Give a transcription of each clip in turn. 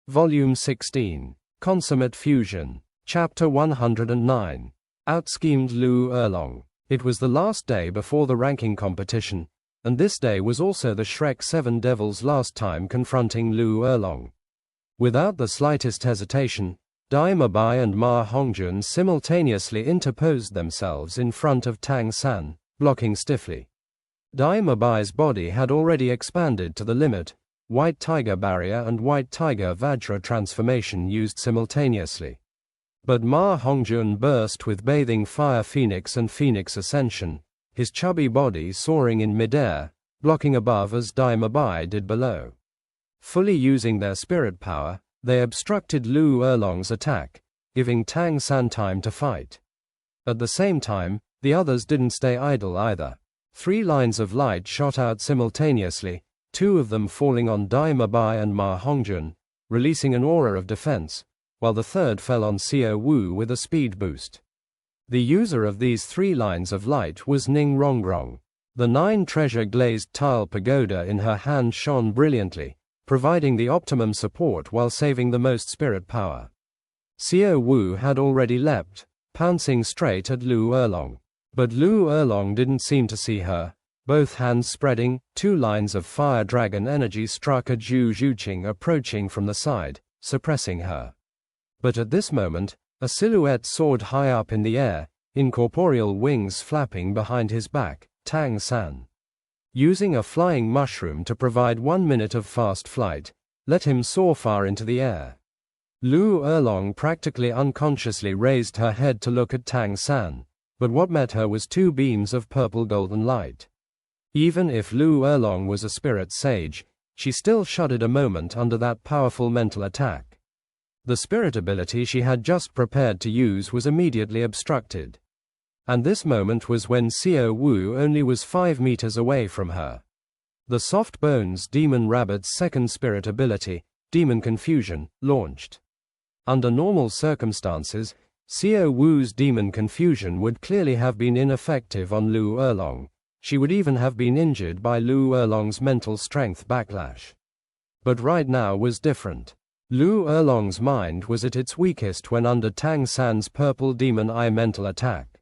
Volume 16, Consummate Fusion, Chapter 109. Out-schemed Lu Erlong. It was the last day before the ranking competition, and this day was also the Shrek 7 Devil's last time confronting Lu Erlong. Without the slightest hesitation, Dai Mabai and Ma Hongjun simultaneously interposed themselves in front of Tang San, blocking stiffly. Dai Mabai's body had already expanded to the limit, White Tiger Barrier and White Tiger Vajra transformation used simultaneously. But Ma Hongjun burst with Bathing Fire Phoenix and Phoenix Ascension, his chubby body soaring in midair, blocking above as Dai Mabai did below. Fully using their spirit power, they obstructed Lu Erlong's attack, giving Tang San time to fight. At the same time, the others didn't stay idle either. 3 lines of light shot out simultaneously, 2 of them falling on Dai Mabai and Ma Hongjun, releasing an aura of defense, while the third fell on Xiao Wu with a speed boost. The user of these 3 lines of light was Ning Rongrong. The 9 treasure glazed tile pagoda in her hand shone brilliantly, providing the optimum support while saving the most spirit power. Xiao Wu had already leapt, pouncing straight at Lu Erlong. But Lu Erlong didn't seem to see her. Both hands spreading, 2 lines of fire dragon energy struck at Zhu Zhuqing approaching from the side, suppressing her. But at this moment, a silhouette soared high up in the air, incorporeal wings flapping behind his back, Tang San. Using a flying mushroom to provide 1 minute of fast flight, let him soar far into the air. Lu Erlong practically unconsciously raised her head to look at Tang San, but what met her was 2 beams of purple golden light. Even if Lu Erlong was a spirit sage, she still shuddered a moment under that powerful mental attack. The spirit ability she had just prepared to use was immediately obstructed. And this moment was when Xiao Wu only was 5 meters away from her. The Soft Bones Demon Rabbit's second spirit ability, Demon Confusion, launched. Under normal circumstances, Xiao Wu's Demon Confusion would clearly have been ineffective on Lu Erlong. She would even have been injured by Lu Erlong's mental strength backlash. But right now was different. Lu Erlong's mind was at its weakest when under Tang San's purple demon eye mental attack.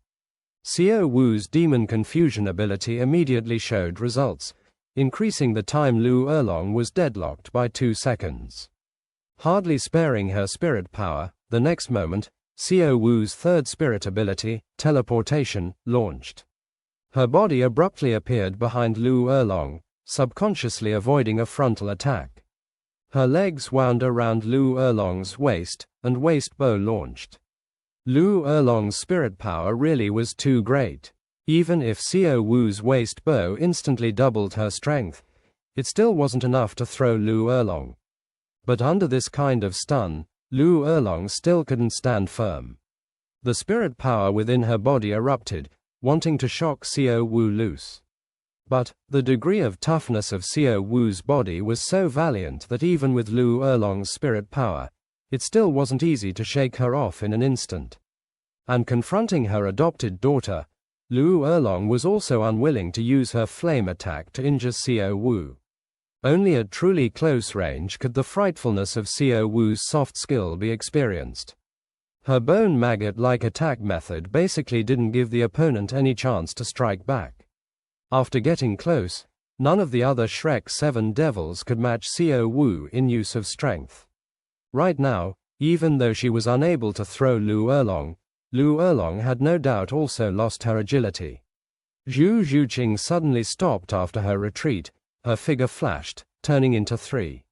Xiao Wu's Demon Confusion ability immediately showed results, increasing the time Lu Erlong was deadlocked by 2 seconds. Hardly sparing her spirit power, the next moment, Xiao Wu's third spirit ability, Teleportation, launched. Her body abruptly appeared behind Lu Erlong, subconsciously avoiding a frontal attack. Her legs wound around Lu Erlong's waist, and waist bow launched. Lu Erlong's spirit power really was too great. Even if Xiao Wu's waist bow instantly doubled her strength, it still wasn't enough to throw Lu Erlong. But under this kind of stun, Lu Erlong still couldn't stand firm. The spirit power within her body erupted, wanting to shock Xiao Wu loose. But the degree of toughness of Xiao Wu's body was so valiant that even with Lu Erlong's spirit power, it still wasn't easy to shake her off in an instant. And confronting her adopted daughter, Lu Erlong was also unwilling to use her flame attack to injure Xiao Wu. Only at truly close range could the frightfulness of Xiao Wu's soft skill be experienced. Her bone maggot-like attack method basically didn't give the opponent any chance to strike back. After getting close, none of the other Shrek 7 devils could match Xiao Wu in use of strength. Right now, even though she was unable to throw Lu Erlong had no doubt also lost her agility. Zhu Zhuqing suddenly stopped after her retreat, her figure flashed, turning into 3.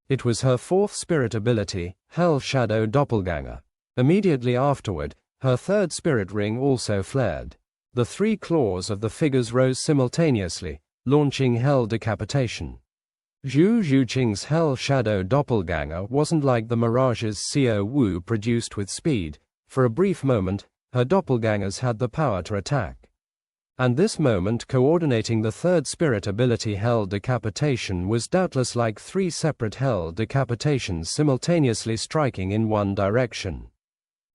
It was her 4th spirit ability, Hell Shadow Doppelganger. Immediately afterward, her 3rd spirit ring also flared. The 3 claws of the figures rose simultaneously, launching Hell Decapitation. Zhu Zhuqing's Hell Shadow Doppelganger wasn't like the mirages Xiao Wu produced with speed. For a brief moment, her doppelgangers had the power to attack. And this moment coordinating the 3rd spirit ability Hell Decapitation was doubtless like 3 separate Hell Decapitations simultaneously striking in one direction.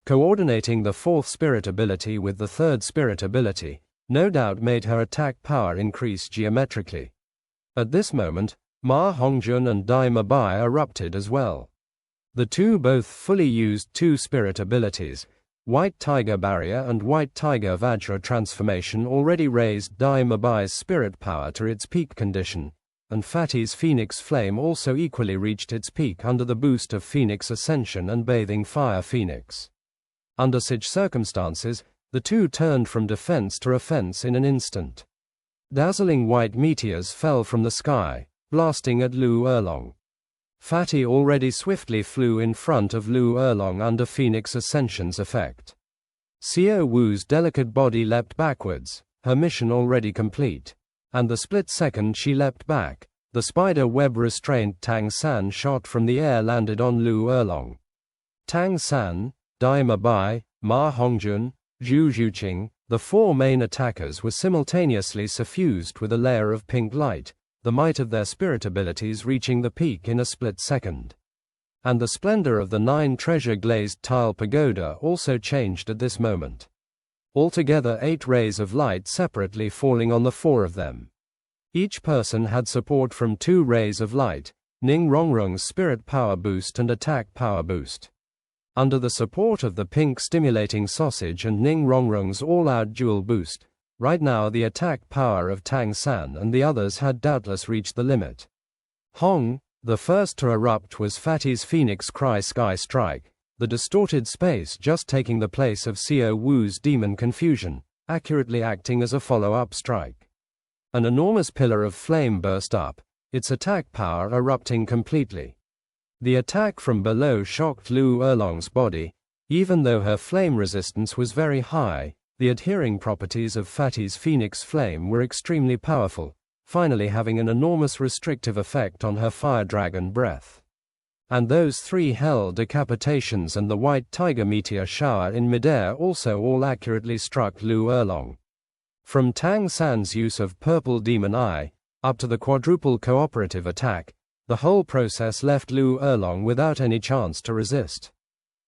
Coordinating the 4th spirit ability with the 3rd spirit ability, no doubt made her attack power increase geometrically. At this moment, Ma Hongjun and Dai Mabai erupted as well. The two both fully used two spirit abilities. White Tiger Barrier and White Tiger Vajra transformation already raised Dai Mabai's spirit power to its peak condition, and Fatty's Phoenix Flame also equally reached its peak under the boost of Phoenix Ascension and Bathing Fire Phoenix. Under such circumstances, the two turned from defense to offense in an instant. Dazzling white meteors fell from the sky, blasting at Lu Erlong. Fatty already swiftly flew in front of Lu Erlong under Phoenix Ascension's effect. Xiao Wu's delicate body leapt backwards, her mission already complete, and the split second she leapt back, the spider web-restrained Tang San shot from the air landed on Lu Erlong. Tang San, Dai Mabai, Ma Hongjun, Zhu Zhuqing, the four main attackers were simultaneously suffused with a layer of pink light, the might of their spirit abilities reaching the peak in a split second. And the splendor of the 9 treasure-glazed tile pagoda also changed at this moment. Altogether 8 rays of light separately falling on the 4 of them. Each person had support from 2 rays of light, Ning Rongrong's spirit power boost and attack power boost. Under the support of the pink stimulating sausage and Ning Rongrong's all-out dual boost, right now the attack power of Tang San and the others had doubtless reached the limit. Hong, the first to erupt, was Fatty's Phoenix Cry Sky Strike, the distorted space just taking the place of Xiao Wu's Demon Confusion, accurately acting as a follow-up strike. An enormous pillar of flame burst up, its attack power erupting completely. The attack from below shocked Lu Erlong's body. Even though her flame resistance was very high, the adhering properties of Fatty's Phoenix Flame were extremely powerful, finally having an enormous restrictive effect on her fire dragon breath. And those 3 hell decapitations and the white tiger meteor shower in midair also all accurately struck Lu Erlong. From Tang San's use of purple demon eye, up to the quadruple cooperative attack, the whole process left Lu Erlong without any chance to resist.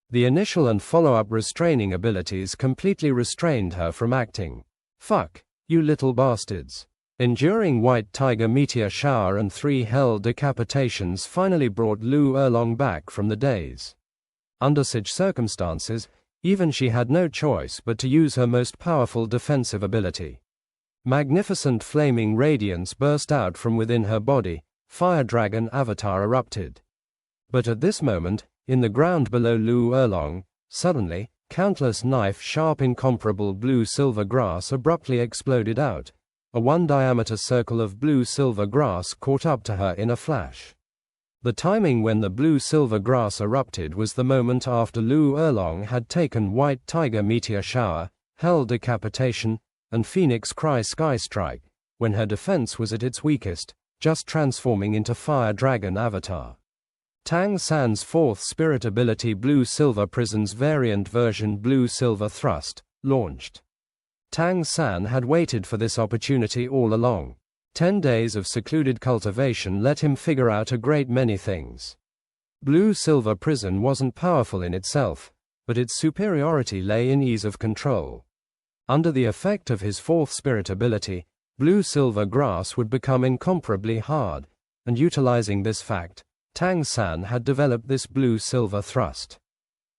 The initial and follow-up restraining abilities completely restrained her from acting. Fuck, you little bastards. Enduring white tiger meteor shower and 3 hell decapitations finally brought Lu Erlong back from the daze. Under such circumstances, even she had no choice but to use her most powerful defensive ability. Magnificent flaming radiance burst out from within her body, Fire Dragon Avatar erupted. But at this moment, in the ground below Lu Erlong, suddenly, countless knife-sharp incomparable blue-silver grass abruptly exploded out. A 1-diameter circle of blue-silver grass caught up to her in a flash. The timing when the blue-silver grass erupted was the moment after Lu Erlong had taken White Tiger Meteor Shower, Hell Decapitation, and Phoenix Cry Sky Strike, when her defense was at its weakest, just transforming into Fire Dragon Avatar. Tang San's 4th spirit ability Blue-Silver Prison's variant version Blue-Silver Thrust, launched. Tang San had waited for this opportunity all along. 10 days of secluded cultivation let him figure out a great many things. Blue-Silver Prison wasn't powerful in itself, but its superiority lay in ease of control. Under the effect of his 4th spirit ability, Blue-Silver Grass would become incomparably hard, and utilizing this fact, Tang San had developed this Blue-Silver Thrust.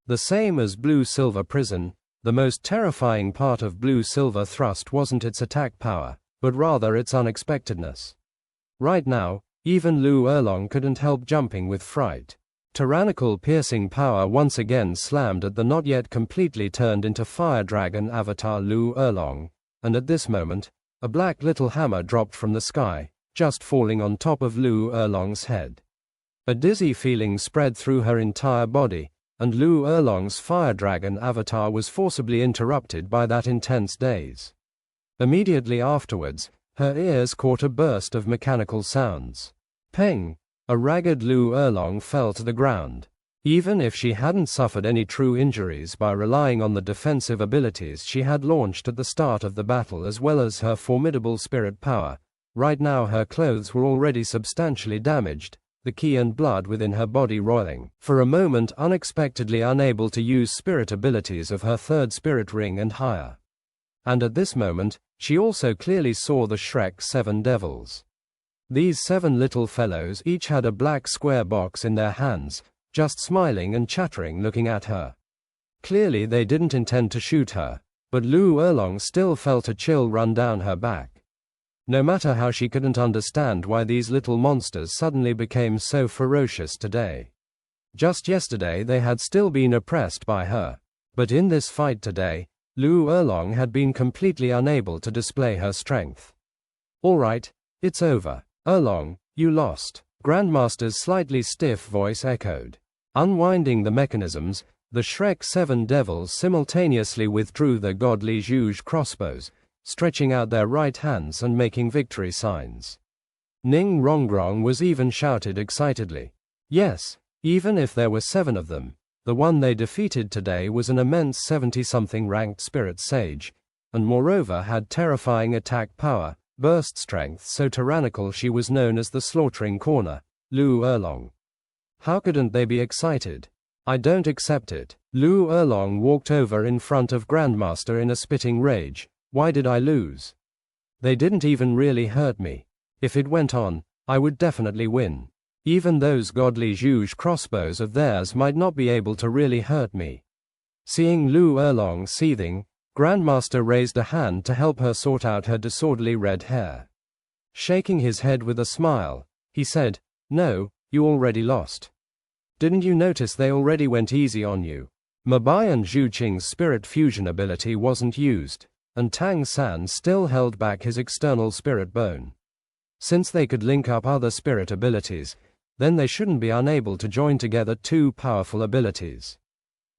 The same as Blue-Silver Prison, the most terrifying part of Blue-Silver Thrust wasn't its attack power, but rather its unexpectedness. Right now, even Lu Erlong couldn't help jumping with fright. Tyrannical piercing power once again slammed at the not yet completely turned into Fire Dragon Avatar Lu Erlong, and at this moment, a black little hammer dropped from the sky, just falling on top of Lu Erlong's head. A dizzy feeling spread through her entire body, and Lu Erlong's Fire Dragon Avatar was forcibly interrupted by that intense daze. Immediately afterwards, her ears caught a burst of mechanical sounds. Peng! A ragged Lu Erlong fell to the ground. Even if she hadn't suffered any true injuries by relying on the defensive abilities she had launched at the start of the battle as well as her formidable spirit power, right now her clothes were already substantially damaged, the ki and blood within her body roiling, for a moment unexpectedly unable to use spirit abilities of her 3rd spirit ring and higher. And at this moment, she also clearly saw the Shrek 7 devils. These 7 little fellows each had a black square box in their hands, just smiling and chattering looking at her. Clearly they didn't intend to shoot her, but Lu Erlong still felt a chill run down her back. No matter how she couldn't understand why these little monsters suddenly became so ferocious today. Just yesterday they had still been oppressed by her, but in this fight today, Lu Erlong had been completely unable to display her strength. All right, it's over. Erlong, you lost. Grandmaster's slightly stiff voice echoed. Unwinding the mechanisms, the Shrek 7 devils simultaneously withdrew their godly zhuge crossbows, stretching out their right hands and making victory signs. Ning Rongrong was even shouted excitedly. Yes, even if there were 7 of them, the one they defeated today was an immense 70-something ranked spirit sage, and moreover had terrifying attack power, burst strength so tyrannical she was known as the slaughtering corner, Lu Erlong. How couldn't they be excited? I don't accept it. Lu Erlong walked over in front of Grandmaster in a spitting rage. Why did I lose? They didn't even really hurt me. If it went on, I would definitely win. Even those godly zhuge crossbows of theirs might not be able to really hurt me. Seeing Lu Erlong seething, Grandmaster raised a hand to help her sort out her disorderly red hair. Shaking his head with a smile, he said, "No, you already lost. Didn't you notice they already went easy on you? Mabai and Zhu Qing's spirit fusion ability wasn't used, and Tang San still held back his external spirit bone. Since they could link up other spirit abilities, then they shouldn't be unable to join together 2 powerful abilities.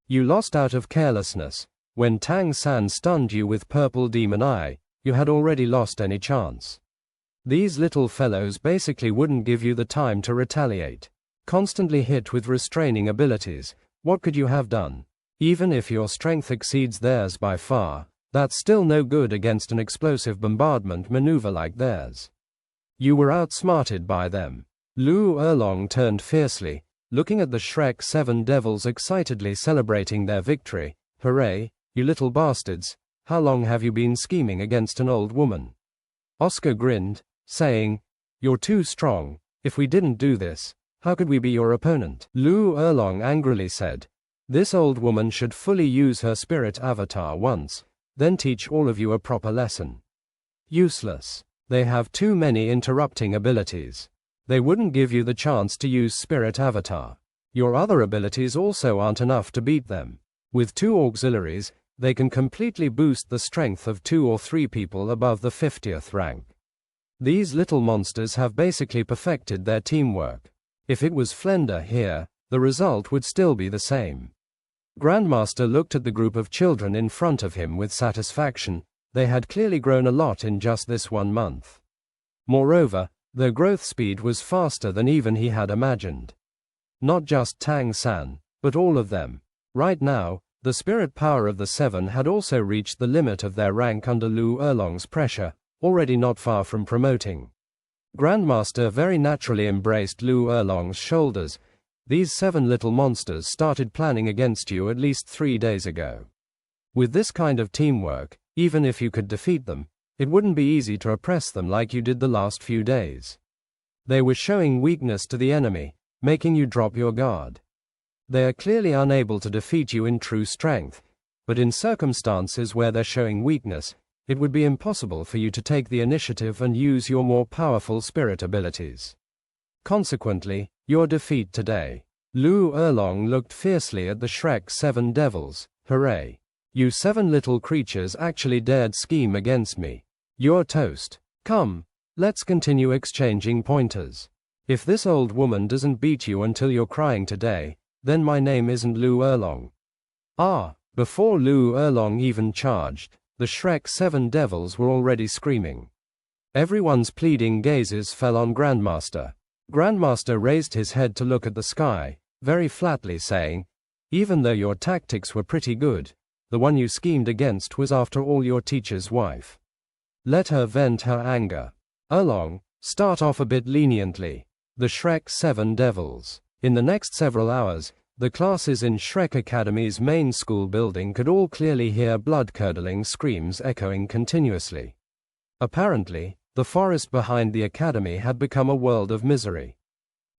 You lost out of carelessness. When Tang San stunned you with purple demon eye, you had already lost any chance. These little fellows basically wouldn't give you the time to retaliate. Constantly hit with restraining abilities, what could you have done? Even if your strength exceeds theirs by far, that's still no good against an explosive bombardment maneuver like theirs. You were outsmarted by them." Lu Erlong turned fiercely, looking at the Shrek 7 devils excitedly celebrating their victory. "Hooray, you little bastards, how long have you been scheming against an old woman?" Oscar grinned, saying, "You're too strong. If we didn't do this, how could we be your opponent?" Lu Erlong angrily said, "This old woman should fully use her spirit avatar once, then teach all of you a proper lesson. Useless. They have too many interrupting abilities. They wouldn't give you the chance to use spirit avatar. Your other abilities also aren't enough to beat them. With 2 auxiliaries, they can completely boost the strength of 2 or 3 people above the 50th rank. These little monsters have basically perfected their teamwork. If it was Flender here, the result would still be the same." Grandmaster looked at the group of children in front of him with satisfaction. They had clearly grown a lot in just this 1 month. Moreover, their growth speed was faster than even he had imagined. Not just Tang San, but all of them. Right now, the spirit power of the 7 had also reached the limit of their rank under Lu Erlong's pressure, already not far from promoting. Grandmaster very naturally embraced Lu Erlong's shoulders. "These 7 little monsters started planning against you at least 3 days ago. With this kind of teamwork, even if you could defeat them, it wouldn't be easy to oppress them like you did the last few days. They were showing weakness to the enemy, making you drop your guard. They are clearly unable to defeat you in true strength, but in circumstances where they're showing weakness, it would be impossible for you to take the initiative and use your more powerful spirit abilities. Consequently, your defeat today." Lu Erlong looked fiercely at the Shrek 7 devils. "Hooray. You 7 little creatures actually dared scheme against me. You're toast. Come, let's continue exchanging pointers. If this old woman doesn't beat you until you're crying today, then my name isn't Lu Erlong." Before Lu Erlong even charged, the Shrek 7 devils were already screaming. Everyone's pleading gazes fell on Grandmaster. Grandmaster raised his head to look at the sky, very flatly saying, "Even though your tactics were pretty good, the one you schemed against was after all your teacher's wife. Let her vent her anger. Erlong, start off a bit leniently." The Shrek 7 devils. In the next several hours, the classes in Shrek Academy's main school building could all clearly hear blood-curdling screams echoing continuously. Apparently, the forest behind the academy had become a world of misery.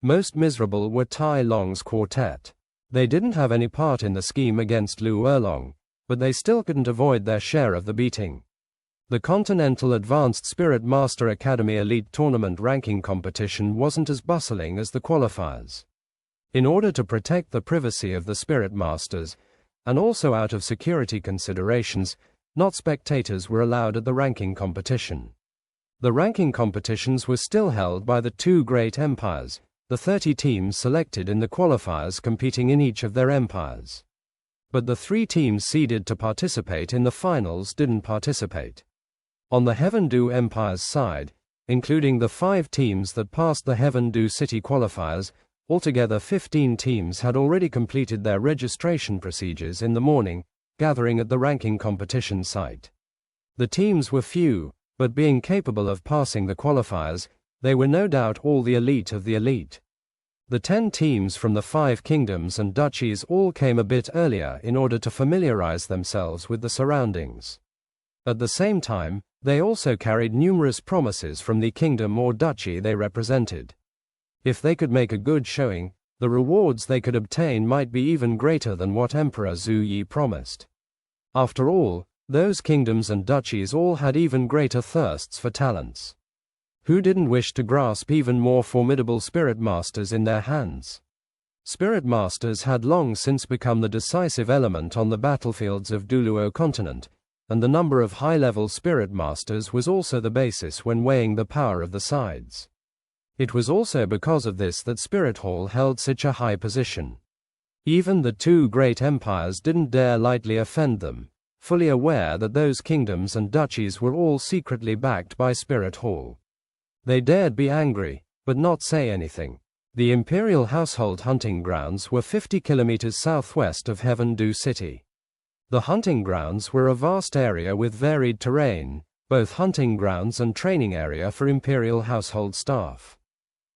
Most miserable were Tai Long's quartet. They didn't have any part in the scheme against Lu Erlong, but they still couldn't avoid their share of the beating. The Continental Advanced Spirit Master Academy Elite Tournament ranking competition wasn't as bustling as the qualifiers. In order to protect the privacy of the Spirit Masters, and also out of security considerations, not spectators were allowed at the ranking competition. The ranking competitions were still held by the two great empires, the 30 teams selected in the qualifiers competing in each of their empires. But the 3 teams seeded to participate in the finals didn't participate. On the Heaven-Do Empire's side, including the 5 teams that passed the Heaven-Do City qualifiers, altogether 15 teams had already completed their registration procedures in the morning, gathering at the ranking competition site. The teams were few, but being capable of passing the qualifiers, they were no doubt all the elite of the elite. The 10 teams from the 5 kingdoms and duchies all came a bit earlier in order to familiarize themselves with the surroundings. At the same time, they also carried numerous promises from the kingdom or duchy they represented. If they could make a good showing, the rewards they could obtain might be even greater than what Emperor Zhu Yi promised. After all, those kingdoms and duchies all had even greater thirsts for talents. Who didn't wish to grasp even more formidable spirit masters in their hands? Spirit masters had long since become the decisive element on the battlefields of Douluo continent, and the number of high-level spirit masters was also the basis when weighing the power of the sides. It was also because of this that Spirit Hall held such a high position. Even the two great empires didn't dare lightly offend them, fully aware that those kingdoms and duchies were all secretly backed by Spirit Hall. They dared be angry, but not say anything. The Imperial Household hunting grounds were 50 kilometers southwest of Heaven-Do City. The hunting grounds were a vast area with varied terrain, both hunting grounds and training area for Imperial household staff.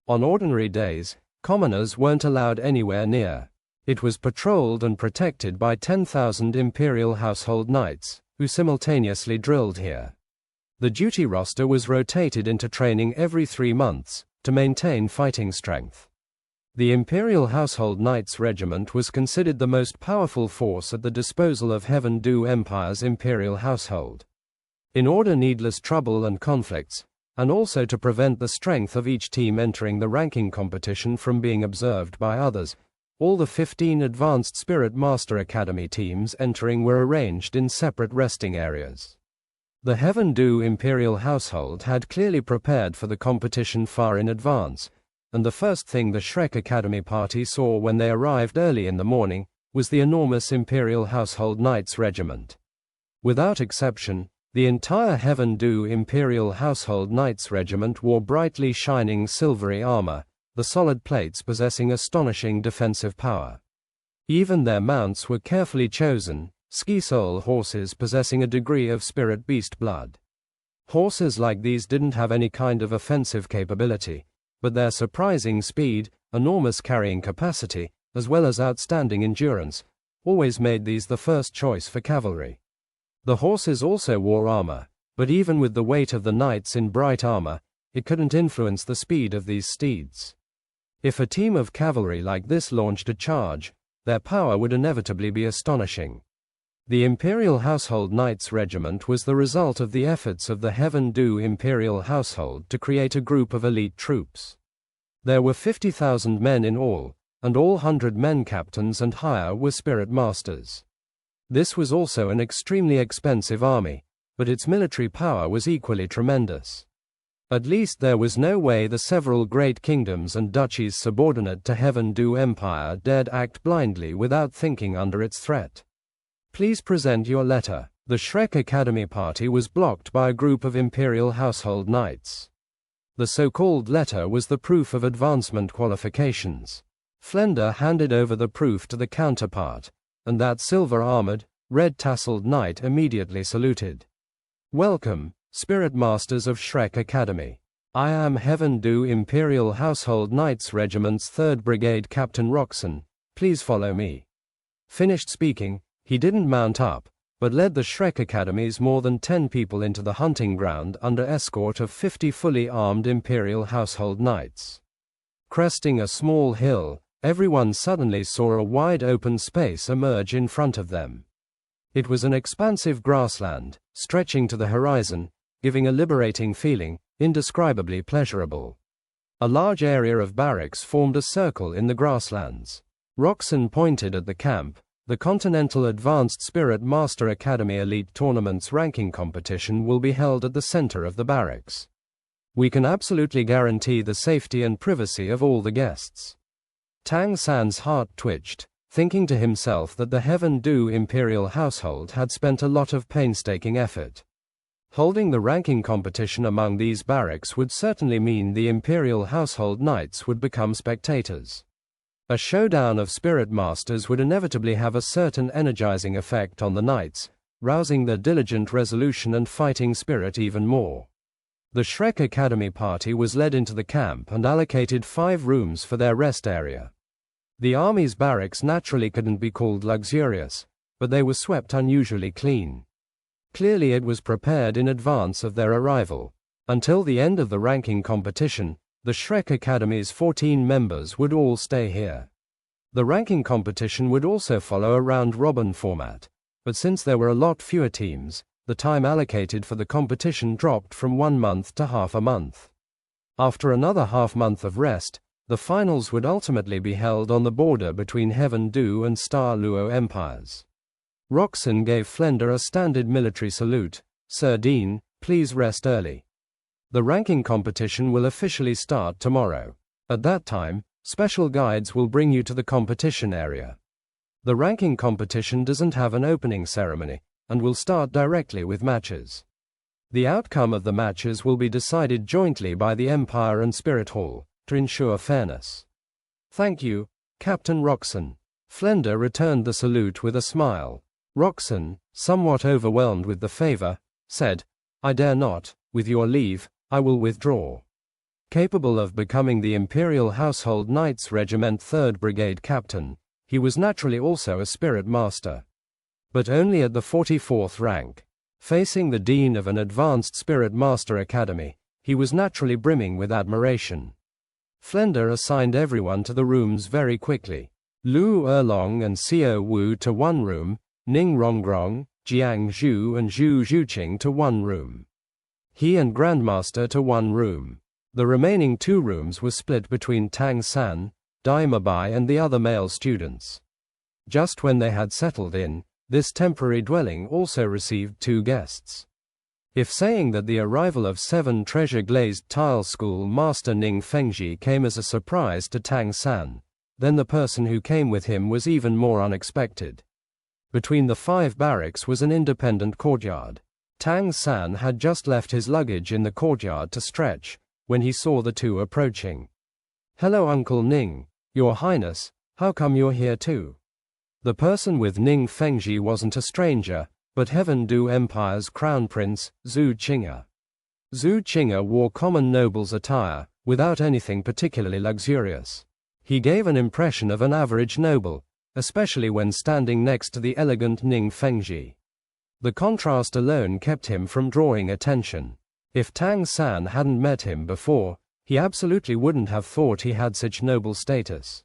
On ordinary days, commoners weren't allowed anywhere near. It was patrolled and protected by 10,000 Imperial household knights, who simultaneously drilled here. The duty roster was rotated into training every 3 months, to maintain fighting strength. The Imperial Household Knights Regiment was considered the most powerful force at the disposal of Heaven-Do Empire's Imperial household. In order needless trouble and conflicts, and also to prevent the strength of each team entering the ranking competition from being observed by others, all the 15 Advanced Spirit Master Academy teams entering were arranged in separate resting areas. The Heaven-Do Imperial household had clearly prepared for the competition far in advance, and the first thing the Shrek Academy party saw when they arrived early in the morning was the enormous Imperial Household Knights Regiment. Without exception, the entire Heaven-Do Imperial Household Knights Regiment wore brightly shining silvery armor, the solid plates possessing astonishing defensive power. Even their mounts were carefully chosen, ski-sole horses possessing a degree of spirit beast blood. Horses like these didn't have any kind of offensive capability, but their surprising speed, enormous carrying capacity, as well as outstanding endurance, always made these the first choice for cavalry. The horses also wore armor, but even with the weight of the knights in bright armor, it couldn't influence the speed of these steeds. If a team of cavalry like this launched a charge, their power would inevitably be astonishing. The Imperial Household Knights Regiment was the result of the efforts of the Heaven-Do Imperial Household to create a group of elite troops. There were 50,000 men in all, and all 100 men captains and higher were spirit masters. This was also an extremely expensive army, but its military power was equally tremendous. At least there was no way the several great kingdoms and duchies subordinate to Heaven-Do Empire dared act blindly without thinking under its threat. Please present your letter. The Shrek Academy party was blocked by a group of Imperial Household Knights. The so-called letter was the proof of advancement qualifications. Flender handed over the proof to the counterpart, and that silver-armored, red-tasseled knight immediately saluted. Welcome, Spirit Masters of Shrek Academy. I am Heaven-Do Imperial Household Knights Regiment's 3rd Brigade Captain Roxon. Please follow me. Finished speaking, he didn't mount up, but led the Shrek Academy's more than 10 people into the hunting ground under escort of 50 fully armed Imperial Household Knights. Cresting a small hill, everyone suddenly saw a wide open space emerge in front of them. It was an expansive grassland, stretching to the horizon, giving a liberating feeling, indescribably pleasurable. A large area of barracks formed a circle in the grasslands. Roxanne pointed at the camp. The Continental Advanced Spirit Master Academy Elite Tournament's ranking competition will be held at the center of the barracks. We can absolutely guarantee the safety and privacy of all the guests. Tang San's heart twitched, thinking to himself that the Heaven Du imperial household had spent a lot of painstaking effort. Holding the ranking competition among these barracks would certainly mean the imperial household knights would become spectators. A showdown of spirit masters would inevitably have a certain energizing effect on the knights, rousing their diligent resolution and fighting spirit even more. The Shrek Academy party was led into the camp and allocated 5 rooms for their rest area. The army's barracks naturally couldn't be called luxurious, but they were swept unusually clean. Clearly it was prepared in advance of their arrival. Until the end of the ranking competition, the Shrek Academy's 14 members would all stay here. The ranking competition would also follow a round-robin format, but since there were a lot fewer teams, the time allocated for the competition dropped from 1 month to half a month. After another half-month of rest, the finals would ultimately be held on the border between Heaven Du and Star Luo empires. Roxanne gave Flender a standard military salute. "Sir Dean, please rest early. The ranking competition will officially start tomorrow. At that time, special guides will bring you to the competition area. The ranking competition doesn't have an opening ceremony, and will start directly with matches. The outcome of the matches will be decided jointly by the Empire and Spirit Hall, to ensure fairness." "Thank you, Captain Roxanne." Flender returned the salute with a smile. Roxanne, somewhat overwhelmed with the favor, said, "I dare not, with your leave, I will withdraw." Capable of becoming the Imperial Household Knights Regiment 3rd Brigade Captain, he was naturally also a Spirit Master. But only at the 44th rank. Facing the Dean of an Advanced Spirit Master Academy, he was naturally brimming with admiration. Flender assigned everyone to the rooms very quickly. Lu Erlong and Xiao Wu to 1 room, Ning Rongrong, Jiang Zhu and Zhu Zhuqing to 1 room. He and Grandmaster to 1 room. The remaining 2 rooms were split between Tang San, Dai Mabai and the other male students. Just when they had settled in, this temporary dwelling also received 2 guests. If saying that the arrival of 7 treasure-glazed tile school master Ning Fengji came as a surprise to Tang San, then the person who came with him was even more unexpected. Between the 5 barracks was an independent courtyard. Tang San had just left his luggage in the courtyard to stretch, when he saw the 2 approaching. "Hello Uncle Ning, Your Highness, how come you're here too?" The person with Ning Fengji wasn't a stranger, but Heaven Du Empire's Crown Prince, Zhu Qing'e. Zhu Qing'e wore common noble's attire, without anything particularly luxurious. He gave an impression of an average noble, especially when standing next to the elegant Ning Fengji. The contrast alone kept him from drawing attention. If Tang San hadn't met him before, he absolutely wouldn't have thought he had such noble status.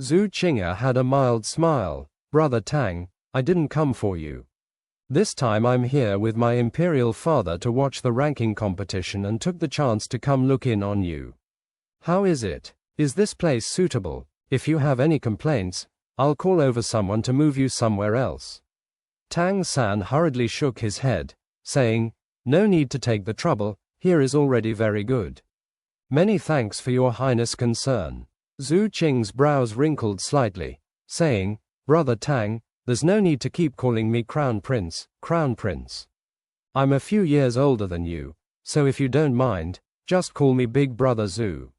Zhu Qing'e had a mild smile. "Brother Tang, I didn't come for you. This time I'm here with my imperial father to watch the ranking competition and took the chance to come look in on you. How is it? Is this place suitable? If you have any complaints, I'll call over someone to move you somewhere else." Tang San hurriedly shook his head, saying, "No need to take the trouble, here is already very good. Many thanks for your highness' concern." Zhu Qing's brows wrinkled slightly, saying, "Brother Tang, there's no need to keep calling me Crown Prince, Crown Prince. I'm a few years older than you, so if you don't mind, just call me Big Brother Zhu.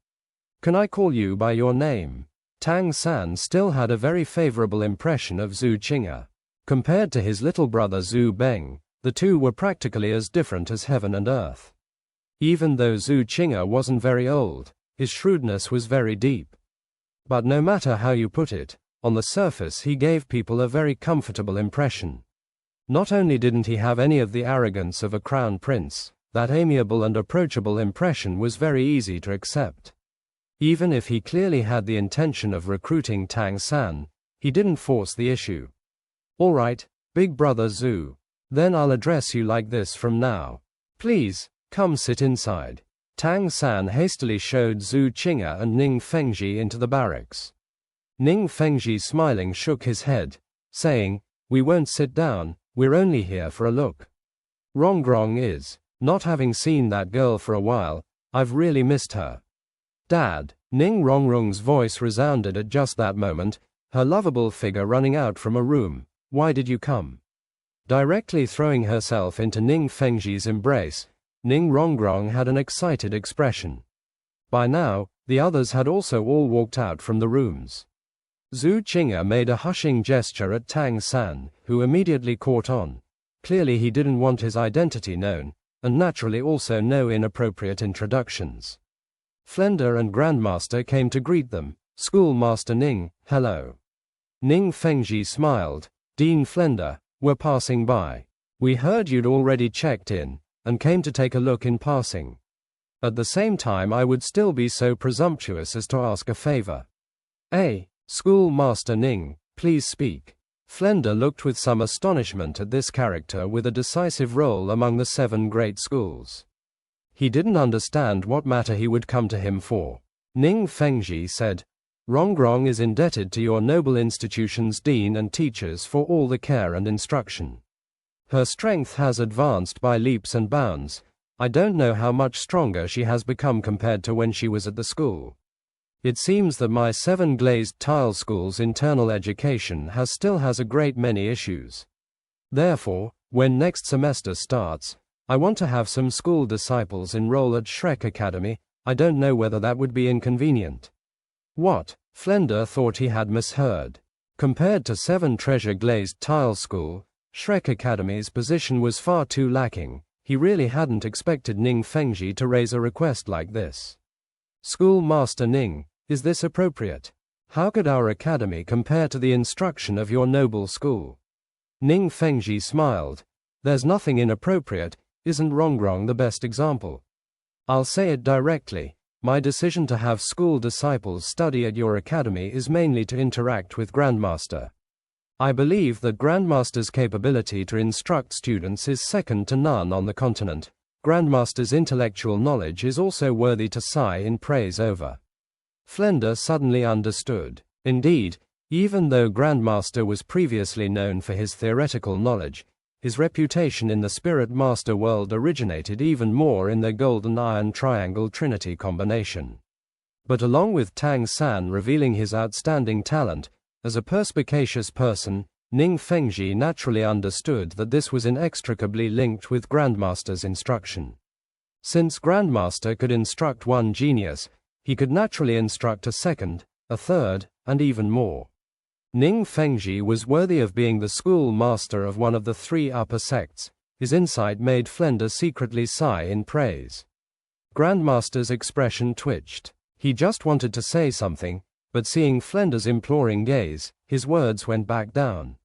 Can I call you by your name?" Tang San still had a very favorable impression of Zhu Qing'e. Compared to his little brother Zhu Beng, the 2 were practically as different as heaven and earth. Even though Zhu Qing'e wasn't very old, his shrewdness was very deep. But no matter how you put it, on the surface he gave people a very comfortable impression. Not only didn't he have any of the arrogance of a crown prince, that amiable and approachable impression was very easy to accept. Even if he clearly had the intention of recruiting Tang San, he didn't force the issue. All right, big brother Zhu. Then I'll address you like this from now. Please, come sit inside. Tang San hastily showed Zhu Qing'er and Ning Fengji into the barracks. Ning Fengji smiling shook his head, saying, "We won't sit down, we're only here for a look. Rongrong is, not having seen that girl for a while, I've really missed her." Dad, Ning Rongrong's voice resounded at just that moment, her lovable figure running out from a room. "Why did you come?" Directly throwing herself into Ning Fengji's embrace, Ning Rongrong had an excited expression. By now, the others had also all walked out from the rooms. Zhu Qing'er made a hushing gesture at Tang San, who immediately caught on. Clearly he didn't want his identity known, and naturally also no inappropriate introductions. Flender and Grandmaster came to greet them. "Schoolmaster Ning, hello." Ning Fengji smiled. "Dean Flender, we're passing by. We heard you'd already checked in, and came to take a look in passing. At the same time I would still be so presumptuous as to ask a favor." Schoolmaster Ning, please speak." Flender looked with some astonishment at this character with a decisive role among the 7 great schools. He didn't understand what matter he would come to him for. Ning Fengji said, "Rongrong is indebted to your noble institution's dean and teachers for all the care and instruction. Her strength has advanced by leaps and bounds. I don't know how much stronger she has become compared to when she was at the school. It seems that my 7 glazed tile school's internal education still has a great many issues. Therefore, when next semester starts, I want to have some school disciples enroll at Shrek Academy. I don't know whether that would be inconvenient." What? Flender thought he had misheard. Compared to 7 treasure glazed tile school, Shrek Academy's position was far too lacking. He really hadn't expected Ning Fengji to raise a request like this. "Schoolmaster Ning, is this appropriate? How could our academy compare to the instruction of your noble school?" Ning Fengji smiled. "There's nothing inappropriate. Isn't Rongrong the best example? I'll say it directly. My decision to have school disciples study at your academy is mainly to interact with Grandmaster. I believe that Grandmaster's capability to instruct students is second to none on the continent. Grandmaster's intellectual knowledge is also worthy to sigh in praise over." Flender suddenly understood. Indeed, even though Grandmaster was previously known for his theoretical knowledge, his reputation in the Spirit Master world originated even more in their Golden Iron Triangle Trinity combination. But along with Tang San revealing his outstanding talent, as a perspicacious person, Ning Fengji naturally understood that this was inextricably linked with Grandmaster's instruction. Since Grandmaster could instruct one genius, he could naturally instruct a second, a third, and even more. Ning Fengji was worthy of being the school master of one of the 3 upper sects. His insight made Flender secretly sigh in praise. Grandmaster's expression twitched. He just wanted to say something, but seeing Flender's imploring gaze, his words went back down.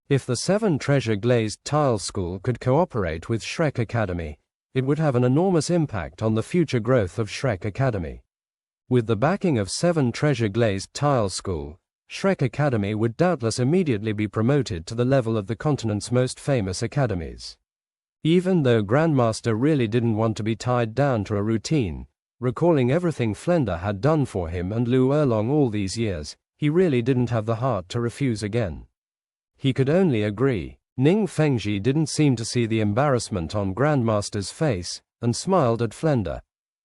If the 7 treasure glazed tile school could cooperate with Shrek Academy, it would have an enormous impact on the future growth of Shrek Academy. With the backing of 7 treasure glazed tile school, Shrek Academy would doubtless immediately be promoted to the level of the continent's most famous academies. Even though Grandmaster really didn't want to be tied down to a routine, recalling everything Flender had done for him and Lu Erlong all these years, he really didn't have the heart to refuse again. He could only agree. Ning Fengji didn't seem to see the embarrassment on Grandmaster's face, and smiled at Flender.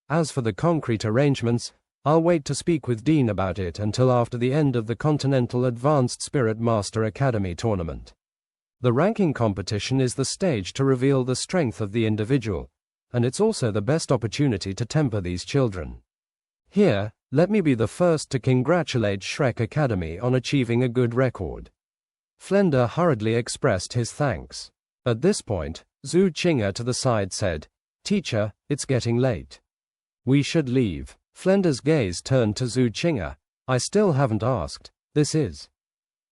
"As for the concrete arrangements, I'll wait to speak with Dean about it until after the end of the Continental Advanced Spirit Master Academy tournament. The ranking competition is the stage to reveal the strength of the individual, and it's also the best opportunity to temper these children. Here, let me be the first to congratulate Shrek Academy on achieving a good record." Flender hurriedly expressed his thanks. At this point, Zhu Qing'er to the side said, "Teacher, it's getting late. We should leave." Flender's gaze turned to Zhu Qing'er. "I still haven't asked. This is."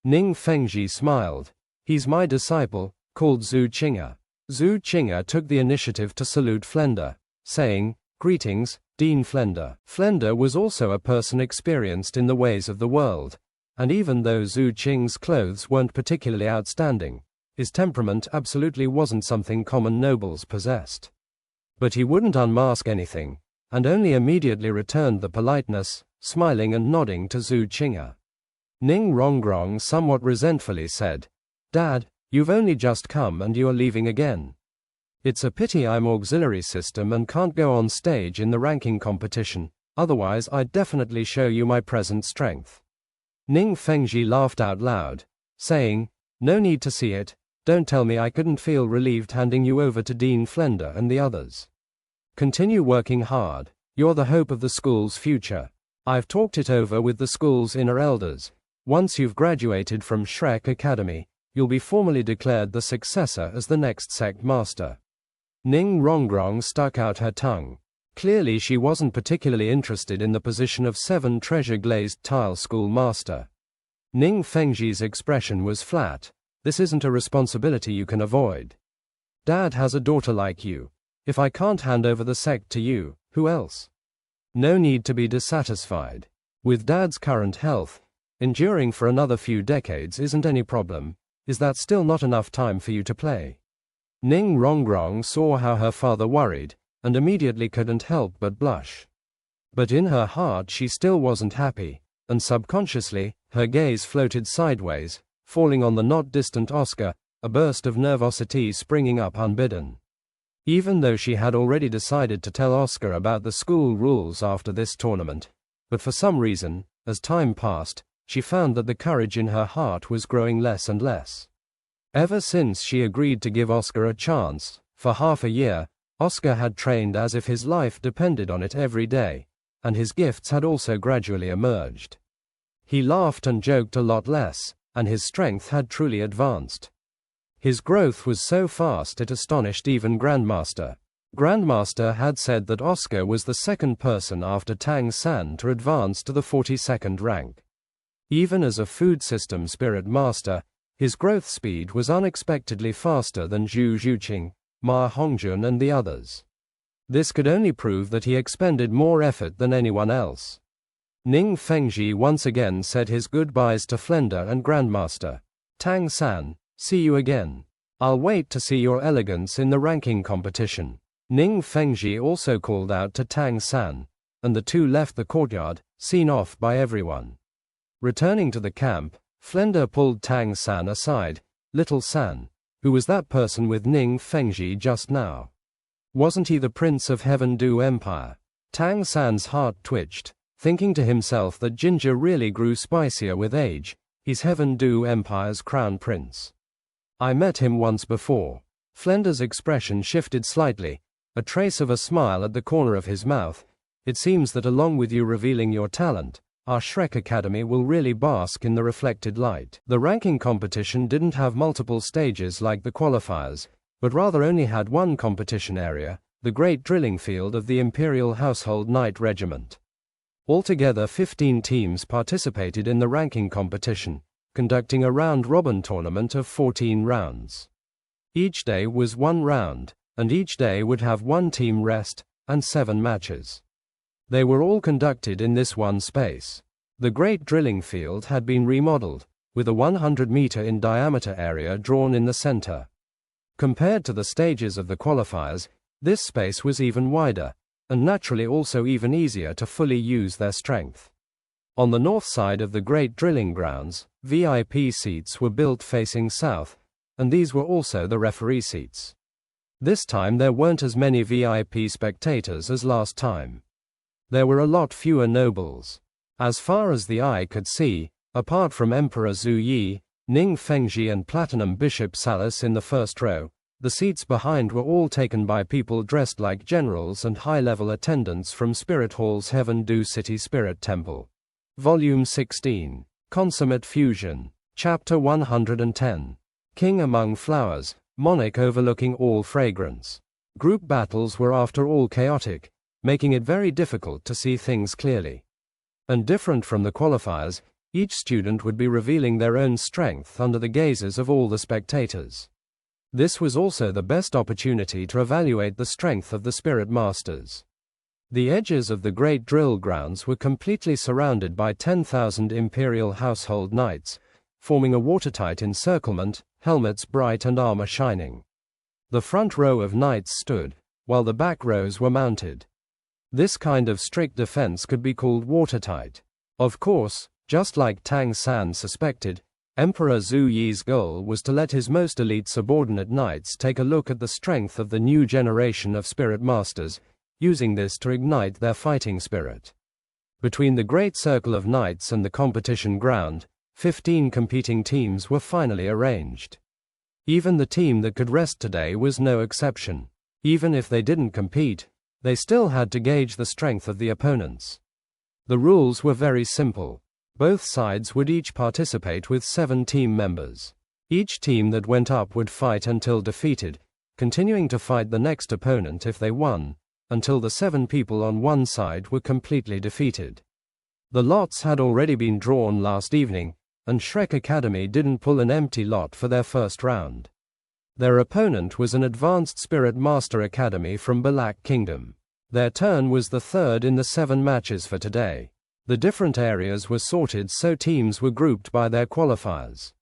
Ning Fengji smiled. "He's my disciple, called Zhu Qing'er." Zhu Qing'er took the initiative to salute Flender, saying, "Greetings, Dean Flender. Flender was also a person experienced in the ways of the world, and even though Zhu Qing's clothes weren't particularly outstanding, his temperament absolutely wasn't something common nobles possessed. But he wouldn't unmask anything, and only immediately returned the politeness, smiling and nodding to Zhu Qing'er. Ning Rongrong somewhat resentfully said, "Dad, you've only just come and you're leaving again. It's a pity I'm auxiliary system and can't go on stage in the ranking competition, otherwise I'd definitely show you my present strength." Ning Fengji laughed out loud, saying, "No need to see it, don't tell me I couldn't feel relieved handing you over to Dean Flender and the others. Continue working hard, you're the hope of the school's future. I've talked it over with the school's inner elders. Once you've graduated from Shrek Academy, you'll be formally declared the successor as the next sect master." Ning Rongrong stuck out her tongue. Clearly she wasn't particularly interested in the position of 7 treasure-glazed tile school master. Ning Fengji's expression was flat. "This isn't a responsibility you can avoid. Dad has a daughter like you. If I can't hand over the sect to you, who else? No need to be dissatisfied. With Dad's current health, enduring for another few decades isn't any problem. Is that still not enough time for you to play?" Ning Rongrong saw how her father worried, and immediately couldn't help but blush. But in her heart she still wasn't happy, and subconsciously, her gaze floated sideways, falling on the not distant Oscar, a burst of nervosity springing up unbidden. Even though she had already decided to tell Oscar about the school rules after this tournament, but for some reason, as time passed, she found that the courage in her heart was growing less and less. Ever since she agreed to give Oscar a chance, for half a year, Oscar had trained as if his life depended on it every day, and his gifts had also gradually emerged. He laughed and joked a lot less, and his strength had truly advanced. His growth was so fast it astonished even Grandmaster. Grandmaster had said that Oscar was the second person after Tang San to advance to the 42nd rank. Even as a food system spirit master, his growth speed was unexpectedly faster than Zhu Zhuqing, Ma Hongjun and the others. This could only prove that he expended more effort than anyone else. Ning Fengji once again said his goodbyes to Flender and Grandmaster. "Tang San, see you again. I'll wait to see your elegance in the ranking competition." Ning Fengji also called out to Tang San, and the two left the courtyard, seen off by everyone. Returning to the camp, Flender pulled Tang San aside. "Little San, who was that person with Ning Fengji just now? Wasn't he the Prince of Heaven Du Empire?" Tang San's heart twitched, thinking to himself that ginger really grew spicier with age. He's Heaven Du Empire's crown prince. "I met him once before." Flender's expression shifted slightly, a trace of a smile at the corner of his mouth. "It seems that along with you revealing your talent, our Shrek Academy will really bask in the reflected light." The ranking competition didn't have multiple stages like the qualifiers, but rather only had one competition area, the great drilling field of the Imperial Household Knight Regiment. Altogether 15 teams participated in the ranking competition, conducting a round-robin tournament of 14 rounds. Each day was one round, and each day would have one team rest, and 7 matches. They were all conducted in this one space. The great drilling field had been remodeled, with a 100-meter in diameter area drawn in the center. Compared to the stages of the qualifiers, this space was even wider, and naturally also even easier to fully use their strength. On the north side of the great drilling grounds, VIP seats were built facing south, and these were also the referee seats. This time there weren't as many VIP spectators as last time. There were a lot fewer nobles. As far as the eye could see, apart from Emperor Zhu Yi, Ning Fengji and Platinum Bishop Salas in the first row, the seats behind were all taken by people dressed like generals and high-level attendants from Spirit Hall's Heaven Du City Spirit Temple. Volume 16. Consummate Fusion. Chapter 110. King among flowers, monarch overlooking all fragrance. Group battles were after all chaotic, making it very difficult to see things clearly. And different from the qualifiers, each student would be revealing their own strength under the gazes of all the spectators. This was also the best opportunity to evaluate the strength of the spirit masters. The edges of the great drill grounds were completely surrounded by 10,000 imperial household knights, forming a watertight encirclement, helmets bright and armor shining. The front row of knights stood, while the back rows were mounted. This kind of strict defense could be called watertight. Of course, just like Tang San suspected, Emperor Zhu Yi's goal was to let his most elite subordinate knights take a look at the strength of the new generation of spirit masters, using this to ignite their fighting spirit. Between the great circle of knights and the competition ground, 15 competing teams were finally arranged. Even the team that could rest today was no exception. Even if they didn't compete, they still had to gauge the strength of the opponents. The rules were very simple. Both sides would each participate with 7 team members. Each team that went up would fight until defeated, continuing to fight the next opponent if they won, until the 7 people on one side were completely defeated. The lots had already been drawn last evening, and Shrek Academy didn't pull an empty lot for their first round. Their opponent was an advanced Spirit Master Academy from Balak Kingdom. Their turn was the third in the 7 matches for today. The different areas were sorted so teams were grouped by their qualifiers.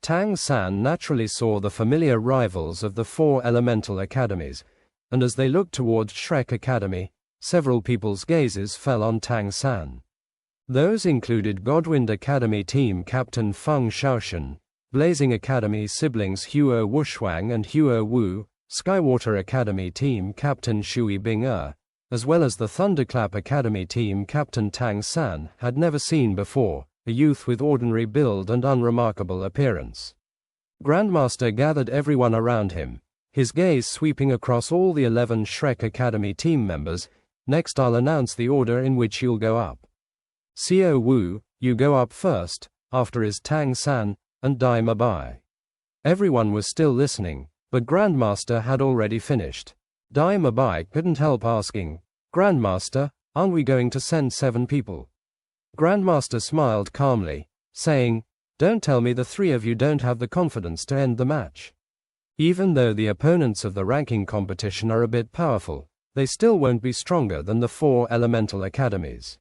Tang San naturally saw the familiar rivals of the 4 elemental academies, and as they looked towards Shrek Academy, several people's gazes fell on Tang San. Those included Godwind Academy team captain Feng Shaoshan, Blazing Academy siblings Huo Wushuang and Huo Wu, Skywater Academy team captain Shui Bing'er, as well as the Thunderclap Academy team captain Tang San, had never seen before, a youth with ordinary build and unremarkable appearance. Grandmaster gathered everyone around him, his gaze sweeping across all the 11 Shrek Academy team members. Next I'll announce the order in which you'll go up. Xiao Wu, you go up first, after is Tang San, and Dai Mabai. Everyone was still listening, but Grandmaster had already finished. Dai Mabai couldn't help asking, Grandmaster, aren't we going to send 7 people? Grandmaster smiled calmly, saying, don't tell me the 3 of you don't have the confidence to end the match. Even though the opponents of the ranking competition are a bit powerful, they still won't be stronger than the 4 elemental academies.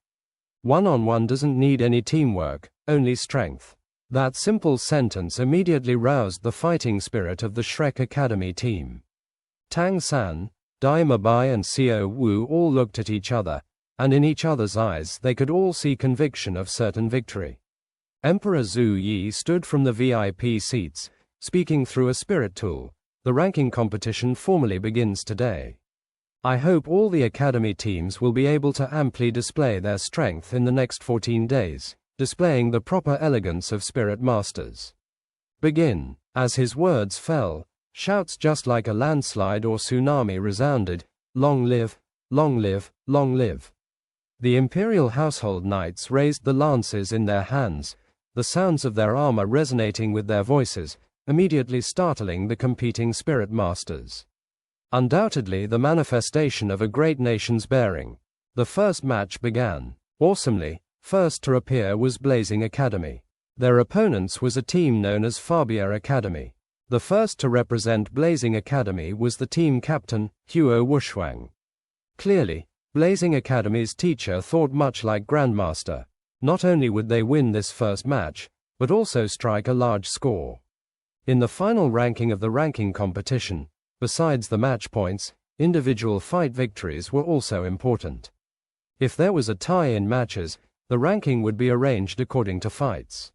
One-on-one doesn't need any teamwork, only strength. That simple sentence immediately roused the fighting spirit of the Shrek Academy team. Tang San, Dai Mabai and Xiao Wu all looked at each other, and in each other's eyes they could all see conviction of certain victory. Emperor Zhu Yi stood from the VIP seats, speaking through a spirit tool. The ranking competition formally begins today. I hope all the academy teams will be able to amply display their strength in the next 14 days, displaying the proper elegance of spirit masters. Begin. As his words fell, shouts just like a landslide or tsunami resounded, long live, long live, long live. The imperial household knights raised the lances in their hands, the sounds of their armor resonating with their voices, immediately startling the competing spirit masters. Undoubtedly the manifestation of a great nation's bearing. The first match began. Awesomely, first to appear was Blazing Academy. Their opponents was a team known as Fabia Academy. The first to represent Blazing Academy was the team captain, Huo Wushuang. Clearly, Blazing Academy's teacher thought much like Grandmaster. Not only would they win this first match, but also strike a large score. In the final ranking of the ranking competition, besides the match points, individual fight victories were also important. If there was a tie in matches, the ranking would be arranged according to fights.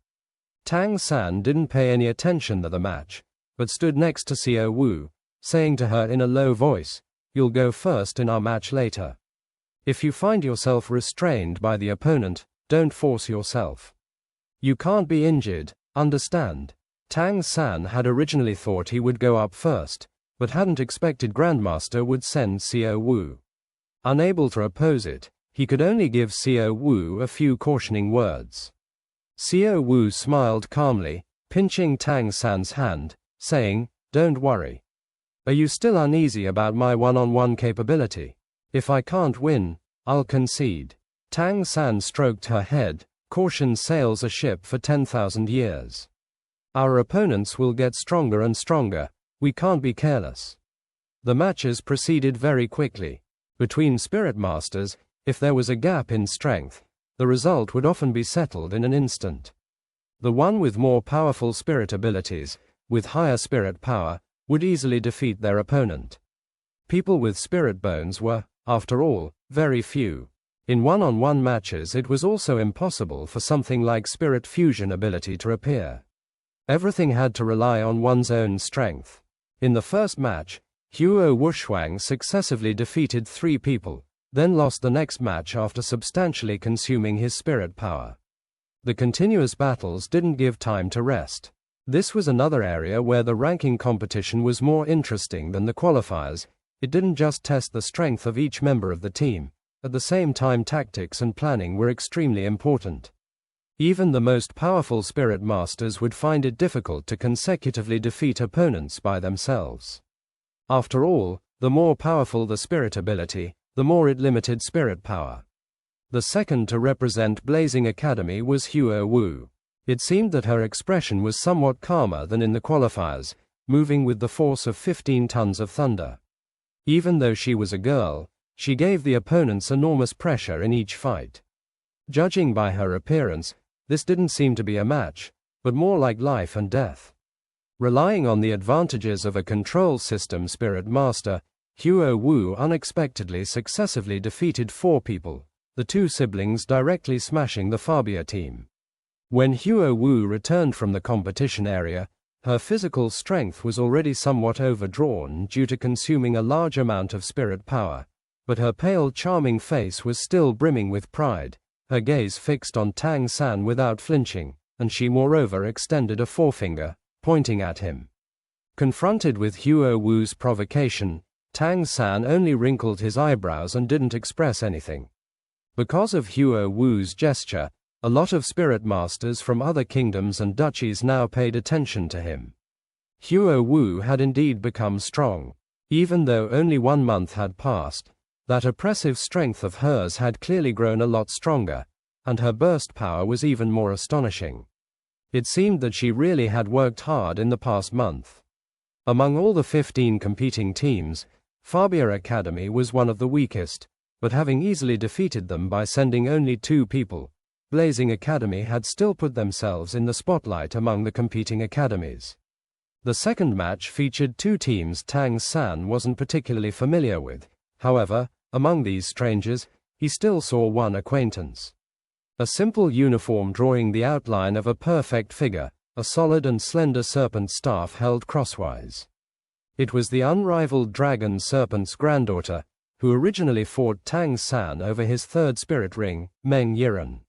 Tang San didn't pay any attention to the match, but stood next to Xiao Wu, saying to her in a low voice, you'll go first in our match later. If you find yourself restrained by the opponent, don't force yourself. You can't be injured, understand? Tang San had originally thought he would go up first, but hadn't expected Grandmaster would send Xiao Wu. Unable to oppose it, he could only give Xiao Wu a few cautioning words. Xiao Wu smiled calmly, pinching Tang San's hand, saying, don't worry. Are you still uneasy about my one-on-one capability? If I can't win, I'll concede. Tang San stroked her head, caution sails a ship for 10,000 years. Our opponents will get stronger and stronger, we can't be careless. The matches proceeded very quickly. Between spirit masters, if there was a gap in strength, the result would often be settled in an instant. The one with more powerful spirit abilities, with higher spirit power, would easily defeat their opponent. People with spirit bones were, after all, very few. In one-on-one matches it was also impossible for something like spirit fusion ability to appear. Everything had to rely on one's own strength. In the first match, Huo Wushuang successively defeated 3 people, then lost the next match after substantially consuming his spirit power. The continuous battles didn't give time to rest. This was another area where the ranking competition was more interesting than the qualifiers. It didn't just test the strength of each member of the team. At the same time, tactics and planning were extremely important. Even the most powerful spirit masters would find it difficult to consecutively defeat opponents by themselves. After all, the more powerful the spirit ability, the more it limited spirit power. The second to represent Blazing Academy was Huo Wu. It seemed that her expression was somewhat calmer than in the qualifiers, moving with the force of 15 tons of thunder. Even though she was a girl, she gave the opponents enormous pressure in each fight. Judging by her appearance, this didn't seem to be a match, but more like life and death. Relying on the advantages of a control system spirit master, Huo Wu unexpectedly successively defeated 4 people, the 2 siblings directly smashing the Fabia team. When Huo Wu returned from the competition area, her physical strength was already somewhat overdrawn due to consuming a large amount of spirit power, but her pale, charming face was still brimming with pride, her gaze fixed on Tang San without flinching, and she moreover extended a forefinger, pointing at him. Confronted with Huo Wu's provocation, Tang San only wrinkled his eyebrows and didn't express anything. Because of Huo Wu's gesture, a lot of spirit masters from other kingdoms and duchies now paid attention to him. Huo Wu had indeed become strong. Even though only 1 month had passed, that oppressive strength of hers had clearly grown a lot stronger, and her burst power was even more astonishing. It seemed that she really had worked hard in the past month. Among all the 15 competing teams, Fabia Academy was one of the weakest, but having easily defeated them by sending only 2 people, Blazing Academy had still put themselves in the spotlight among the competing academies. The second match featured 2 teams Tang San wasn't particularly familiar with. However, among these strangers, he still saw one acquaintance. A simple uniform drawing the outline of a perfect figure, a solid and slender serpent staff held crosswise. It was the unrivaled dragon serpent's granddaughter, who originally fought Tang San over his 3rd spirit ring, Meng Yiren.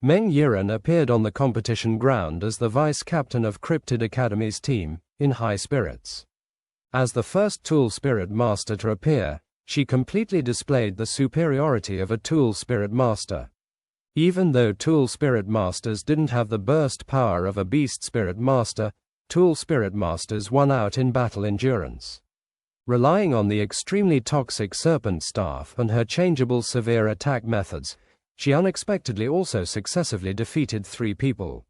Meng Yiren appeared on the competition ground as the vice-captain of Cryptid Academy's team, in high spirits. As the first Tool Spirit Master to appear, she completely displayed the superiority of a Tool Spirit Master. Even though Tool Spirit Masters didn't have the burst power of a Beast Spirit Master, Tool Spirit Masters won out in battle endurance. Relying on the extremely toxic serpent staff and her changeable severe attack methods, she unexpectedly also successively defeated 3 people.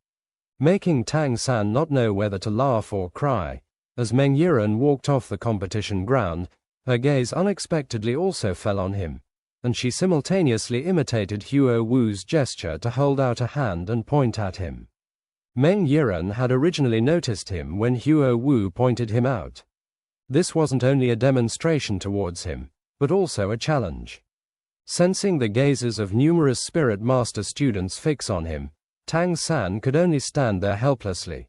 Making Tang San not know whether to laugh or cry, as Meng Yiren walked off the competition ground, her gaze unexpectedly also fell on him, and she simultaneously imitated Huo Wu's gesture to hold out a hand and point at him. Meng Yiren had originally noticed him when Huo Wu pointed him out. This wasn't only a demonstration towards him, but also a challenge. Sensing the gazes of numerous spirit master students fix on him, Tang San could only stand there helplessly.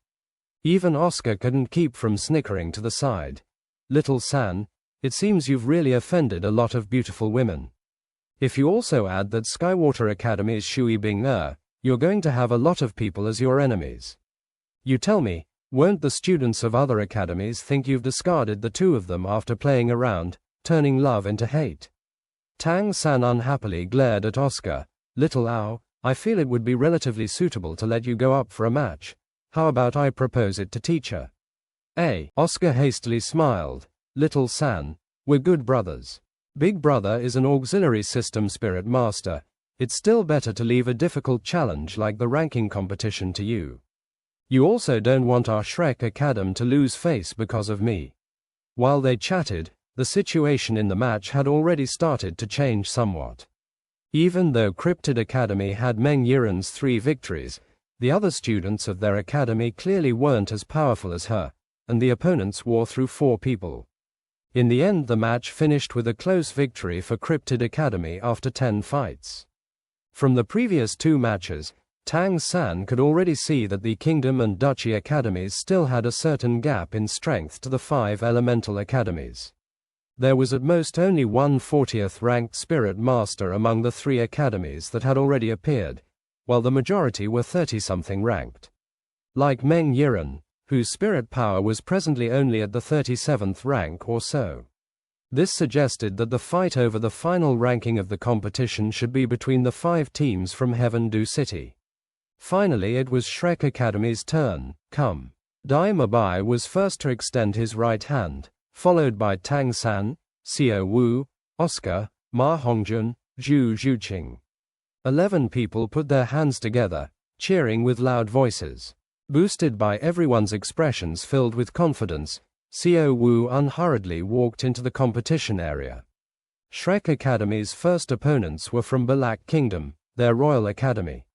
Even Oscar couldn't keep from snickering to the side. "Little San, it seems you've really offended a lot of beautiful women. If you also add that Skywater Academy's Shui Bing you're going to have a lot of people as your enemies. You tell me, won't the students of other academies think you've discarded the 2 of them after playing around, turning love into hate?" Tang San unhappily glared at Oscar. "Little Ao, I feel it would be relatively suitable to let you go up for a match. How about I propose it to teacher?" Oscar hastily smiled. "Little San, we're good brothers. Big Brother is an auxiliary system spirit master. It's still better to leave a difficult challenge like the ranking competition to you. You also don't want our Shrek Academ to lose face because of me." While they chatted, the situation in the match had already started to change somewhat. Even though Cryptid Academy had Meng Yiren's 3 victories, the other students of their academy clearly weren't as powerful as her, and the opponents wore through 4 people. In the end, the match finished with a close victory for Cryptid Academy after 10 fights. From the previous 2 matches, Tang San could already see that the Kingdom and Duchy academies still had a certain gap in strength to the 5 elemental academies. There was at most only one 40th ranked spirit master among the 3 academies that had already appeared, while the majority were 30-something ranked. Like Meng Yiren, whose spirit power was presently only at the 37th rank or so. This suggested that the fight over the final ranking of the competition should be between the 5 teams from Heaven Du City. Finally, it was Shrek Academy's turn. Come. Dai Mabai was first to extend his right hand, followed by Tang San, Xiao Wu, Oscar, Ma Hongjun, Zhu Zhuqing. 11 people put their hands together, cheering with loud voices. Boosted by everyone's expressions filled with confidence, Xiao Wu unhurriedly walked into the competition area. Shrek Academy's first opponents were from Balak Kingdom, their royal academy.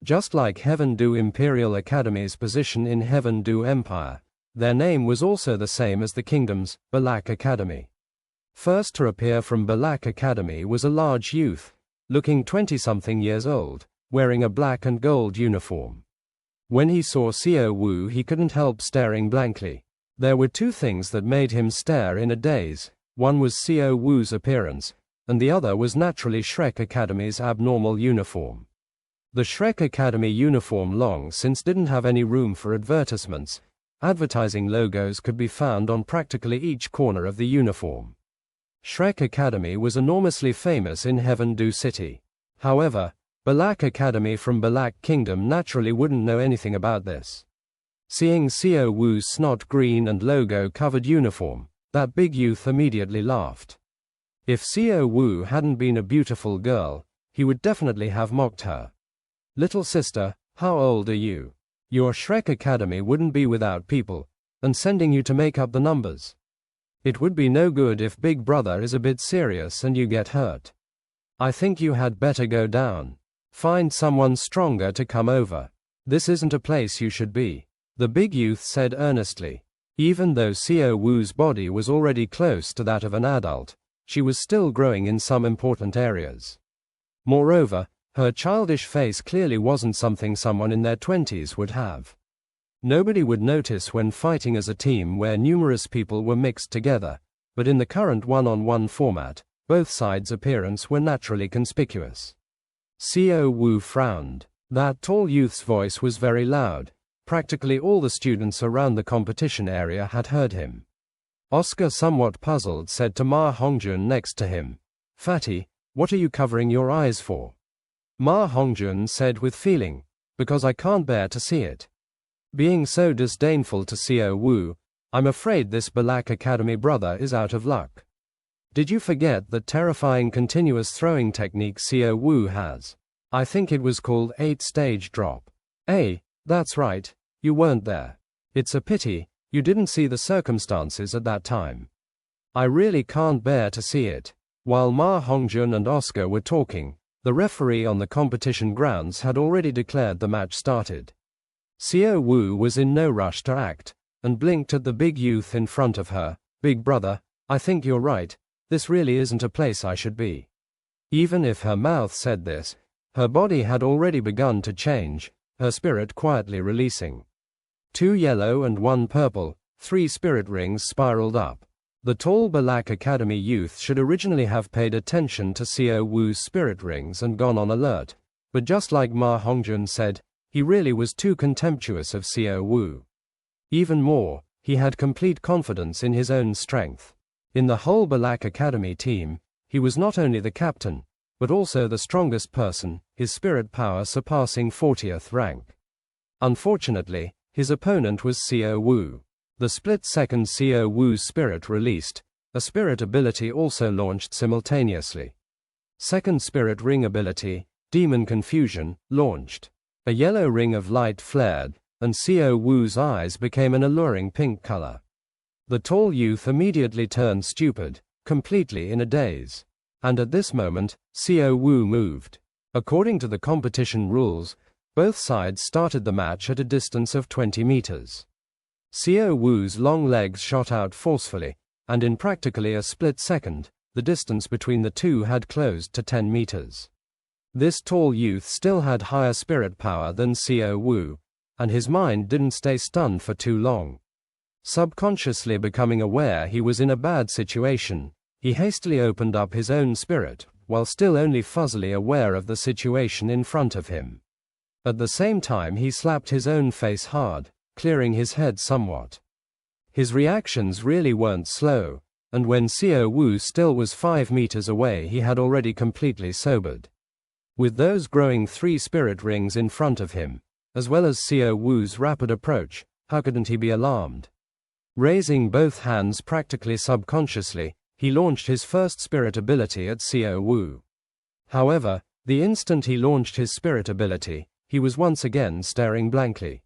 Just like Heaven Du Imperial Academy's position in Heaven Du Empire, their name was also the same as the kingdom's, Balak Academy. First to appear from Balak Academy was a large youth, looking 20-something years old, wearing a black and gold uniform. When he saw Xiao Wu, he couldn't help staring blankly. There were 2 things that made him stare in a daze. One was Xiao Wu's appearance, and the other was naturally Shrek Academy's abnormal uniform. The Shrek Academy uniform long since didn't have any room for advertisements. Advertising logos could be found on practically each corner of the uniform. Shrek Academy was enormously famous in Heaven Du City. However, Balak Academy from Balak Kingdom naturally wouldn't know anything about this. Seeing Xiao Wu's snot green and logo-covered uniform, that big youth immediately laughed. If Xiao Wu hadn't been a beautiful girl, he would definitely have mocked her. Little sister, how old are you? Your Shrek Academy wouldn't be without people, and sending you to make up the numbers. It would be no good if Big Brother is a bit serious and you get hurt. I think you had better go down. Find someone stronger to come over. This isn't a place you should be, the big youth said earnestly. Even though Xiao Wu's body was already close to that of an adult, she was still growing in some important areas. Moreover, her childish face clearly wasn't something someone in their 20s would have. Nobody would notice when fighting as a team where numerous people were mixed together, but in the current one-on-one format, both sides' appearance were naturally conspicuous. Xiao Wu frowned. That tall youth's voice was very loud. Practically all the students around the competition area had heard him. Oscar, somewhat puzzled, said to Ma Hongjun next to him, "Fatty, what are you covering your eyes for?" Ma Hongjun said with feeling, "Because I can't bear to see it." Being so disdainful to Xiao Wu, "I'm afraid this Balak Academy brother is out of luck. Did you forget that terrifying continuous throwing technique Xiao Wu has? I think it was called 8-stage drop. That's right, you weren't there. It's a pity, you didn't see the circumstances at that time. I really can't bear to see it." While Ma Hongjun and Oscar were talking, the referee on the competition grounds had already declared the match started. Xiao Wu was in no rush to act, and blinked at the big youth in front of her. "Big brother, I think you're right, this really isn't a place I should be." Even if her mouth said this, her body had already begun to change, her spirit quietly releasing. 2 yellow and 1 purple, 3 spirit rings spiraled up. The tall Balak Academy youth should originally have paid attention to Xiao Wu's spirit rings and gone on alert, but just like Ma Hongjun said, he really was too contemptuous of Xiao Wu. Even more, he had complete confidence in his own strength. In the whole Balak Academy team, he was not only the captain, but also the strongest person, his spirit power surpassing 40th rank. Unfortunately, his opponent was Xiao Wu. The split-second Xiao Wu's spirit released, a spirit ability also launched simultaneously. Second spirit ring ability, Demon Confusion, launched. A yellow ring of light flared, and Xiao Wu's eyes became an alluring pink color. The tall youth immediately turned stupid, completely in a daze. And at this moment, Xiao Wu moved. According to the competition rules, both sides started the match at a distance of 20 meters. Xiao Wu's long legs shot out forcefully, and in practically a split second, the distance between the two had closed to 10 meters. This tall youth still had higher spirit power than Xiao Wu, and his mind didn't stay stunned for too long. Subconsciously becoming aware he was in a bad situation, he hastily opened up his own spirit, while still only fuzzily aware of the situation in front of him. At the same time he slapped his own face hard, clearing his head somewhat. His reactions really weren't slow, and when Xiao Wu still was 5 meters away he had already completely sobered. With those growing 3 spirit rings in front of him, as well as Xiao Wu's rapid approach, how couldn't he be alarmed? Raising both hands practically subconsciously, he launched his first spirit ability at Xiao Wu. However, the instant he launched his spirit ability, he was once again staring blankly.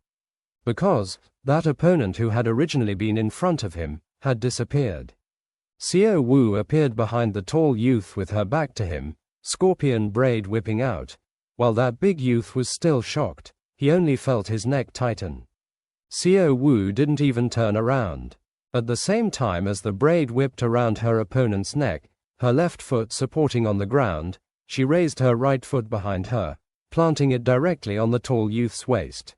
Because that opponent who had originally been in front of him had disappeared. Xiao Wu appeared behind the tall youth with her back to him, scorpion braid whipping out. While that big youth was still shocked, he only felt his neck tighten. Xiao Wu didn't even turn around. At the same time as the braid whipped around her opponent's neck, her left foot supporting on the ground, she raised her right foot behind her, planting it directly on the tall youth's waist.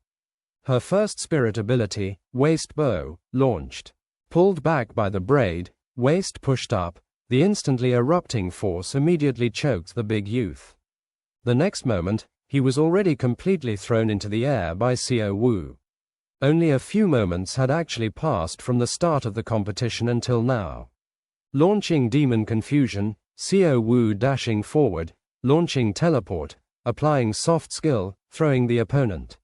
Her first spirit ability, waist bow, launched. Pulled back by the braid, waist pushed up, the instantly erupting force immediately choked the big youth. The next moment, he was already completely thrown into the air by Xiao Wu. Only a few moments had actually passed from the start of the competition until now. Launching Demon Confusion, Xiao Wu dashing forward, launching Teleport, applying Soft Skill, throwing the opponent.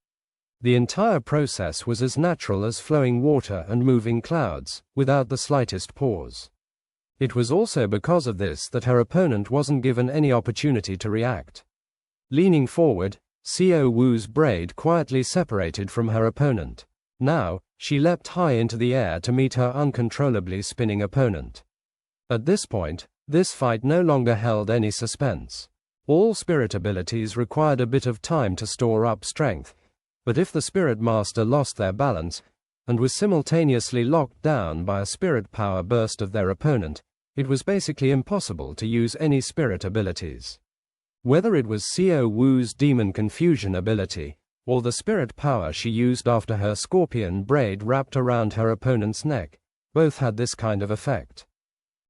The entire process was as natural as flowing water and moving clouds, without the slightest pause. It was also because of this that her opponent wasn't given any opportunity to react. Leaning forward, Xiao Wu's braid quietly separated from her opponent. Now, she leapt high into the air to meet her uncontrollably spinning opponent. At this point, this fight no longer held any suspense. All spirit abilities required a bit of time to store up strength, but if the spirit master lost their balance, and was simultaneously locked down by a spirit power burst of their opponent, it was basically impossible to use any spirit abilities. Whether it was Xiao Wu's Demon Confusion ability, or the spirit power she used after her scorpion braid wrapped around her opponent's neck, both had this kind of effect.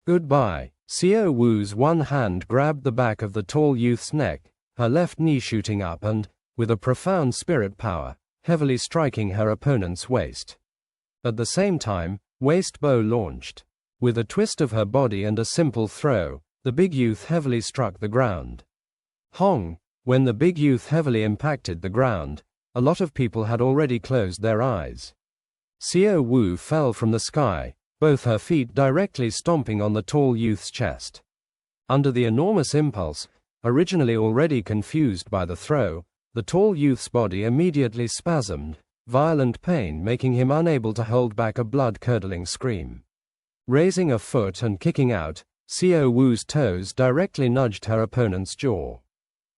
Goodbye. Xiao Wu's one hand grabbed the back of the tall youth's neck, her left knee shooting up and, with a profound spirit power, heavily striking her opponent's waist. At the same time, waist bow launched. With a twist of her body and a simple throw, the big youth heavily struck the ground. Hong! When the big youth heavily impacted the ground, a lot of people had already closed their eyes. Xiao Wu fell from the sky, both her feet directly stomping on the tall youth's chest. Under the enormous impulse, originally already confused by the throw, the tall youth's body immediately spasmed, violent pain making him unable to hold back a blood-curdling scream. Raising a foot and kicking out, Xiao Wu's toes directly nudged her opponent's jaw.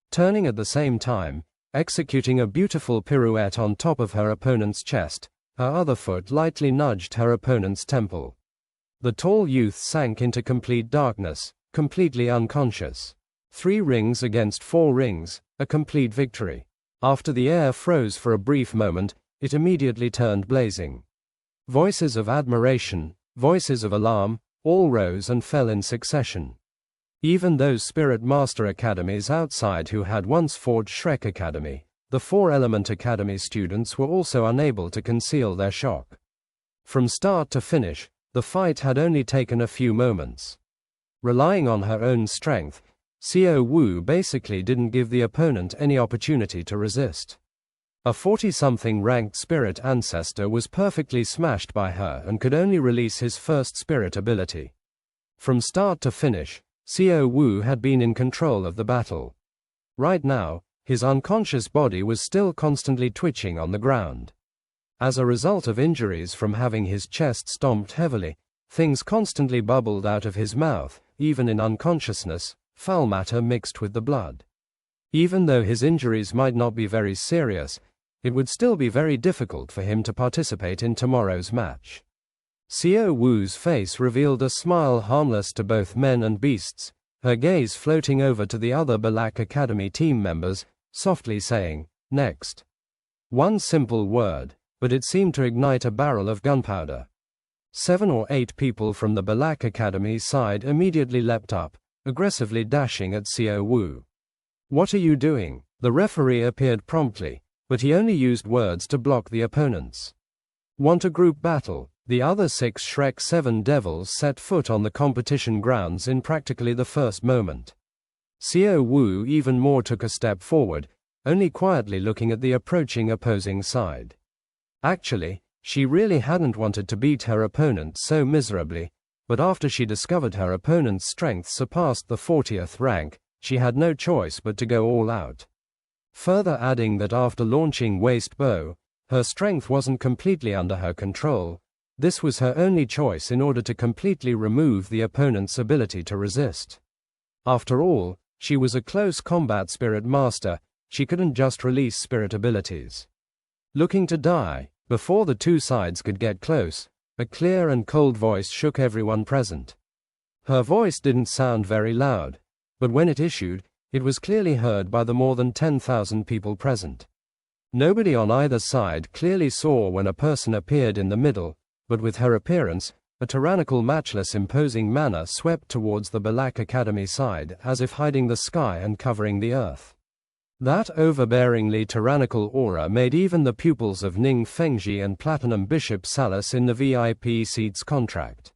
Turning at the same time, executing a beautiful pirouette on top of her opponent's chest, her other foot lightly nudged her opponent's temple. The tall youth sank into complete darkness, completely unconscious. 3 rings against 4 rings, a complete victory. After the air froze for a brief moment, it immediately turned blazing. Voices of admiration, voices of alarm, all rose and fell in succession. Even those Spirit Master Academies outside who had once fought Shrek Academy, the 4 Element Academy students were also unable to conceal their shock. From start to finish, the fight had only taken a few moments. Relying on her own strength, Xiao Wu basically didn't give the opponent any opportunity to resist. A 40-something ranked spirit ancestor was perfectly smashed by her and could only release his first spirit ability. From start to finish, Xiao Wu had been in control of the battle. Right now, his unconscious body was still constantly twitching on the ground. As a result of injuries from having his chest stomped heavily, Things constantly bubbled out of his mouth, even in unconsciousness, foul matter mixed with the blood. Even though his injuries might not be very serious, it would still be very difficult for him to participate in tomorrow's match. Xiao Wu's face revealed a smile harmless to both men and beasts, her gaze floating over to the other Balak Academy team members, softly saying, "Next." One simple word, but it seemed to ignite a barrel of gunpowder. 7 or 8 people from the Balak Academy side immediately leapt up, aggressively dashing at Xiao Wu. "What are you doing?" The referee appeared promptly, but he only used words to block the opponents. "Want a group battle?" The other 6 Shrek 7 devils set foot on the competition grounds in practically the first moment. Xiao Wu even more took a step forward, only quietly looking at the approaching opposing side. Actually, she really hadn't wanted to beat her opponent so miserably, but after she discovered her opponent's strength surpassed the 40th rank, she had no choice but to go all out. Further adding that after launching waist bow, her strength wasn't completely under her control. This was her only choice in order to completely remove the opponent's ability to resist. After all, she was a close combat spirit master, she couldn't just release spirit abilities. Looking to die, before the two sides could get close, a clear and cold voice shook everyone present. Her voice didn't sound very loud, but when it issued, it was clearly heard by the more than 10,000 people present. Nobody on either side clearly saw when a person appeared in the middle, but with her appearance, a tyrannical matchless imposing manner swept towards the Balak Academy side as if hiding the sky and covering the earth. That overbearingly tyrannical aura made even the pupils of Ning Fengji and Platinum Bishop Salas in the VIP seats contract.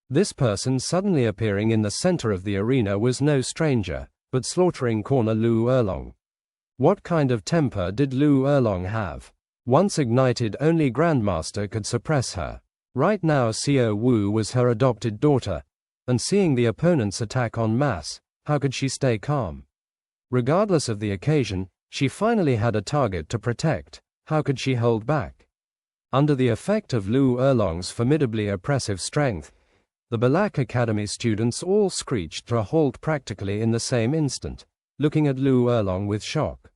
This person suddenly appearing in the center of the arena was no stranger, but slaughtering corner Lu Erlong. What kind of temper did Lu Erlong have? Once ignited, only Grandmaster could suppress her. Right now Xiao Wu was her adopted daughter, and seeing the opponent's attack en masse, how could she stay calm? Regardless of the occasion, she finally had a target to protect. How could she hold back? Under the effect of Lu Erlong's formidably oppressive strength, the Balak Academy students all screeched to a halt practically in the same instant, looking at Lu Erlong with shock.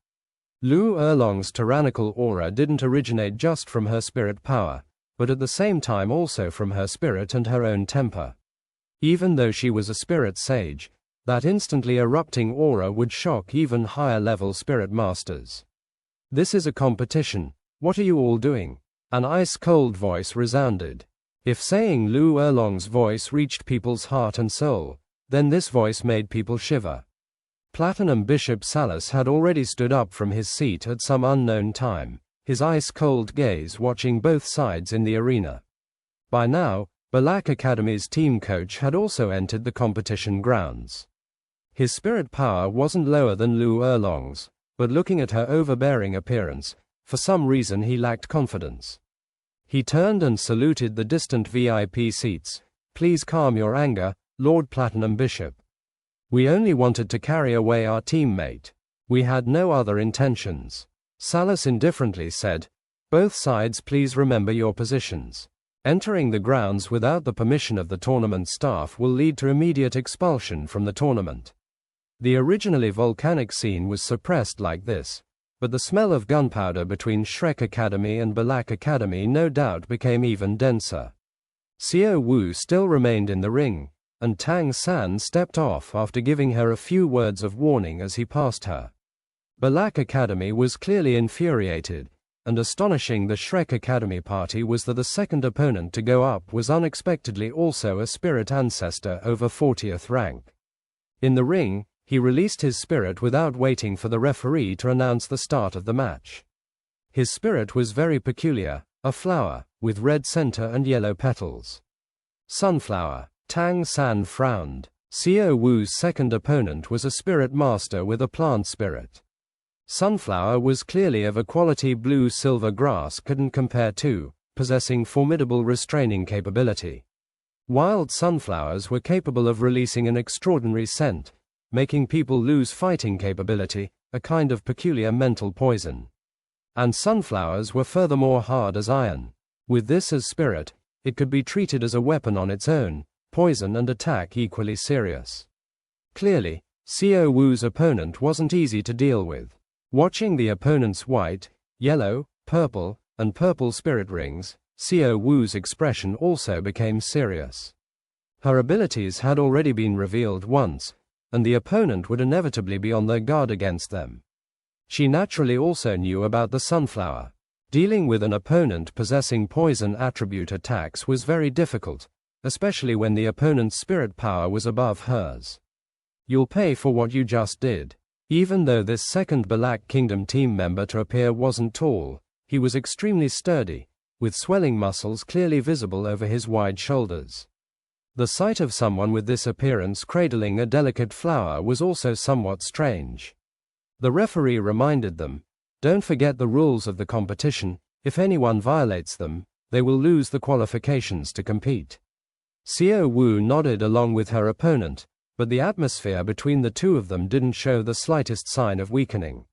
Lu Erlong's tyrannical aura didn't originate just from her spirit power, but at the same time also from her spirit and her own temper. Even though she was a spirit sage, that instantly erupting aura would shock even higher-level spirit masters. "This is a competition. What are you all doing?" An ice-cold voice resounded. If saying Lu Erlong's voice reached people's heart and soul, then this voice made people shiver. Platinum Bishop Salas had already stood up from his seat at some unknown time, his ice-cold gaze watching both sides in the arena. By now, Balak Academy's team coach had also entered the competition grounds. His spirit power wasn't lower than Lu Erlong's, but looking at her overbearing appearance, for some reason he lacked confidence. He turned and saluted the distant VIP seats. "Please calm your anger, Lord Platinum Bishop. We only wanted to carry away our teammate. We had no other intentions." Salas indifferently said, "Both sides please remember your positions. Entering the grounds without the permission of the tournament staff will lead to immediate expulsion from the tournament." The originally volcanic scene was suppressed like this, but the smell of gunpowder between Shrek Academy and Balak Academy no doubt became even denser. Xiao Wu still remained in the ring, and Tang San stepped off after giving her a few words of warning as he passed her. Balak Academy was clearly infuriated, and astonishing the Shrek Academy party was that the second opponent to go up was unexpectedly also a spirit ancestor over 40th rank. In the ring, he released his spirit without waiting for the referee to announce the start of the match. His spirit was very peculiar, a flower, with red center and yellow petals. Sunflower. Tang San frowned. Xiao Wu's second opponent was a spirit master with a plant spirit. Sunflower was clearly of a quality blue-silver grass couldn't compare to, possessing formidable restraining capability. Wild sunflowers were capable of releasing an extraordinary scent, making people lose fighting capability, a kind of peculiar mental poison. And sunflowers were furthermore hard as iron. With this as spirit, it could be treated as a weapon on its own, poison and attack equally serious. Clearly, Xiao Wu's opponent wasn't easy to deal with. Watching the opponent's white, yellow, purple, and purple spirit rings, Xiao Wu's expression also became serious. Her abilities had already been revealed once, and the opponent would inevitably be on their guard against them. She naturally also knew about the sunflower. Dealing with an opponent possessing poison attribute attacks was very difficult, especially when the opponent's spirit power was above hers. You'll pay for what you just did. Even though this second Black Kingdom team member to appear wasn't tall, he was extremely sturdy, with swelling muscles clearly visible over his wide shoulders. The sight of someone with this appearance cradling a delicate flower was also somewhat strange. The referee reminded them, "Don't forget the rules of the competition. If anyone violates them, they will lose the qualifications to compete." Xiao Wu nodded along with her opponent, but the atmosphere between the two of them didn't show the slightest sign of weakening.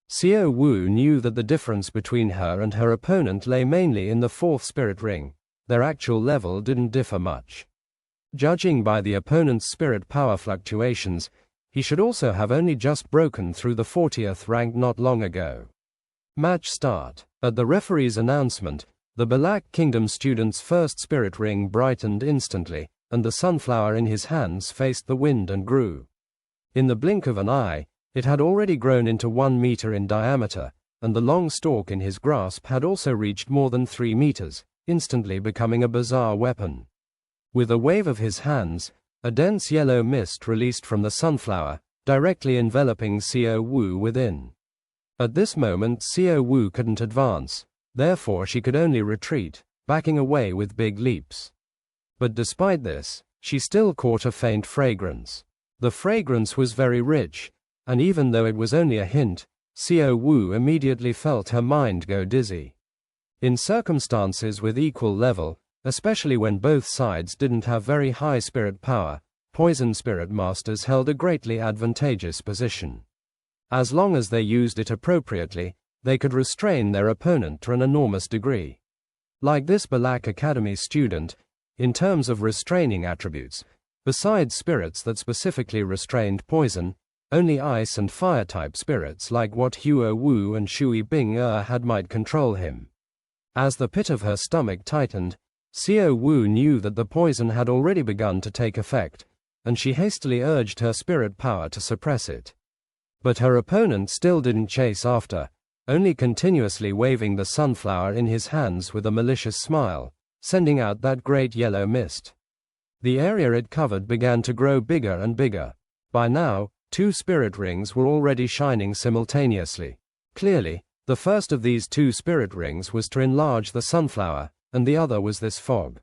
Xiao Wu knew that the difference between her and her opponent lay mainly in the fourth spirit ring. Their actual level didn't differ much. Judging by the opponent's spirit power fluctuations, he should also have only just broken through the 40th rank not long ago. Match start. At the referee's announcement, the Black Kingdom student's first spirit ring brightened instantly, and the sunflower in his hands faced the wind and grew. In the blink of an eye, it had already grown into 1 meter in diameter, and the long stalk in his grasp had also reached more than 3 meters, instantly becoming a bizarre weapon. With a wave of his hands, a dense yellow mist released from the sunflower, directly enveloping Xiao Wu within. At this moment Xiao Wu couldn't advance, therefore she could only retreat, backing away with big leaps. But despite this, she still caught a faint fragrance. The fragrance was very rich, and even though it was only a hint, Xiao Wu immediately felt her mind go dizzy. In circumstances with equal level, especially when both sides didn't have very high spirit power, poison spirit masters held a greatly advantageous position. As long as they used it appropriately, they could restrain their opponent to an enormous degree. Like this Black Academy student, in terms of restraining attributes, besides spirits that specifically restrained poison, only ice and fire-type spirits like what Huo Wu and Shui Bing had might control him. As the pit of her stomach tightened, Xiao Wu knew that the poison had already begun to take effect, and she hastily urged her spirit power to suppress it. But her opponent still didn't chase after, only continuously waving the sunflower in his hands with a malicious smile, sending out that great yellow mist. The area it covered began to grow bigger and bigger. By now, 2 spirit rings were already shining simultaneously. Clearly, the first of these 2 spirit rings was to enlarge the sunflower, and the other was this fog.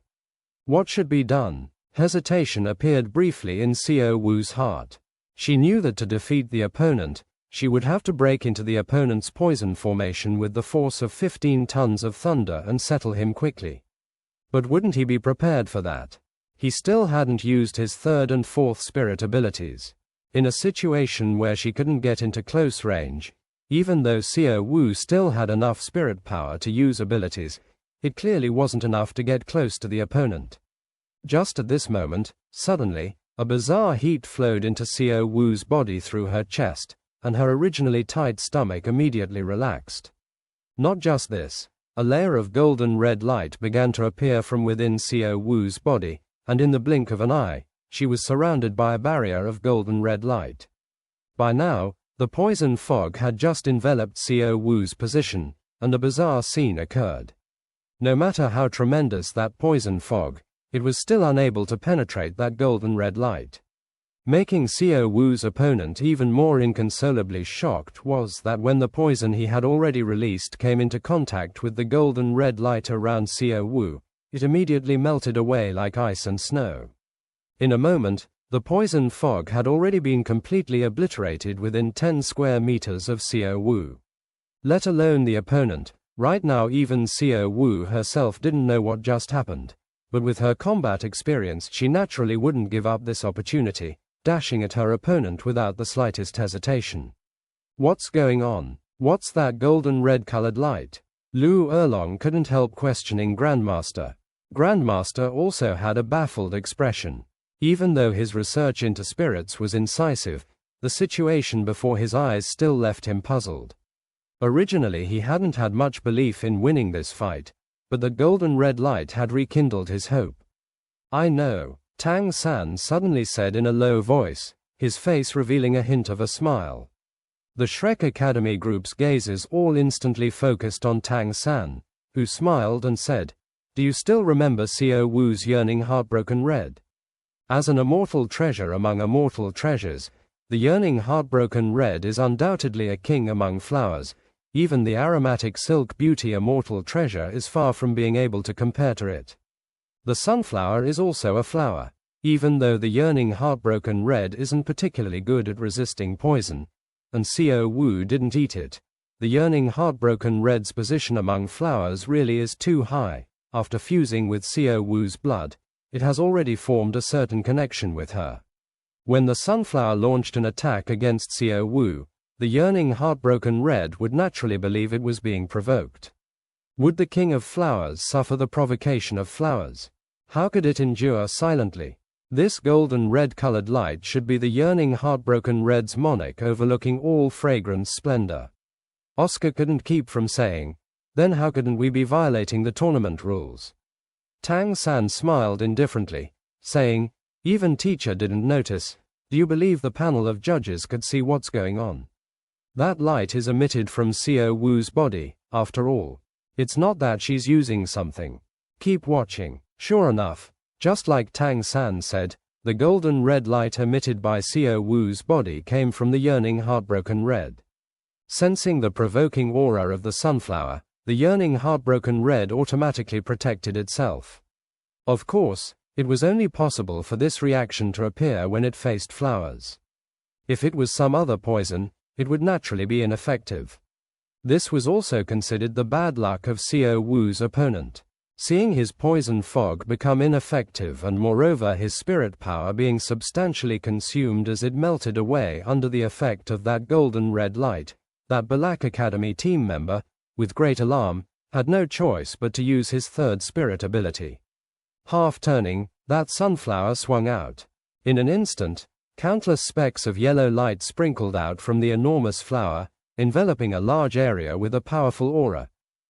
What should be done? Hesitation appeared briefly in Xiao Wu's heart. She knew that to defeat the opponent, she would have to break into the opponent's poison formation with the force of 15 tons of thunder and settle him quickly. But wouldn't he be prepared for that? He still hadn't used his 3rd and 4th spirit abilities. In a situation where she couldn't get into close range, even though Xiao Wu still had enough spirit power to use abilities, it clearly wasn't enough to get close to the opponent. Just at this moment, suddenly, a bizarre heat flowed into Xiao Wu's body through her chest, and her originally tight stomach immediately relaxed. Not just this, a layer of golden red light began to appear from within Xiao Wu's body, and in the blink of an eye, she was surrounded by a barrier of golden red light. By now, the poison fog had just enveloped Xiao Wu's position, and a bizarre scene occurred. No matter how tremendous that poison fog, it was still unable to penetrate that golden red light. Making Xiao Wu's opponent even more inconsolably shocked was that when the poison he had already released came into contact with the golden red light around Xiao Wu, it immediately melted away like ice and snow. In a moment, the poison fog had already been completely obliterated within 10 square meters of Xiao Wu. Let alone the opponent. Right now even Xiao Wu herself didn't know what just happened, but with her combat experience she naturally wouldn't give up this opportunity, dashing at her opponent without the slightest hesitation. What's going on? What's that golden red-colored light? Lu Erlong couldn't help questioning Grandmaster. Grandmaster also had a baffled expression. Even though his research into spirits was incisive, the situation before his eyes still left him puzzled. Originally he hadn't had much belief in winning this fight, but the golden red light had rekindled his hope. "I know," Tang San suddenly said in a low voice, his face revealing a hint of a smile. The Shrek Academy group's gazes all instantly focused on Tang San, who smiled and said, "Do you still remember Xiao Wu's yearning heartbroken red?" As an immortal treasure among immortal treasures, the yearning heartbroken red is undoubtedly a king among flowers. Even the aromatic silk beauty immortal treasure is far from being able to compare to it. The sunflower is also a flower. Even though the yearning heartbroken red isn't particularly good at resisting poison, and Xiao Wu didn't eat it, the yearning heartbroken red's position among flowers really is too high. After fusing with Xiao Wu's blood, it has already formed a certain connection with her. When the sunflower launched an attack against Xiao Wu, the yearning heartbroken red would naturally believe it was being provoked. Would the king of flowers suffer the provocation of flowers? How could it endure silently? This golden red-colored light should be the yearning heartbroken red's monarch overlooking all fragrance splendor. Oscar couldn't keep from saying, "Then how couldn't we be violating the tournament rules?" Tang San smiled indifferently, saying, "Even teacher didn't notice. Do you believe the panel of judges could see what's going on? That light is emitted from Xiao Wu's body, after all. It's not that she's using something. Keep watching." Sure enough, just like Tang San said, the golden red light emitted by Xiao Wu's body came from the yearning heartbroken red. Sensing the provoking aura of the sunflower, the yearning heartbroken red automatically protected itself. Of course, it was only possible for this reaction to appear when it faced flowers. If it was some other poison, it would naturally be ineffective. This was also considered the bad luck of Xiao Wu's opponent. Seeing his poison fog become ineffective and moreover his spirit power being substantially consumed as it melted away under the effect of that golden red light, that Black Academy team member, with great alarm, had no choice but to use his third spirit ability. Half turning, that sunflower swung out. In an instant, countless specks of yellow light sprinkled out from the enormous flower, enveloping a large area with a powerful aura.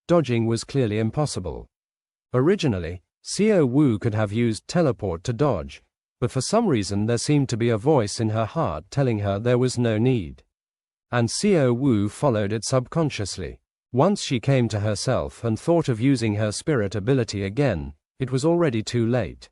Dodging was clearly impossible. Originally, Xiao Wu could have used teleport to dodge, but for some reason there seemed to be a voice in her heart telling her there was no need. And Xiao Wu followed it subconsciously. Once she came to herself and thought of using her spirit ability again, it was already too late.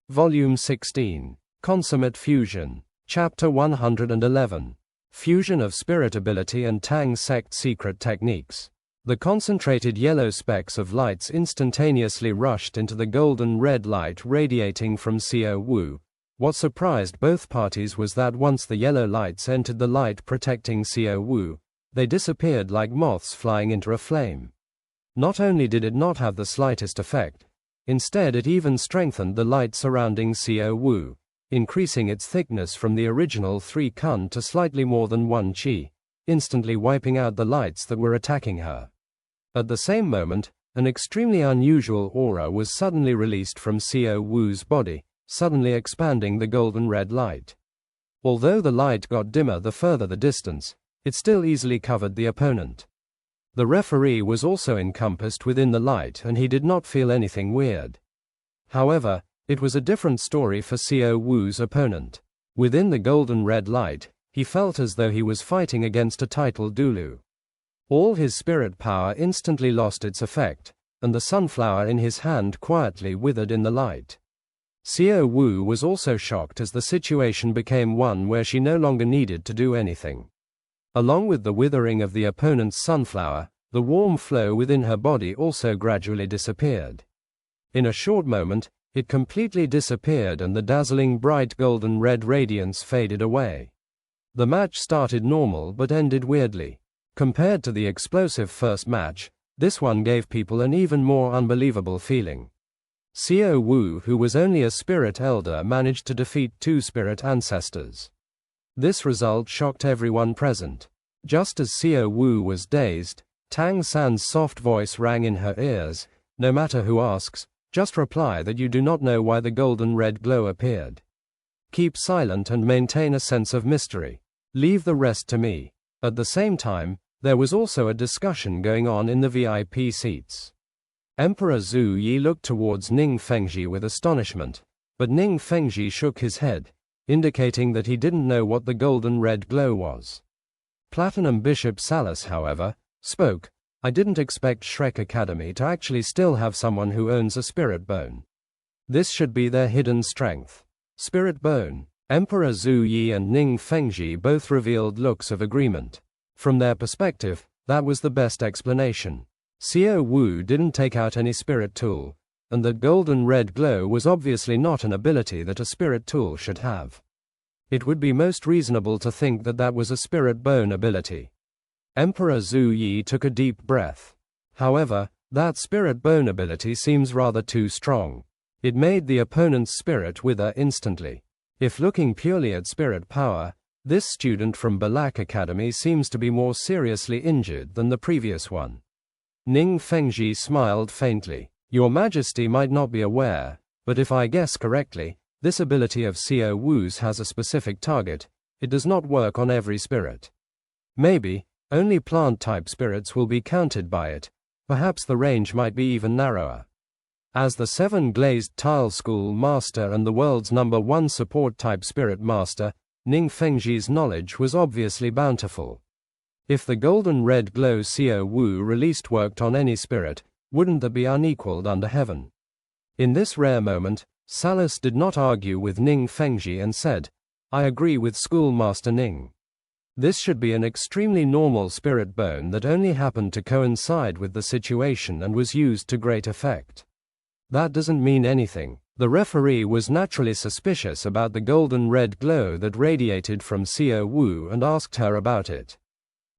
Volume 16. Consummate Fusion. Chapter 111. Fusion of Spirit Ability and Tang Sect Secret Techniques. The concentrated yellow specks of lights instantaneously rushed into the golden red light radiating from Xiao Wu. What surprised both parties was that once the yellow lights entered the light protecting Xiao Wu, they disappeared like moths flying into a flame. Not only did it not have the slightest effect, instead it even strengthened the light surrounding Xiao Wu, increasing its thickness from the original 3 kun to slightly more than 1 qi, instantly wiping out the lights that were attacking her. At the same moment, an extremely unusual aura was suddenly released from Xiao Wu's body, suddenly expanding the golden red light. Although the light got dimmer the further the distance, it still easily covered the opponent. The referee was also encompassed within the light and he did not feel anything weird. However, it was a different story for Xiao Wu's opponent. Within the golden red light, he felt as though he was fighting against a title Douluo. All his spirit power instantly lost its effect, and the sunflower in his hand quietly withered in the light. Xiao Wu was also shocked as the situation became one where she no longer needed to do anything. Along with the withering of the opponent's sunflower, the warm flow within her body also gradually disappeared. In a short moment, it completely disappeared and the dazzling bright golden red radiance faded away. The match started normal but ended weirdly. Compared to the explosive first match, this one gave people an even more unbelievable feeling. Xiao Wu, who was only a spirit elder, managed to defeat 2 spirit ancestors. This result shocked everyone present. Just as Xiao Wu was dazed, Tang San's soft voice rang in her ears, "No matter who asks, Just reply that you do not know why the golden red glow appeared. Keep silent and maintain a sense of mystery. Leave the rest to me. At the same time, there was also a discussion going on in the VIP seats. Emperor Zhu Yi looked towards Ning Fengji with astonishment, but Ning Fengji shook his head, indicating that he didn't know what the golden red glow was. Platinum Bishop Salus, however, spoke. I didn't expect Shrek Academy to actually still have someone who owns a spirit bone. This should be their hidden strength. Spirit bone. Emperor Zhu Yi and Ning Fengji both revealed looks of agreement. From their perspective, that was the best explanation. Xiao Wu didn't take out any spirit tool, and that golden red glow was obviously not an ability that a spirit tool should have. It would be most reasonable to think that that was a spirit bone ability. Emperor Zhu Yi took a deep breath. However, that spirit bone ability seems rather too strong. It made the opponent's spirit wither instantly. If looking purely at spirit power, this student from Balak Academy seems to be more seriously injured than the previous one. Ning Fengji smiled faintly. Your Majesty might not be aware, but if I guess correctly, this ability of Xiao Wu's has a specific target. It does not work on every spirit. Maybe, only plant-type spirits will be counted by it. Perhaps the range might be even narrower. As the 7 Glazed Tile School Master and the world's #1 support-type spirit master, Ning Fengji's knowledge was obviously bountiful. If the golden red glow Xiao Wu released worked on any spirit, wouldn't that be unequaled under heaven? In this rare moment, Salus did not argue with Ning Fengji and said, I agree with Schoolmaster Ning. This should be an extremely normal spirit bone that only happened to coincide with the situation and was used to great effect. That doesn't mean anything. The referee was naturally suspicious about the golden red glow that radiated from Xiao Wu and asked her about it.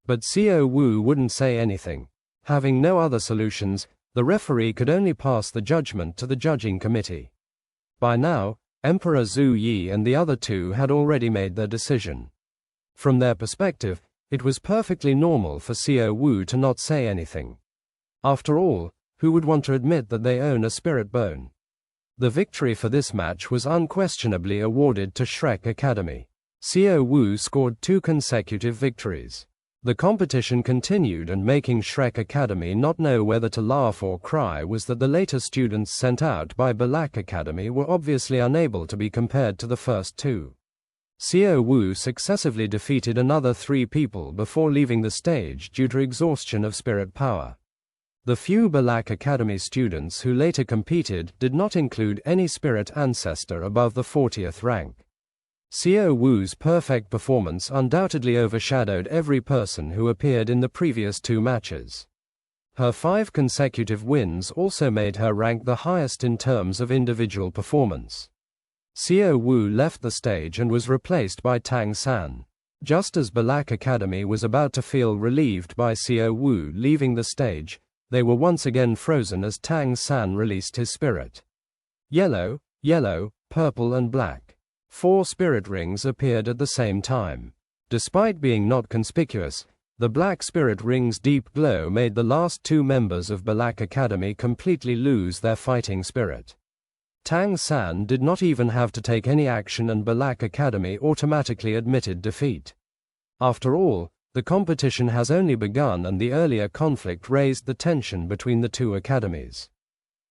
But Xiao Wu wouldn't say anything. Having no other solutions, the referee could only pass the judgment to the judging committee. By now, Emperor Zhu Yi and the other two had already made their decision. From their perspective, it was perfectly normal for Xiao Wu to not say anything. After all, who would want to admit that they own a spirit bone? The victory for this match was unquestionably awarded to Shrek Academy. Xiao Wu scored 2 consecutive victories. The competition continued, and making Shrek Academy not know whether to laugh or cry was that the later students sent out by Balak Academy were obviously unable to be compared to the first 2. Xiao Wu successively defeated another 3 people before leaving the stage due to exhaustion of spirit power. The few Balak Academy students who later competed did not include any spirit ancestor above the 40th rank. Xiao Wu's perfect performance undoubtedly overshadowed every person who appeared in the previous 2 matches. Her 5 consecutive wins also made her rank the highest in terms of individual performance. Xiao Wu left the stage and was replaced by Tang San. Just as Balak Academy was about to feel relieved by Xiao Wu leaving the stage, they were once again frozen as Tang San released his spirit. Yellow, yellow, purple and black. 4 spirit rings appeared at the same time. Despite being not conspicuous, the black spirit ring's deep glow made the last 2 members of Balak Academy completely lose their fighting spirit. Tang San did not even have to take any action, and Balak Academy automatically admitted defeat. After all, the competition has only begun, and the earlier conflict raised the tension between the 2 academies.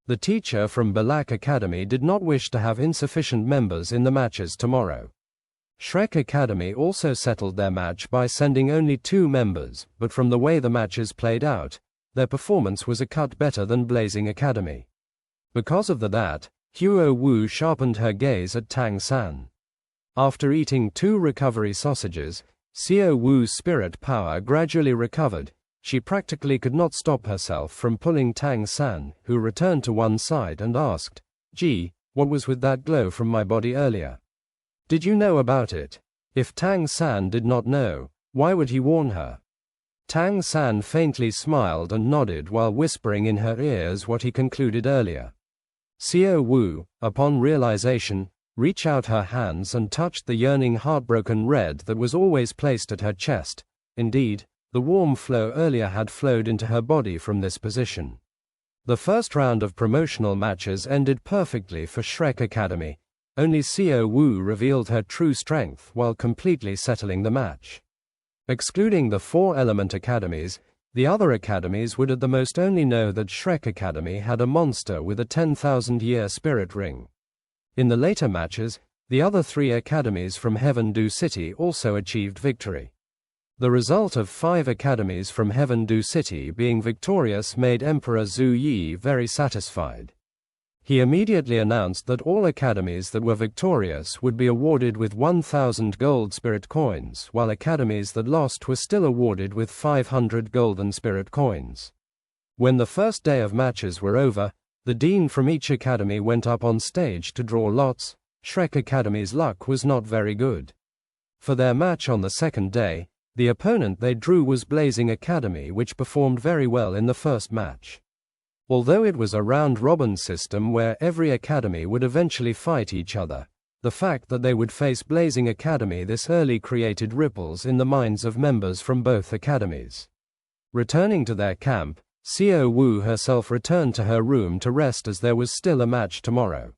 The teacher from Balak Academy did not wish to have insufficient members in the matches tomorrow. Shrek Academy also settled their match by sending only 2 members, but from the way the matches played out, their performance was a cut better than Blazing Academy. Because of that, Huo Wu sharpened her gaze at Tang San. After eating 2 recovery sausages, Xiao Wu's spirit power gradually recovered. She practically could not stop herself from pulling Tang San, who returned to one side and asked, Gee, what was with that glow from my body earlier? Did you know about it? If Tang San did not know, why would he warn her? Tang San faintly smiled and nodded while whispering in her ears what he concluded earlier. Xiao Wu, upon realization, reached out her hands and touched the yearning heartbroken red that was always placed at her chest. Indeed, the warm flow earlier had flowed into her body from this position. The first round of promotional matches ended perfectly for Shrek Academy. Only Xiao Wu revealed her true strength while completely settling the match. Excluding the 4 element academies, the other academies would at the most only know that Shrek Academy had a monster with a 10,000-year spirit ring. In the later matches, the other 3 academies from Heaven Du City also achieved victory. The result of 5 academies from Heaven Du City being victorious made Emperor Zhu Yi very satisfied. He immediately announced that all academies that were victorious would be awarded with 1,000 gold spirit coins, while academies that lost were still awarded with 500 golden spirit coins. When the first day of matches were over, the dean from each academy went up on stage to draw lots. Shrek Academy's luck was not very good. For their match on the second day, the opponent they drew was Blazing Academy, which performed very well in the first match. Although it was a round-robin system where every academy would eventually fight each other, the fact that they would face Blazing Academy this early created ripples in the minds of members from both academies. Returning to their camp, Xiao Wu herself returned to her room to rest as there was still a match tomorrow.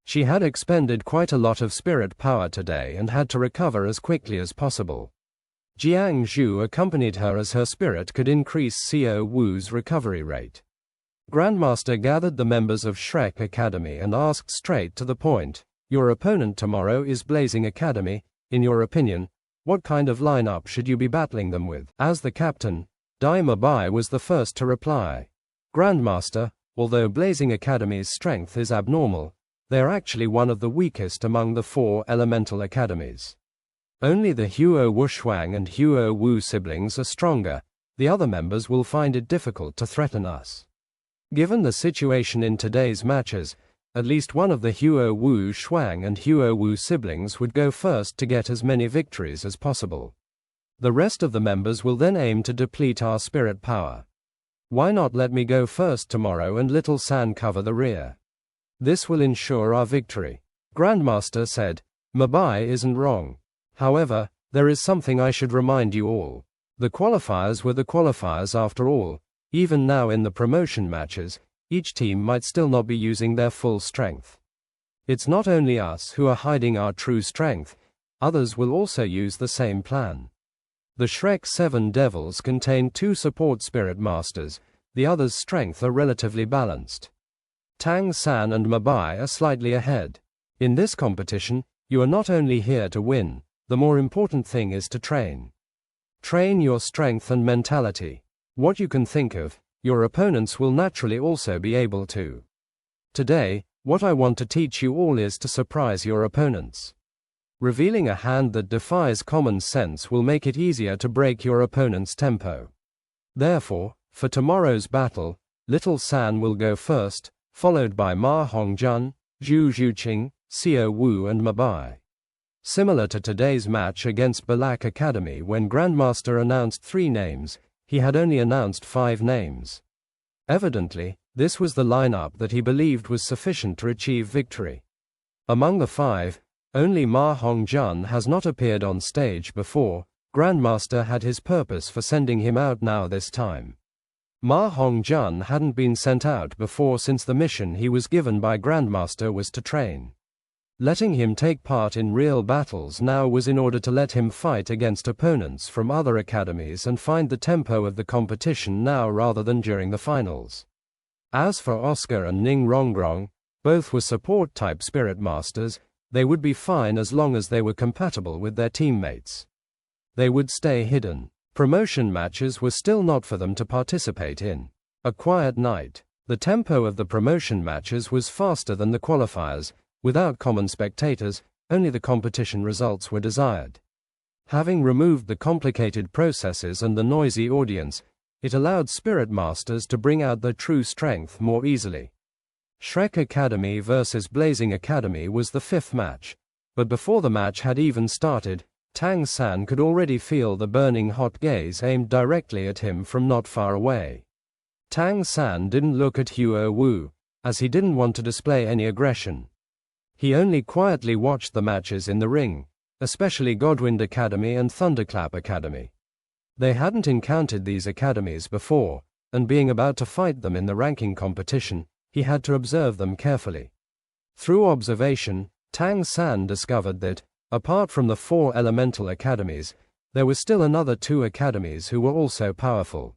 She had expended quite a lot of spirit power today and had to recover as quickly as possible. Jiang Zhu accompanied her as her spirit could increase Xiao Wu's recovery rate. Grandmaster gathered the members of Shrek Academy and asked straight to the point, "Your opponent tomorrow is Blazing Academy. In your opinion, what kind of lineup should you be battling them with?" As the captain, Dai Mabai was the first to reply. "Grandmaster, although Blazing Academy's strength is abnormal, they are actually one of the weakest among the 4 elemental academies. Only the Huo Wuxuang and Huo Wu siblings are stronger. The other members will find it difficult to threaten us. Given the situation in today's matches, at least one of the Huo Wu Shuang and Huo Wu siblings would go first to get as many victories as possible. The rest of the members will then aim to deplete our spirit power. Why not let me go first tomorrow and Little San cover the rear? This will ensure our victory." Grandmaster said, "Mabai isn't wrong. However, there is something I should remind you all. The qualifiers were the qualifiers after all. Even now in the promotion matches, each team might still not be using their full strength. It's not only us who are hiding our true strength, others will also use the same plan. The Shrek 7 Devils contain 2 support spirit masters, the others' strength are relatively balanced. Tang San and Mabai are slightly ahead. In this competition, you are not only here to win, the more important thing is to train. Train your strength and mentality. What you can think of, your opponents will naturally also be able to. Today, what I want to teach you all is to surprise your opponents. Revealing a hand that defies common sense will make it easier to break your opponent's tempo. Therefore, for tomorrow's battle, Little San will go first, followed by Ma Hongjun, Zhu Zhuqing, Xiao Wu and Mabai. Similar to today's match against Balak Academy when Grandmaster announced 3 names, he had only announced 5 names. Evidently, this was the lineup that he believed was sufficient to achieve victory. Among the 5, only Ma Hongjun has not appeared on stage before. Grandmaster had his purpose for sending him out now this time. Ma Hongjun hadn't been sent out before since the mission he was given by Grandmaster was to train. Letting him take part in real battles now was in order to let him fight against opponents from other academies and find the tempo of the competition now rather than during the finals. As for Oscar and Ning Rongrong, both were support-type spirit masters. They would be fine as long as they were compatible with their teammates. They would stay hidden. Promotion matches were still not for them to participate in. A quiet night. The tempo of the promotion matches was faster than the qualifiers. Without common spectators, only the competition results were desired. Having removed the complicated processes and the noisy audience, it allowed spirit masters to bring out their true strength more easily. Shrek Academy versus Blazing Academy was the 5th match, but before the match had even started, Tang San could already feel the burning hot gaze aimed directly at him from not far away. Tang San didn't look at Huo Wu, as he didn't want to display any aggression. He only quietly watched the matches in the ring, especially Godwind Academy and Thunderclap Academy. They hadn't encountered these academies before, and being about to fight them in the ranking competition, he had to observe them carefully. Through observation, Tang San discovered that, apart from the 4 elemental academies, there were still another 2 academies who were also powerful.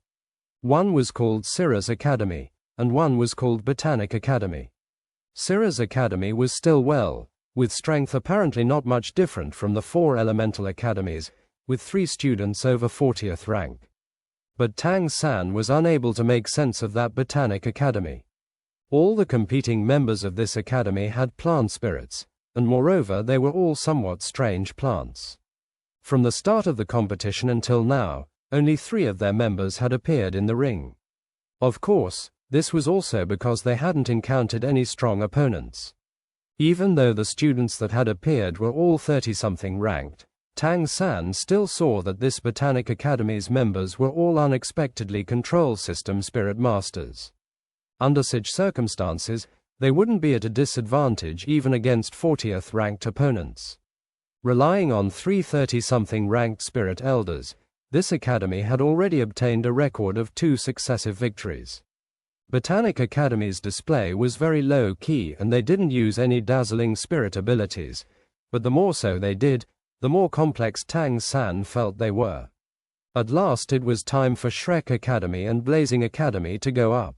One was called Sira's Academy, and one was called Botanic Academy. Sira's Academy was still well, with strength apparently not much different from the 4 elemental academies, with 3 students over 40th rank. But Tang San was unable to make sense of that Botanic Academy. All the competing members of this academy had plant spirits, and moreover they were all somewhat strange plants. From the start of the competition until now, only 3 of their members had appeared in the ring. Of course, this was also because they hadn't encountered any strong opponents. Even though the students that had appeared were all 30-something ranked, Tang San still saw that this Botanic Academy's members were all unexpectedly control system spirit masters. Under such circumstances, they wouldn't be at a disadvantage even against 40th ranked opponents. Relying on 3 30-something ranked spirit elders, this academy had already obtained a record of 2 successive victories. Botanic Academy's display was very low-key and they didn't use any dazzling spirit abilities, but the more so they did, the more complex Tang San felt they were. At last it was time for Shrek Academy and Blazing Academy to go up.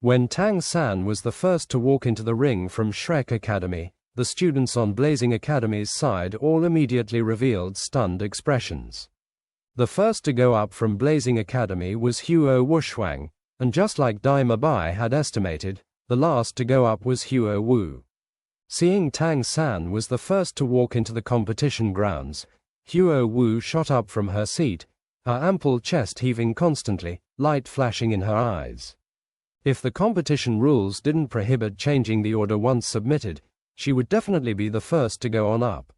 When Tang San was the first to walk into the ring from Shrek Academy, the students on Blazing Academy's side all immediately revealed stunned expressions. The first to go up from Blazing Academy was Huo Wushwang, and just like Dai Mabai had estimated, the last to go up was Huo Wu. Seeing Tang San was the first to walk into the competition grounds, Huo Wu shot up from her seat, her ample chest heaving constantly, light flashing in her eyes. If the competition rules didn't prohibit changing the order once submitted, she would definitely be the first to go on up.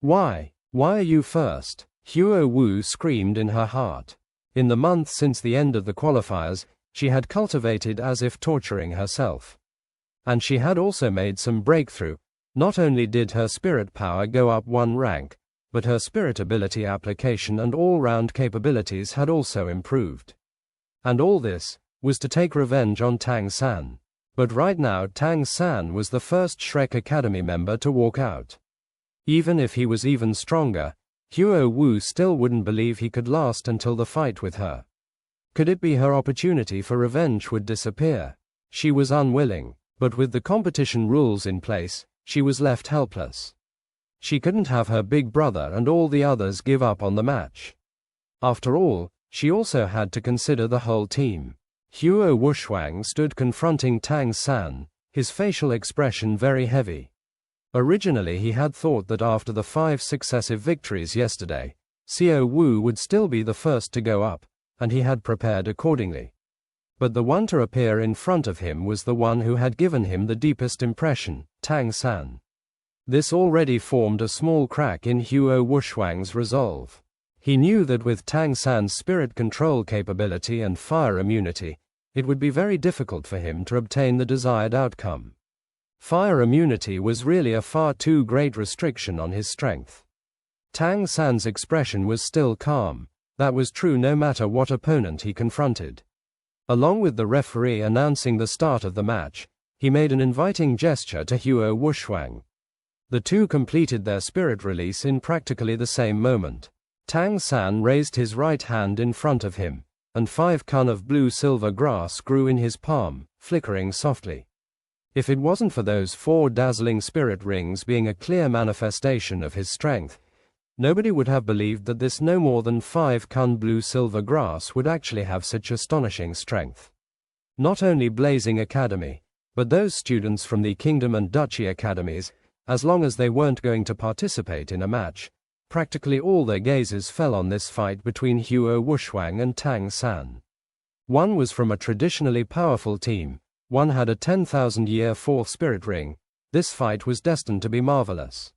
Why are you first? Huo Wu screamed in her heart. In the month since the end of the qualifiers, she had cultivated as if torturing herself. And she had also made some breakthrough. Not only did her spirit power go up 1 rank, but her spirit ability application and all-round capabilities had also improved. And all this was to take revenge on Tang San. But right now Tang San was the first Shrek Academy member to walk out. Even if he was even stronger, Huo Wu still wouldn't believe he could last until the fight with her. Could it be her opportunity for revenge would disappear? She was unwilling, but with the competition rules in place, she was left helpless. She couldn't have her big brother and all the others give up on the match. After all, she also had to consider the whole team. Huo Wushwang stood confronting Tang San, his facial expression very heavy. Originally he had thought that after the 5 successive victories yesterday, Xiao Wu would still be the first to go up, and he had prepared accordingly. But the one to appear in front of him was the one who had given him the deepest impression, Tang San. This already formed a small crack in Huo Wushwang's resolve. He knew that with Tang San's spirit control capability and fire immunity, it would be very difficult for him to obtain the desired outcome. Fire immunity was really a far too great restriction on his strength. Tang San's expression was still calm. That was true no matter what opponent he confronted. Along with the referee announcing the start of the match, he made an inviting gesture to Huo Wushwang. The two completed their spirit release in practically the same moment. Tang San raised his right hand in front of him, and 5 kun of blue-silver grass grew in his palm, flickering softly. If it wasn't for those 4 dazzling spirit rings being a clear manifestation of his strength, nobody would have believed that this no more than 5 kun blue-silver grass would actually have such astonishing strength. Not only Blazing Academy, but those students from the Kingdom and Duchy Academies, as long as they weren't going to participate in a match, practically all their gazes fell on this fight between Huo Wushwang and Tang San. One was from a traditionally powerful team, one had a 10,000-year 4th spirit ring. This fight was destined to be marvelous.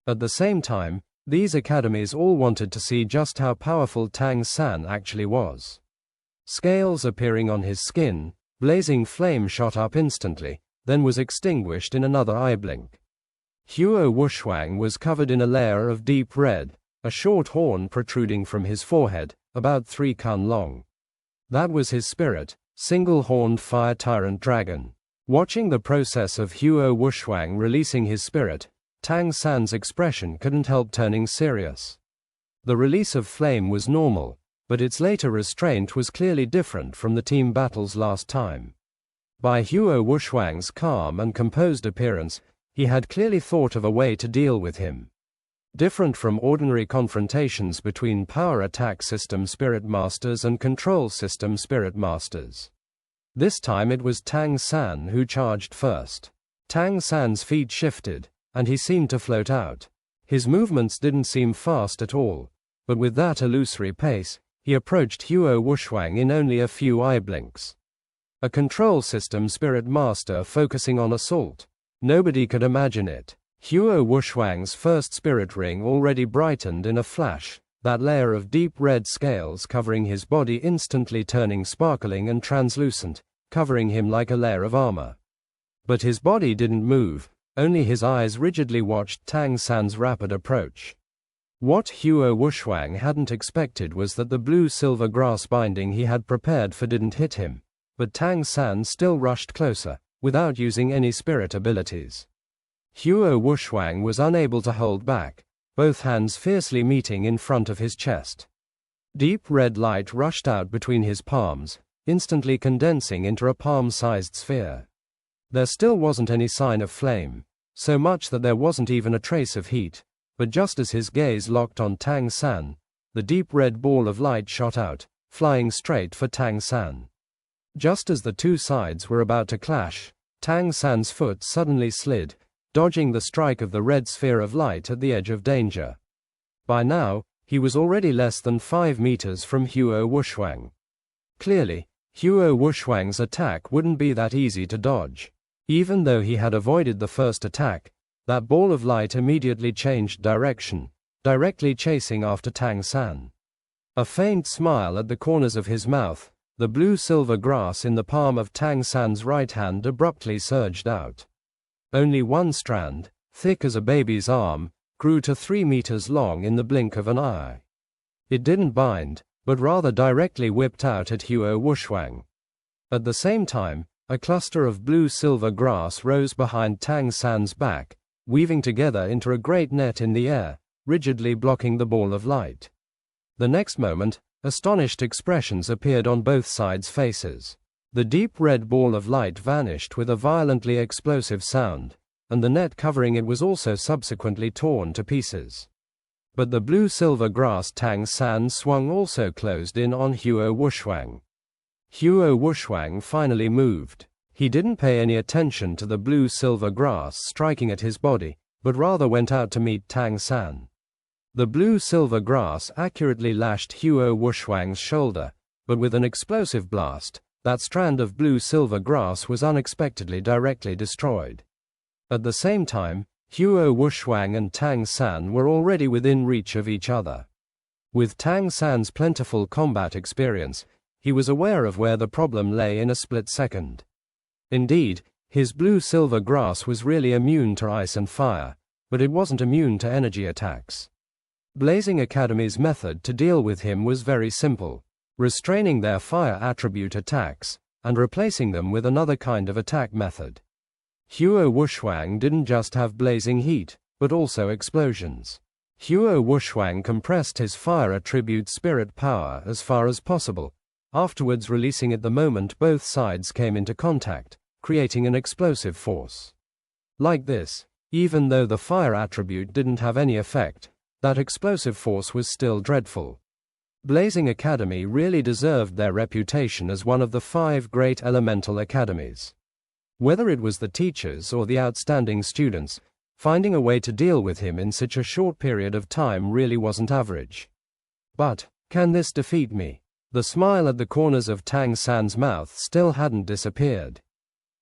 At the same time, these academies all wanted to see just how powerful Tang San actually was. Scales appearing on his skin, blazing flame shot up instantly, then was extinguished in another eye blink. Huo Wushwang was covered in a layer of deep red, a short horn protruding from his forehead, about 3 kun long. That was his spirit, single-horned fire tyrant dragon. Watching the process of Huo Wuxuang releasing his spirit, Tang San's expression couldn't help turning serious. The release of flame was normal, but its later restraint was clearly different from the team battles last time. By Huo Wuxuang's calm and composed appearance, he had clearly thought of a way to deal with him. Different from ordinary confrontations between power attack system spirit masters and control system spirit masters. This time it was Tang San who charged first. Tang San's feet shifted, and he seemed to float out. His movements didn't seem fast at all, but with that illusory pace, he approached Huo Wuxuang in only a few eye blinks. A control system spirit master focusing on assault. Nobody could imagine it. Huo Wuxuang's first spirit ring already brightened in a flash, that layer of deep red scales covering his body instantly turning sparkling and translucent, covering him like a layer of armor. But his body didn't move, only his eyes rigidly watched Tang San's rapid approach. What Huo Wuxuang hadn't expected was that the blue-silver grass binding he had prepared for didn't hit him, but Tang San still rushed closer, without using any spirit abilities. Huo Wuxuang was unable to hold back, both hands fiercely meeting in front of his chest. Deep red light rushed out between his palms, instantly condensing into a palm-sized sphere. There still wasn't any sign of flame, so much that there wasn't even a trace of heat, but just as his gaze locked on Tang San, the deep red ball of light shot out, flying straight for Tang San. Just as the two sides were about to clash, Tang San's foot suddenly slid, dodging the strike of the red sphere of light at the edge of danger. By now, he was already less than 5 meters from Huo Wuxuang. Clearly, Huo Wuxuang's attack wouldn't be that easy to dodge. Even though he had avoided the first attack, that ball of light immediately changed direction, directly chasing after Tang San. A faint smile at the corners of his mouth, the blue-silver grass in the palm of Tang San's right hand abruptly surged out. Only one strand, thick as a baby's arm, grew to 3 meters long in the blink of an eye. It didn't bind, but rather directly whipped out at Huo Wuxuang. At the same time, a cluster of blue-silver grass rose behind Tang San's back, weaving together into a great net in the air, rigidly blocking the ball of light. The next moment, astonished expressions appeared on both sides' faces. The deep red ball of light vanished with a violently explosive sound, and the net covering it was also subsequently torn to pieces. But the blue-silver grass Tang San swung also closed in on Huo Wuxuang. Huo Wuxuang finally moved. He didn't pay any attention to the blue-silver grass striking at his body, but rather went out to meet Tang San. The blue-silver grass accurately lashed Huo Wuxuang's shoulder, but with an explosive blast, that strand of blue-silver grass was unexpectedly directly destroyed. At the same time, Huo Wuxuang and Tang San were already within reach of each other. With Tang San's plentiful combat experience, he was aware of where the problem lay in a split second. Indeed, his blue-silver grass was really immune to ice and fire, but it wasn't immune to energy attacks. Blazing Academy's method to deal with him was very simple: restraining their fire attribute attacks, and replacing them with another kind of attack method. Huo Wuxuang didn't just have blazing heat, but also explosions. Huo Wuxuang compressed his fire attribute spirit power as far as possible, afterwards releasing it the moment both sides came into contact, creating an explosive force. Like this, even though the fire attribute didn't have any effect, that explosive force was still dreadful. Blazing Academy really deserved their reputation as one of the 5 great elemental academies. Whether it was the teachers or the outstanding students, finding a way to deal with him in such a short period of time really wasn't average. But, can this defeat me? The smile at the corners of Tang San's mouth still hadn't disappeared.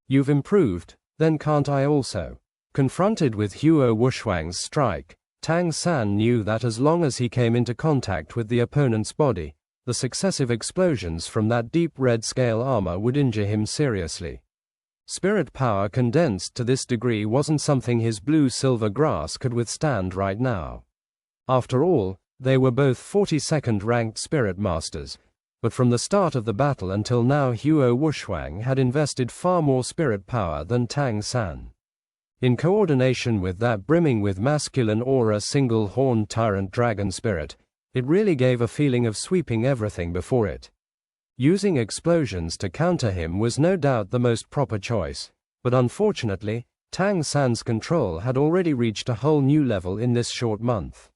You've improved, then can't I also? Confronted with Huo Wuxuang's strike, Tang San knew that as long as he came into contact with the opponent's body, the successive explosions from that deep red scale armor would injure him seriously. Spirit power condensed to this degree wasn't something his blue-silver grass could withstand right now. After all, they were both 42nd ranked spirit masters, but from the start of the battle until now Huo Wuxuang had invested far more spirit power than Tang San. In coordination with that brimming with masculine aura single-horned tyrant dragon spirit, it really gave a feeling of sweeping everything before it. Using explosions to counter him was no doubt the most proper choice, but unfortunately, Tang San's control had already reached a whole new level in this short month.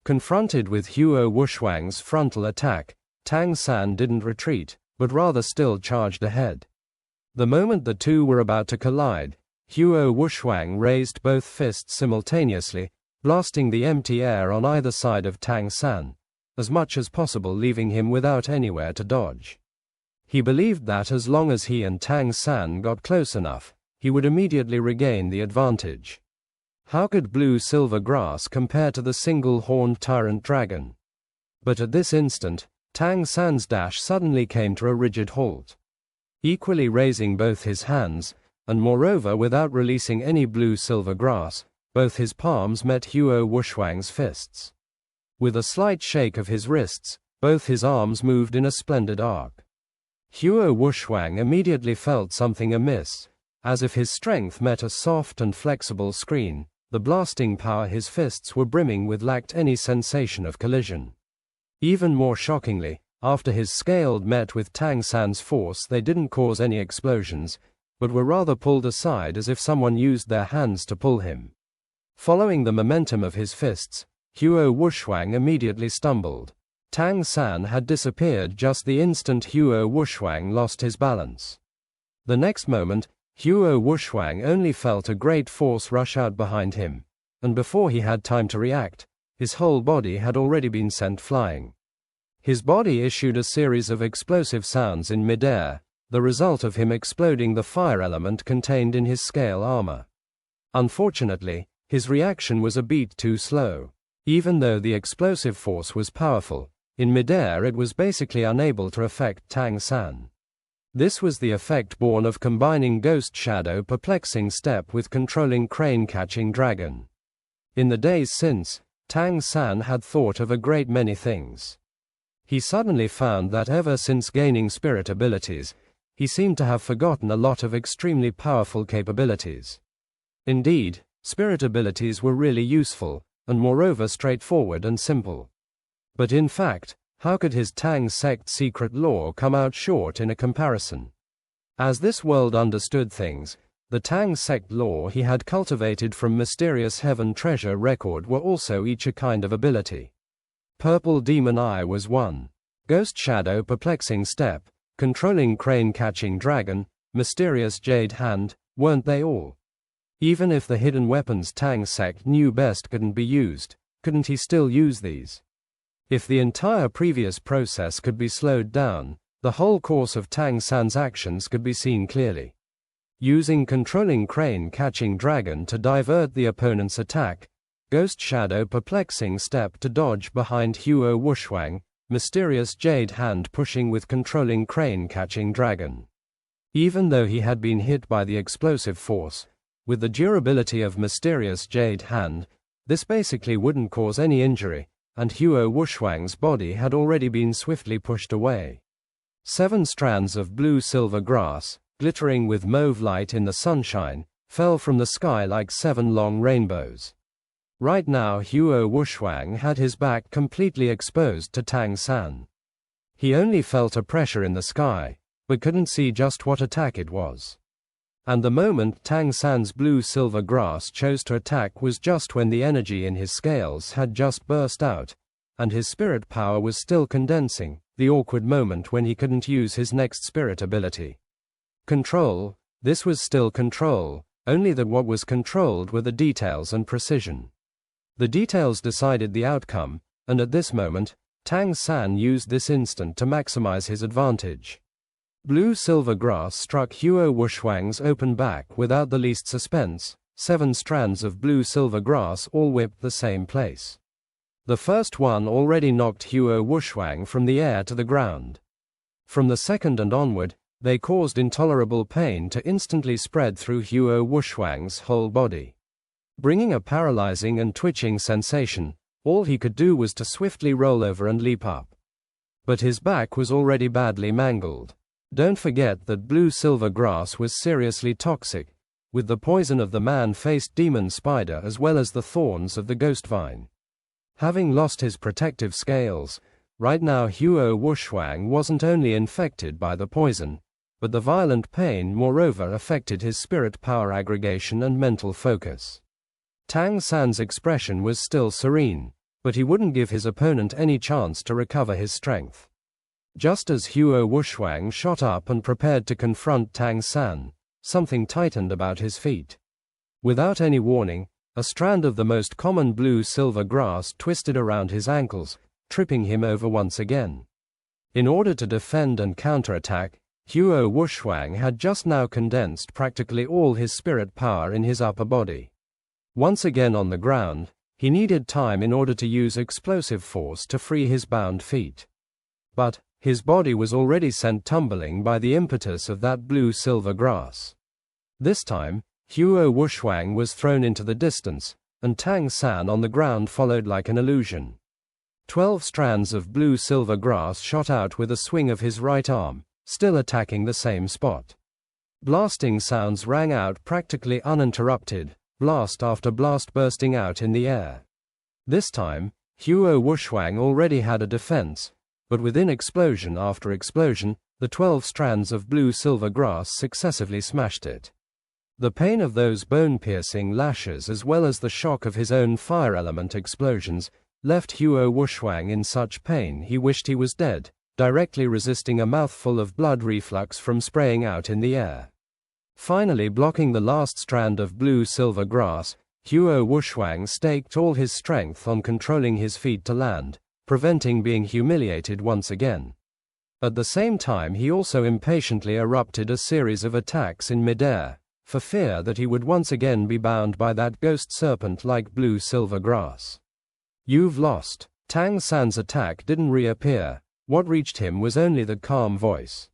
Confronted with Huo Wuxuang's frontal attack, Tang San didn't retreat, but rather still charged ahead. The moment the two were about to collide, Huo Wuxuang raised both fists simultaneously, blasting the empty air on either side of Tang San, as much as possible leaving him without anywhere to dodge. He believed that as long as he and Tang San got close enough, he would immediately regain the advantage. How could blue-silver grass compare to the single-horned tyrant dragon? But at this instant, Tang San's dash suddenly came to a rigid halt. Equally raising both his hands, and moreover without releasing any blue-silver grass, both his palms met Huo Wuxuang's fists. With a slight shake of his wrists, both his arms moved in a splendid arc. Huo Wuxuang immediately felt something amiss, as if his strength met a soft and flexible screen. The blasting power his fists were brimming with lacked any sensation of collision. Even more shockingly, after his scaled met with Tang San's force, they didn't cause any explosions, but were rather pulled aside as if someone used their hands to pull him. Following the momentum of his fists, Huo Wuxuang immediately stumbled. Tang San had disappeared just the instant Huo Wuxuang lost his balance. The next moment, Huo Wuxuang only felt a great force rush out behind him, and before he had time to react, his whole body had already been sent flying. His body issued a series of explosive sounds in midair, the result of him exploding the fire element contained in his scale armor. Unfortunately, his reaction was a beat too slow. Even though the explosive force was powerful, in midair it was basically unable to affect Tang San. This was the effect born of combining Ghost Shadow Perplexing Step with controlling Crane Catching Dragon. In the days since, Tang San had thought of a great many things. He suddenly found that ever since gaining spirit abilities, he seemed to have forgotten a lot of extremely powerful capabilities. Indeed, spirit abilities were really useful, and moreover straightforward and simple. But in fact, how could his Tang Sect secret law come out short in a comparison? As this world understood things, the Tang Sect law he had cultivated from Mysterious Heaven Treasure Record were also each a kind of ability. Purple Demon Eye was one. Ghost Shadow Perplexing Step, Controlling Crane Catching Dragon, Mysterious Jade Hand, weren't they all? Even if the hidden weapons Tang Sect knew best couldn't be used, couldn't he still use these? If the entire previous process could be slowed down, the whole course of Tang San's actions could be seen clearly. Using Controlling Crane Catching Dragon to divert the opponent's attack, Ghost Shadow Perplexing Step to dodge behind Huo Wuxuang, Mysterious Jade Hand pushing with Controlling Crane Catching Dragon. Even though he had been hit by the explosive force, with the durability of Mysterious Jade Hand, this basically wouldn't cause any injury, and Huo Wuxuang's body had already been swiftly pushed away. 7 strands of blue-silver grass, glittering with mauve light in the sunshine, fell from the sky like 7 long rainbows. Right now Huo Wuxuang had his back completely exposed to Tang San. He only felt a pressure in the sky, but couldn't see just what attack it was. And the moment Tang San's blue-silver grass chose to attack was just when the energy in his scales had just burst out, and his spirit power was still condensing, the awkward moment when he couldn't use his next spirit ability. Control, this was still control, only that what was controlled were the details and precision. The details decided the outcome, and at this moment, Tang San used this instant to maximize his advantage. Blue-silver grass struck Huo Wuxuang's open back without the least suspense. 7 strands of blue-silver grass all whipped the same place. The first one already knocked Huo Wuxuang from the air to the ground. From the second and onward, they caused intolerable pain to instantly spread through Huo Wuxuang's whole body. Bringing a paralyzing and twitching sensation, all he could do was to swiftly roll over and leap up. but his back was already badly mangled. Don't forget that blue-silver grass was seriously toxic, with the poison of the man-faced demon spider as well as the thorns of the ghost vine. Having lost his protective scales, right now Huo Wuxuang wasn't only infected by the poison, but the violent pain moreover affected his spirit power aggregation and mental focus. Tang San's expression was still serene, but he wouldn't give his opponent any chance to recover his strength. Just as Huo Wuxuang shot up and prepared to confront Tang San, something tightened about his feet. Without any warning, a strand of the most common blue-silver grass twisted around his ankles, tripping him over once again. In order to defend and counterattack, Huo Wuxuang had just now condensed practically all his spirit power in his upper body. Once again on the ground, he needed time in order to use explosive force to free his bound feet. But his body was already sent tumbling by the impetus of that blue-silver grass. This time, Huo Wuxuang was thrown into the distance, and Tang San on the ground followed like an illusion. 12 strands of blue-silver grass shot out with a swing of his right arm, still attacking the same spot. Blasting sounds rang out practically uninterrupted, blast after blast bursting out in the air. This time, Huo Wuxuang already had a defense, but within explosion after explosion, the 12 strands of blue-silver grass successively smashed it. The pain of those bone-piercing lashes as well as the shock of his own fire element explosions left Huo Wuxuang in such pain he wished he was dead, directly resisting a mouthful of blood reflux from spraying out in the air. Finally blocking the last strand of blue-silver grass, Huo Wuxuang staked all his strength on controlling his feet to land, preventing being humiliated once again. At the same time he also impatiently erupted a series of attacks in midair, for fear that he would once again be bound by that ghost serpent like blue-silver grass. You've lost. Tang San's attack didn't reappear. What reached him was only the calm voice.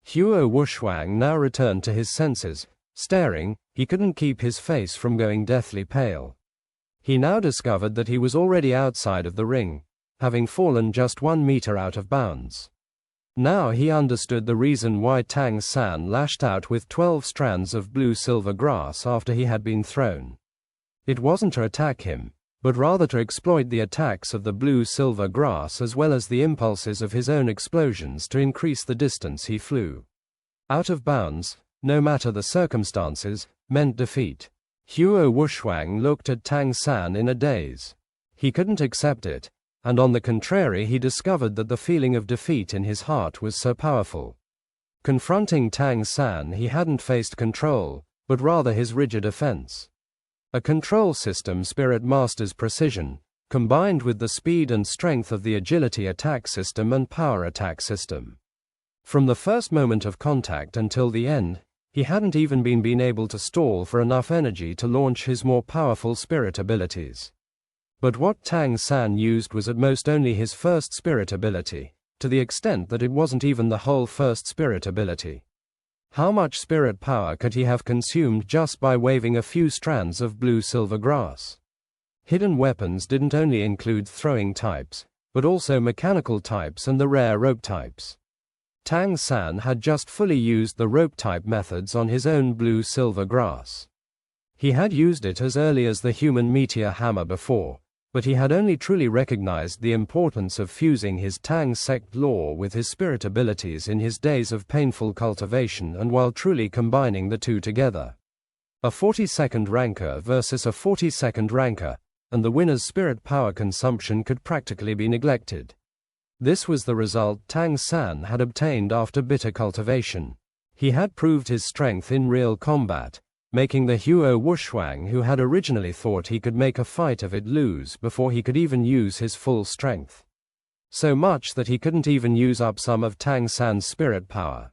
Huo Wuxuang now returned to his senses. Staring, he couldn't keep his face from going deathly pale. He now discovered that he was already outside of the ring, having fallen just 1 meter out of bounds. Now he understood the reason why Tang San lashed out with 12 strands of blue-silver grass after he had been thrown. It wasn't to attack him, but rather to exploit the attacks of the blue-silver grass as well as the impulses of his own explosions to increase the distance he flew. Out of bounds, no matter the circumstances, meant defeat. Huo Wuxuang looked at Tang San in a daze. He couldn't accept it, and on the contrary he discovered that the feeling of defeat in his heart was so powerful. Confronting Tang San he hadn't faced control, but rather his rigid offense. A control system spirit master's precision, combined with the speed and strength of the agility attack system and power attack system. From the first moment of contact until the end, he hadn't even been able to stall for enough energy to launch his more powerful spirit abilities. But what Tang San used was at most only his first spirit ability, to the extent that it wasn't even the whole first spirit ability. How much spirit power could he have consumed just by waving a few strands of blue-silver grass? Hidden weapons didn't only include throwing types, but also mechanical types and the rare rope types. Tang San had just fully used the rope type methods on his own blue-silver grass. He had used it as early as the human meteor hammer before, but he had only truly recognized the importance of fusing his Tang Sect lore with his spirit abilities in his days of painful cultivation and while truly combining the two together. A 42nd ranker versus a 42nd ranker, and the winner's spirit power consumption could practically be neglected. This was the result Tang San had obtained after bitter cultivation. He had proved his strength in real combat, making the Huo Wuxuang who had originally thought he could make a fight of it lose before he could even use his full strength. So much that he couldn't even use up some of Tang San's spirit power.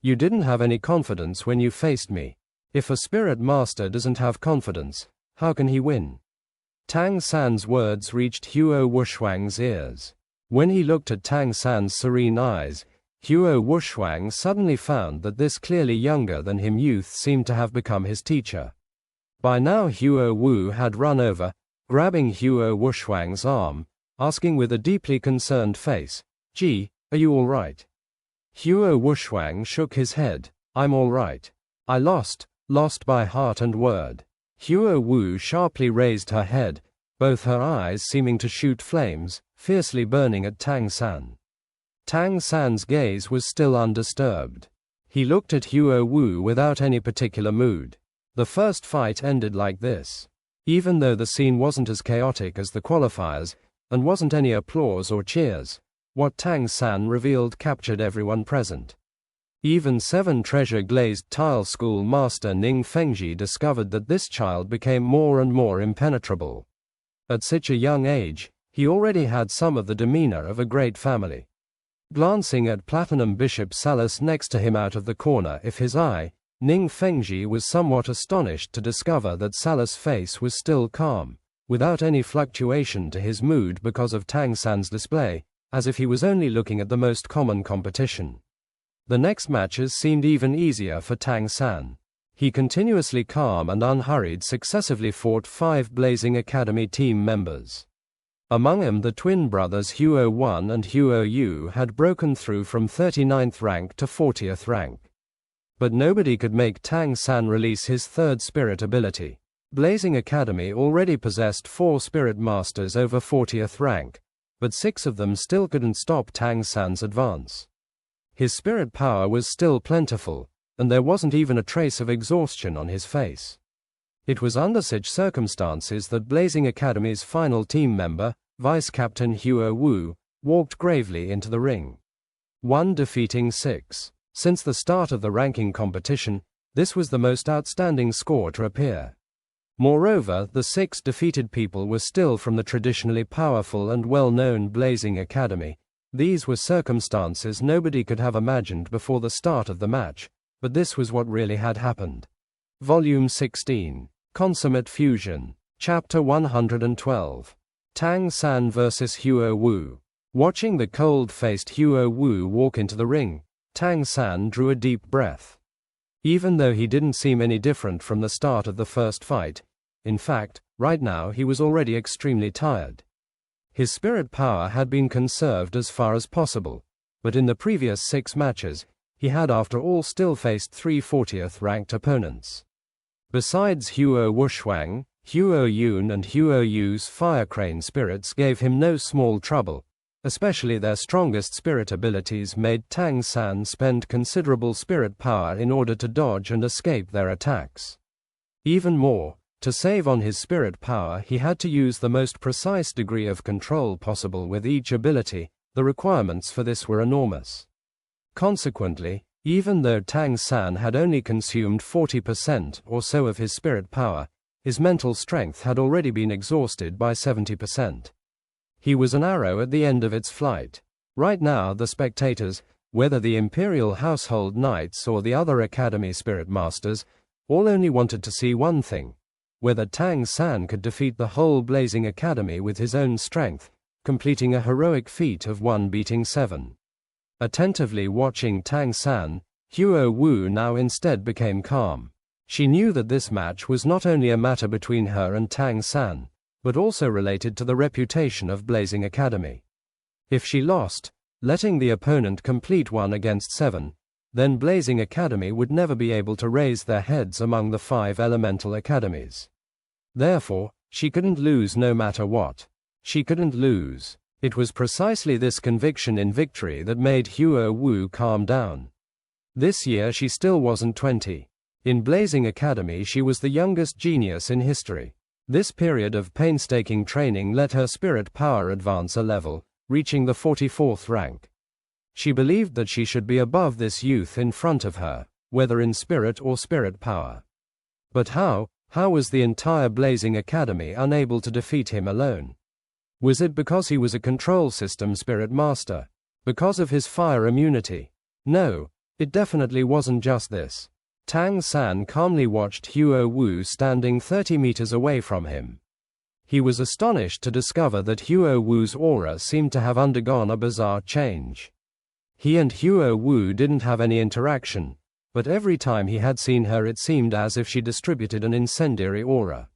You didn't have any confidence when you faced me. If a spirit master doesn't have confidence, how can he win? Tang San's words reached Huo Wuxuang's ears. When he looked at Tang San's serene eyes, Huo Wuxuang suddenly found that this clearly younger than him youth seemed to have become his teacher. By now Huo Wu had run over, grabbing Huo Wuxuang's arm, asking with a deeply concerned face, Gee, are you all right? Huo Wuxuang shook his head. I'm all right. I lost by heart and word. Huo Wu sharply raised her head, both her eyes seeming to shoot flames, fiercely burning at Tang San. Tang San's gaze was still undisturbed. He looked at Huo Wu without any particular mood. The first fight ended like this. Even though the scene wasn't as chaotic as the qualifiers, and wasn't any applause or cheers, what Tang San revealed captured everyone present. Even 7 treasure-glazed tile school master Ning Fengji discovered that this child became more and more impenetrable. At such a young age, he already had some of the demeanor of a great family. Glancing at Platinum Bishop Salus next to him out of the corner of his eye, Ning Fengji was somewhat astonished to discover that Salus' face was still calm, without any fluctuation to his mood because of Tang San's display, as if he was only looking at the most common competition. The next matches seemed even easier for Tang San. He continuously calm and unhurried successively fought 5 Blazing Academy team members. Among them the twin brothers Huo 1 and Huo Yu had broken through from 39th rank to 40th rank. But nobody could make Tang San release his 3rd spirit ability. Blazing Academy already possessed 4 spirit masters over 40th rank, but 6 of them still couldn't stop Tang San's advance. His spirit power was still plentiful, and there wasn't even a trace of exhaustion on his face. It was under such circumstances that Blazing Academy's final team member, Vice Captain Huo Wu, walked gravely into the ring. 1 defeating 6. Since the start of the ranking competition, this was the most outstanding score to appear. Moreover, the 6 defeated people were still from the traditionally powerful and well-known Blazing Academy. These were circumstances nobody could have imagined before the start of the match, but this was what really had happened. Volume 16. Consummate Fusion. Chapter 112. Tang San vs. Huo Wu. Watching the cold-faced Huo Wu walk into the ring, Tang San drew a deep breath. Even though he didn't seem any different from the start of the first fight, in fact, right now he was already extremely tired. His spirit power had been conserved as far as possible, but in the previous 6 matches, he had after all still faced 3 40th ranked opponents. Besides Huo Wuxuang, Huo Yun and Huo Yu's fire crane spirits gave him no small trouble, especially their strongest spirit abilities made Tang San spend considerable spirit power in order to dodge and escape their attacks. Even more, to save on his spirit power he had to use the most precise degree of control possible with each ability. The requirements for this were enormous. Consequently, even though Tang San had only consumed 40% or so of his spirit power, his mental strength had already been exhausted by 70%. He was an arrow at the end of its flight. Right now the spectators, whether the Imperial Household Knights or the other Academy Spirit Masters, all only wanted to see one thing: whether Tang San could defeat the whole Blazing Academy with his own strength, completing a heroic feat of 1 beating 7. Attentively watching Tang San, Huo Wu now instead became calm. She knew that this match was not only a matter between her and Tang San, but also related to the reputation of Blazing Academy. If she lost, letting the opponent complete 1 against 7, then Blazing Academy would never be able to raise their heads among the 5 elemental academies. Therefore, she couldn't lose no matter what. She couldn't lose. It was precisely this conviction in victory that made Huo Wu calm down. This year she still wasn't 20. In Blazing Academy she was the youngest genius in history. This period of painstaking training let her spirit power advance a level, reaching the 44th rank. She believed that she should be above this youth in front of her, whether in spirit or spirit power. But how was the entire Blazing Academy unable to defeat him alone? Was it because he was a control system spirit master? Because of his fire immunity? No, it definitely wasn't just this. Tang San calmly watched Huo Wu standing 30 meters away from him. He was astonished to discover that Huo Wu's aura seemed to have undergone a bizarre change. He and Huo Wu didn't have any interaction, but every time he had seen her it seemed as if she distributed an incendiary aura.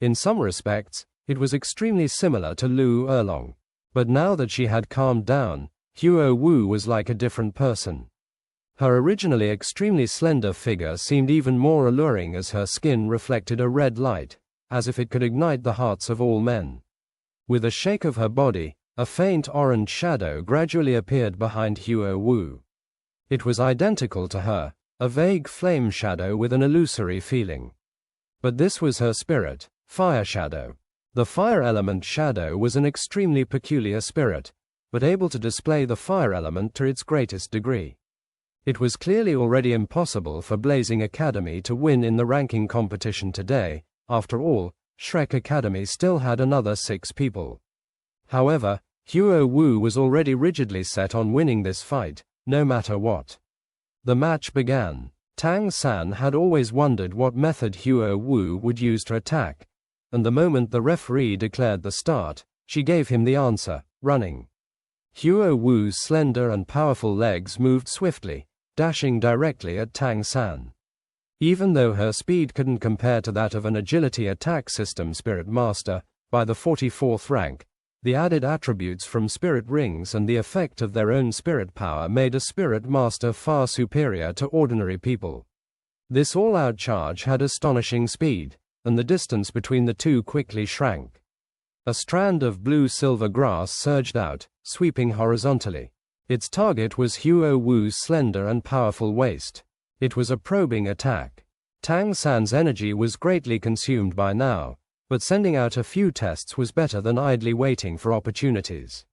In some respects, it was extremely similar to Lu Erlong, but now that she had calmed down, Huo Wu was like a different person. Her originally extremely slender figure seemed even more alluring as her skin reflected a red light, as if it could ignite the hearts of all men. With a shake of her body, a faint orange shadow gradually appeared behind Huo Wu. It was identical to her, a vague flame shadow with an illusory feeling. But this was her spirit, fire shadow. The fire element shadow was an extremely peculiar spirit, but able to display the fire element to its greatest degree. It was clearly already impossible for Blazing Academy to win in the ranking competition today. After all, Shrek Academy still had another 6 people. However, Huo Wu was already rigidly set on winning this fight, no matter what. The match began. Tang San had always wondered what method Huo Wu would use to attack, and the moment the referee declared the start, she gave him the answer: running. Huo Wu's slender and powerful legs moved swiftly, dashing directly at Tang San. Even though her speed couldn't compare to that of an agility attack system Spirit Master, by the 44th rank, the added attributes from spirit rings and the effect of their own spirit power made a Spirit Master far superior to ordinary people. This all-out charge had astonishing speed, and the distance between the two quickly shrank. A strand of blue-silver grass surged out, sweeping horizontally. Its target was Huo Wu's slender and powerful waist. It was a probing attack. Tang San's energy was greatly consumed by now, but sending out a few tests was better than idly waiting for opportunities.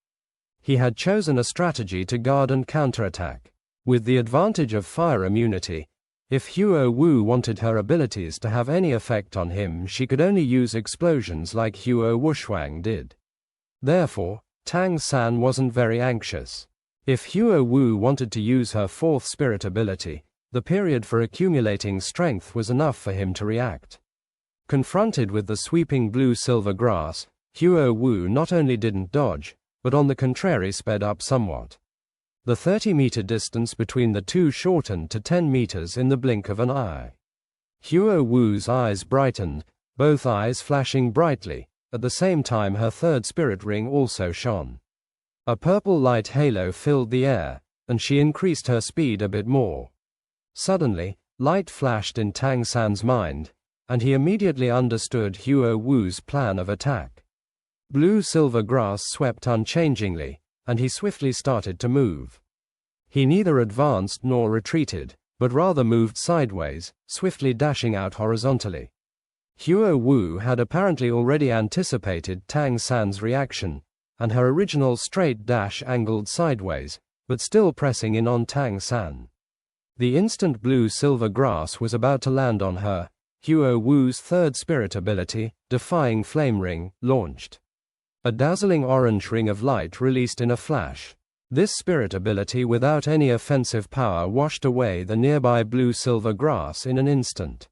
He had chosen a strategy to guard and counterattack. With the advantage of fire immunity, if Huo Wu wanted her abilities to have any effect on him, she could only use explosions like Huo Wuxuang did. Therefore, Tang San wasn't very anxious. If Huo Wu wanted to use her 4th spirit ability, the period for accumulating strength was enough for him to react. Confronted with the sweeping blue-silver grass, Huo Wu not only didn't dodge, but on the contrary sped up somewhat. The 30-meter distance between the two shortened to 10 meters in the blink of an eye. Huo Wu's eyes brightened, both eyes flashing brightly. At the same time her 3rd spirit ring also shone. A purple light halo filled the air, and she increased her speed a bit more. Suddenly, light flashed in Tang San's mind, and he immediately understood Huo Wu's plan of attack. Blue-silver grass swept unchangingly, and he swiftly started to move. He neither advanced nor retreated, but rather moved sideways, swiftly dashing out horizontally. Huo Wu had apparently already anticipated Tang San's reaction, and her original straight dash angled sideways, but still pressing in on Tang San. The instant blue-silver grass was about to land on her, Huo Wu's 3rd spirit ability, Defying Flame Ring, launched. A dazzling orange ring of light released in a flash. This spirit ability without any offensive power washed away the nearby blue-silver grass in an instant.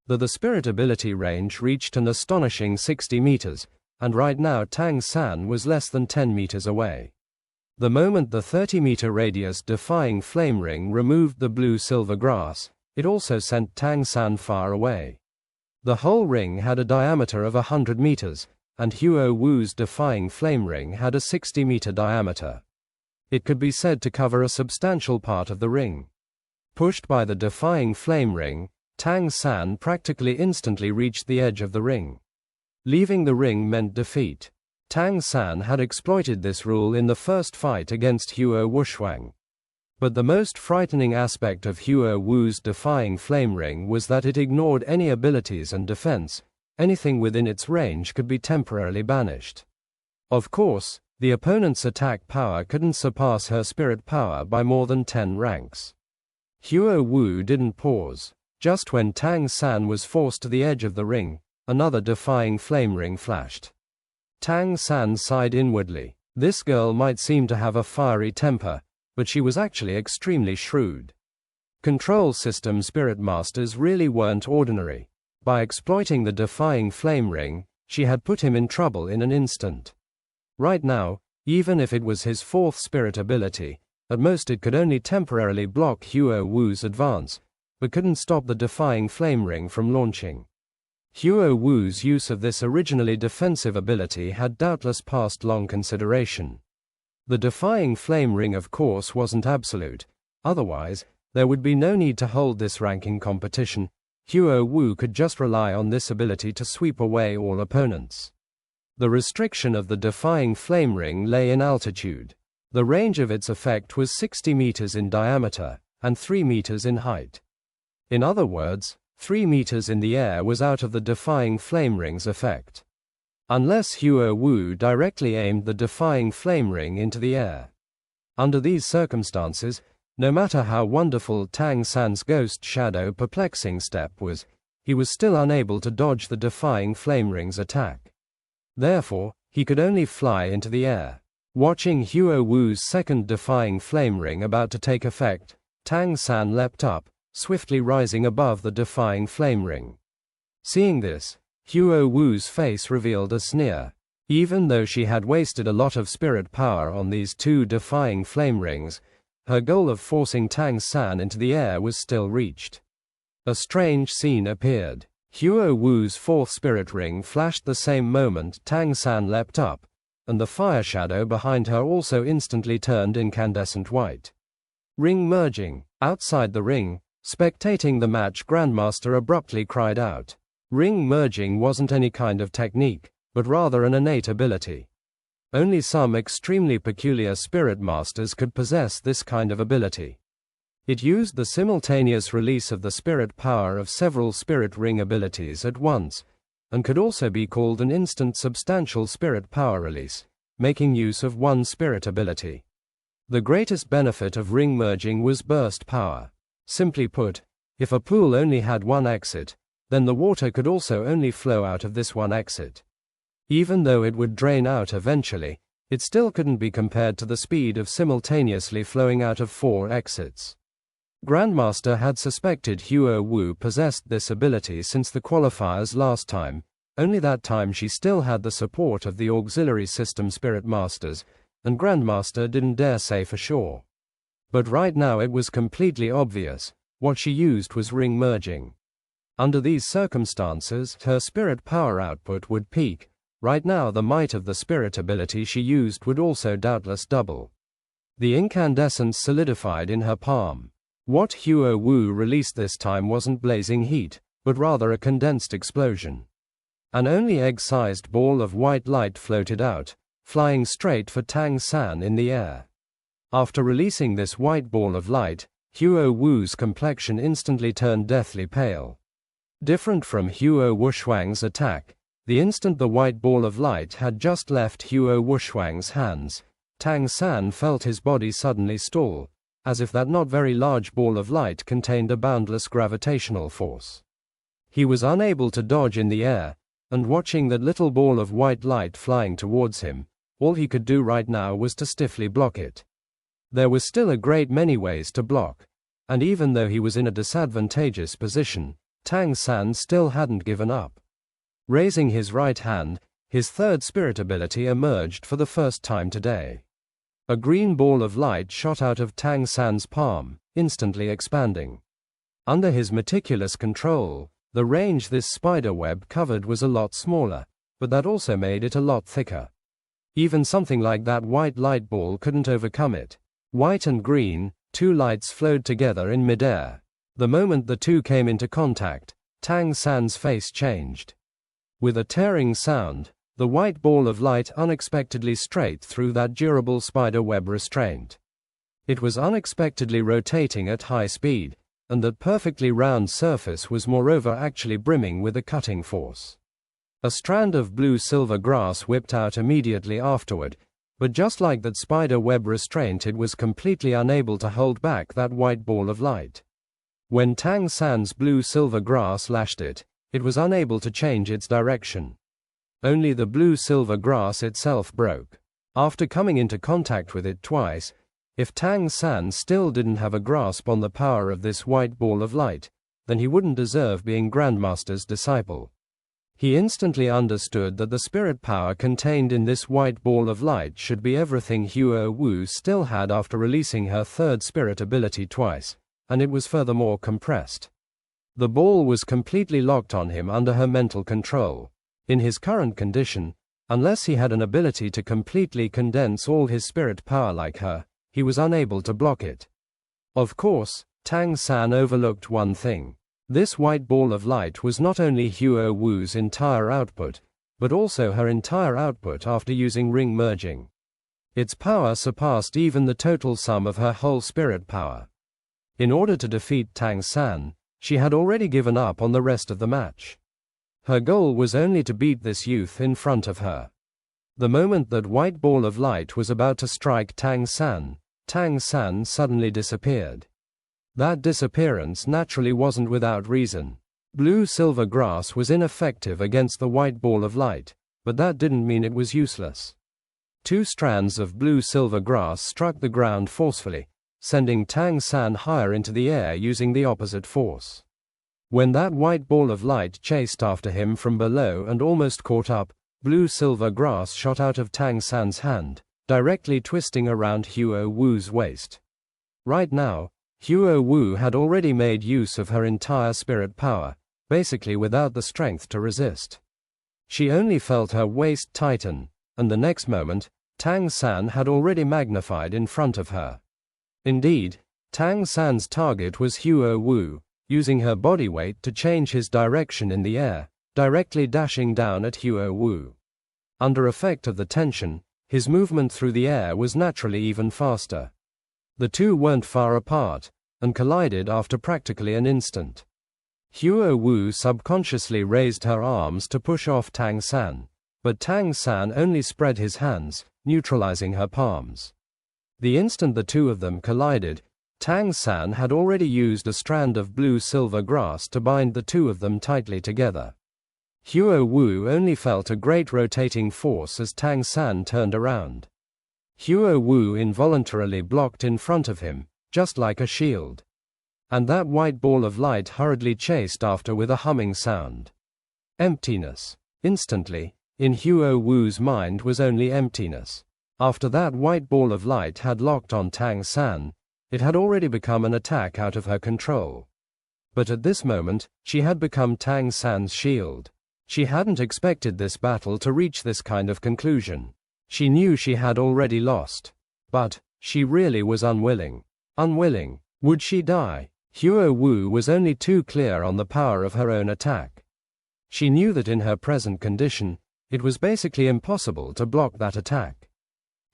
The spirit ability range reached an astonishing 60 meters, and right now Tang San was less than 10 meters away. The moment the 30-meter radius Defying Flame Ring removed the blue-silver grass, it also sent Tang San far away. The whole ring had a diameter of 100 meters, and Huo Wu's Defying Flame Ring had a 60-meter diameter. It could be said to cover a substantial part of the ring. Pushed by the Defying Flame Ring, Tang San practically instantly reached the edge of the ring. Leaving the ring meant defeat. Tang San had exploited this rule in the first fight against Huo Wuxuang. But the most frightening aspect of Huo Wu's Defying Flame Ring was that it ignored any abilities and defense. Anything within its range could be temporarily banished. Of course, the opponent's attack power couldn't surpass her spirit power by more than 10 ranks. Huo Wu didn't pause. Just when Tang San was forced to the edge of the ring, another Defying Flame Ring flashed. Tang San sighed inwardly. This girl might seem to have a fiery temper, but she was actually extremely shrewd. Control system spirit masters really weren't ordinary. By exploiting the Defying Flame Ring, she had put him in trouble in an instant. Right now, even if it was his 4th spirit ability, at most it could only temporarily block Huo Wu's advance, but couldn't stop the Defying Flame Ring from launching. Huo Wu's use of this originally defensive ability had doubtless passed long consideration. The defying flame ring of course wasn't absolute, otherwise, there would be no need to hold this ranking competition. Huo Wu could just rely on this ability to sweep away all opponents. The restriction of the defying flame ring lay in altitude. The range of its effect was 60 meters in diameter, and 3 meters in height. In other words, 3 meters in the air was out of the defying flame ring's effect. Unless Huo Wu directly aimed the defying flame ring into the air. Under these circumstances, no matter how wonderful Tang San's ghost shadow perplexing step was, he was still unable to dodge the defying flame ring's attack. Therefore, he could only fly into the air. Watching Huo Wu's second defying flame ring about to take effect, Tang San leapt up, swiftly rising above the defying flame ring. Seeing this, Huo Wu's face revealed a sneer. Even though she had wasted a lot of spirit power on these two defying flame rings, her goal of forcing Tang San into the air was still reached. A strange scene appeared. Huo Wu's fourth spirit ring flashed the same moment Tang San leapt up, and the fire shadow behind her also instantly turned incandescent white. Ring merging. Outside the ring, spectating the match, Grandmaster abruptly cried out. Ring merging wasn't any kind of technique, but rather an innate ability. Only some extremely peculiar spirit masters could possess this kind of ability. It used the simultaneous release of the spirit power of several spirit ring abilities at once, and could also be called an instant substantial spirit power release, making use of one spirit ability. The greatest benefit of ring merging was burst power. Simply put, if a pool only had one exit, then the water could also only flow out of this one exit. Even though it would drain out eventually, it still couldn't be compared to the speed of simultaneously flowing out of 4 exits. Grandmaster had suspected Huo Wu possessed this ability since the qualifiers last time, only that time she still had the support of the auxiliary system spirit masters, and Grandmaster didn't dare say for sure. But right now it was completely obvious, what she used was ring merging. Under these circumstances, her spirit power output would peak. Right now the might of the spirit ability she used would also doubtless double. The incandescence solidified in her palm. What Huo Wu released this time wasn't blazing heat, but rather a condensed explosion. An only egg-sized ball of white light floated out, flying straight for Tang San in the air. After releasing this white ball of light, Huo Wu's complexion instantly turned deathly pale. Different from Huo Wuxuang's attack, the instant the white ball of light had just left Huo Wuxuang's hands, Tang San felt his body suddenly stall, as if that not very large ball of light contained a boundless gravitational force. He was unable to dodge in the air, and watching that little ball of white light flying towards him, all he could do right now was to stiffly block it. There was still a great many ways to block, and even though he was in a disadvantageous position, Tang San still hadn't given up. Raising his right hand, his third spirit ability emerged for the first time today. A green ball of light shot out of Tang San's palm, instantly expanding. Under his meticulous control, the range this spider web covered was a lot smaller, but that also made it a lot thicker. Even something like that white light ball couldn't overcome it. White and green, two lights flowed together in midair. The moment the two came into contact, Tang San's face changed. With a tearing sound, the white ball of light unexpectedly straight through that durable spider web restraint. It was unexpectedly rotating at high speed, and that perfectly round surface was moreover actually brimming with a cutting force. A strand of blue-silver grass whipped out immediately afterward, but just like that spider web restraint, it was completely unable to hold back that white ball of light. When Tang San's blue-silver grass lashed it, it was unable to change its direction. Only the blue-silver grass itself broke. After coming into contact with it twice, if Tang San still didn't have a grasp on the power of this white ball of light, then he wouldn't deserve being Grandmaster's disciple. He instantly understood that the spirit power contained in this white ball of light should be everything Huo Wu still had after releasing her third spirit ability twice, and it was furthermore compressed. The ball was completely locked on him under her mental control. In his current condition, Unless he had an ability to completely condense all his spirit power like her, he was unable to block it. Of course, Tang San overlooked one thing. This white ball of light was not only Huo Wu's entire output, but also her entire output after using ring merging. Its power surpassed even the total sum of her whole spirit power. In order to defeat Tang San, she had already given up on the rest of the match. Her goal was only to beat this youth in front of her. The moment that white ball of light was about to strike Tang San suddenly disappeared. That disappearance naturally wasn't without reason. Blue-silver grass was ineffective against the white ball of light, but that didn't mean it was useless. 2 strands of blue-silver grass struck the ground forcefully, sending Tang San higher into the air using the opposite force. When that white ball of light chased after him from below and almost caught up, blue-silver grass shot out of Tang San's hand, directly twisting around Huo Wu's waist. Right now, Huo Wu had already made use of her entire spirit power, basically without the strength to resist. She only felt her waist tighten, and the next moment, Tang San had already magnified in front of her. Indeed, Tang San's target was Huo Wu, using her body weight to change his direction in the air, directly dashing down at Huo Wu. Under effect of the tension, his movement through the air was naturally even faster. The two weren't far apart, and collided after practically an instant. Huo Wu subconsciously raised her arms to push off Tang San, but Tang San only spread his hands, neutralizing her palms. The instant the two of them collided, Tang San had already used a strand of blue-silver grass to bind the two of them tightly together. Huo Wu only felt a great rotating force as Tang San turned around. Huo Wu involuntarily blocked in front of him, just like a shield. And that white ball of light hurriedly chased after with a humming sound. Emptiness. Instantly, in Huo Wu's mind was only emptiness. After that white ball of light had locked on Tang San, it had already become an attack out of her control. But at this moment, she had become Tang San's shield. She hadn't expected this battle to reach this kind of conclusion. She knew she had already lost. But she really was unwilling. Unwilling. Would she die? Huo Wu was only too clear on the power of her own attack. She knew that in her present condition, it was basically impossible to block that attack.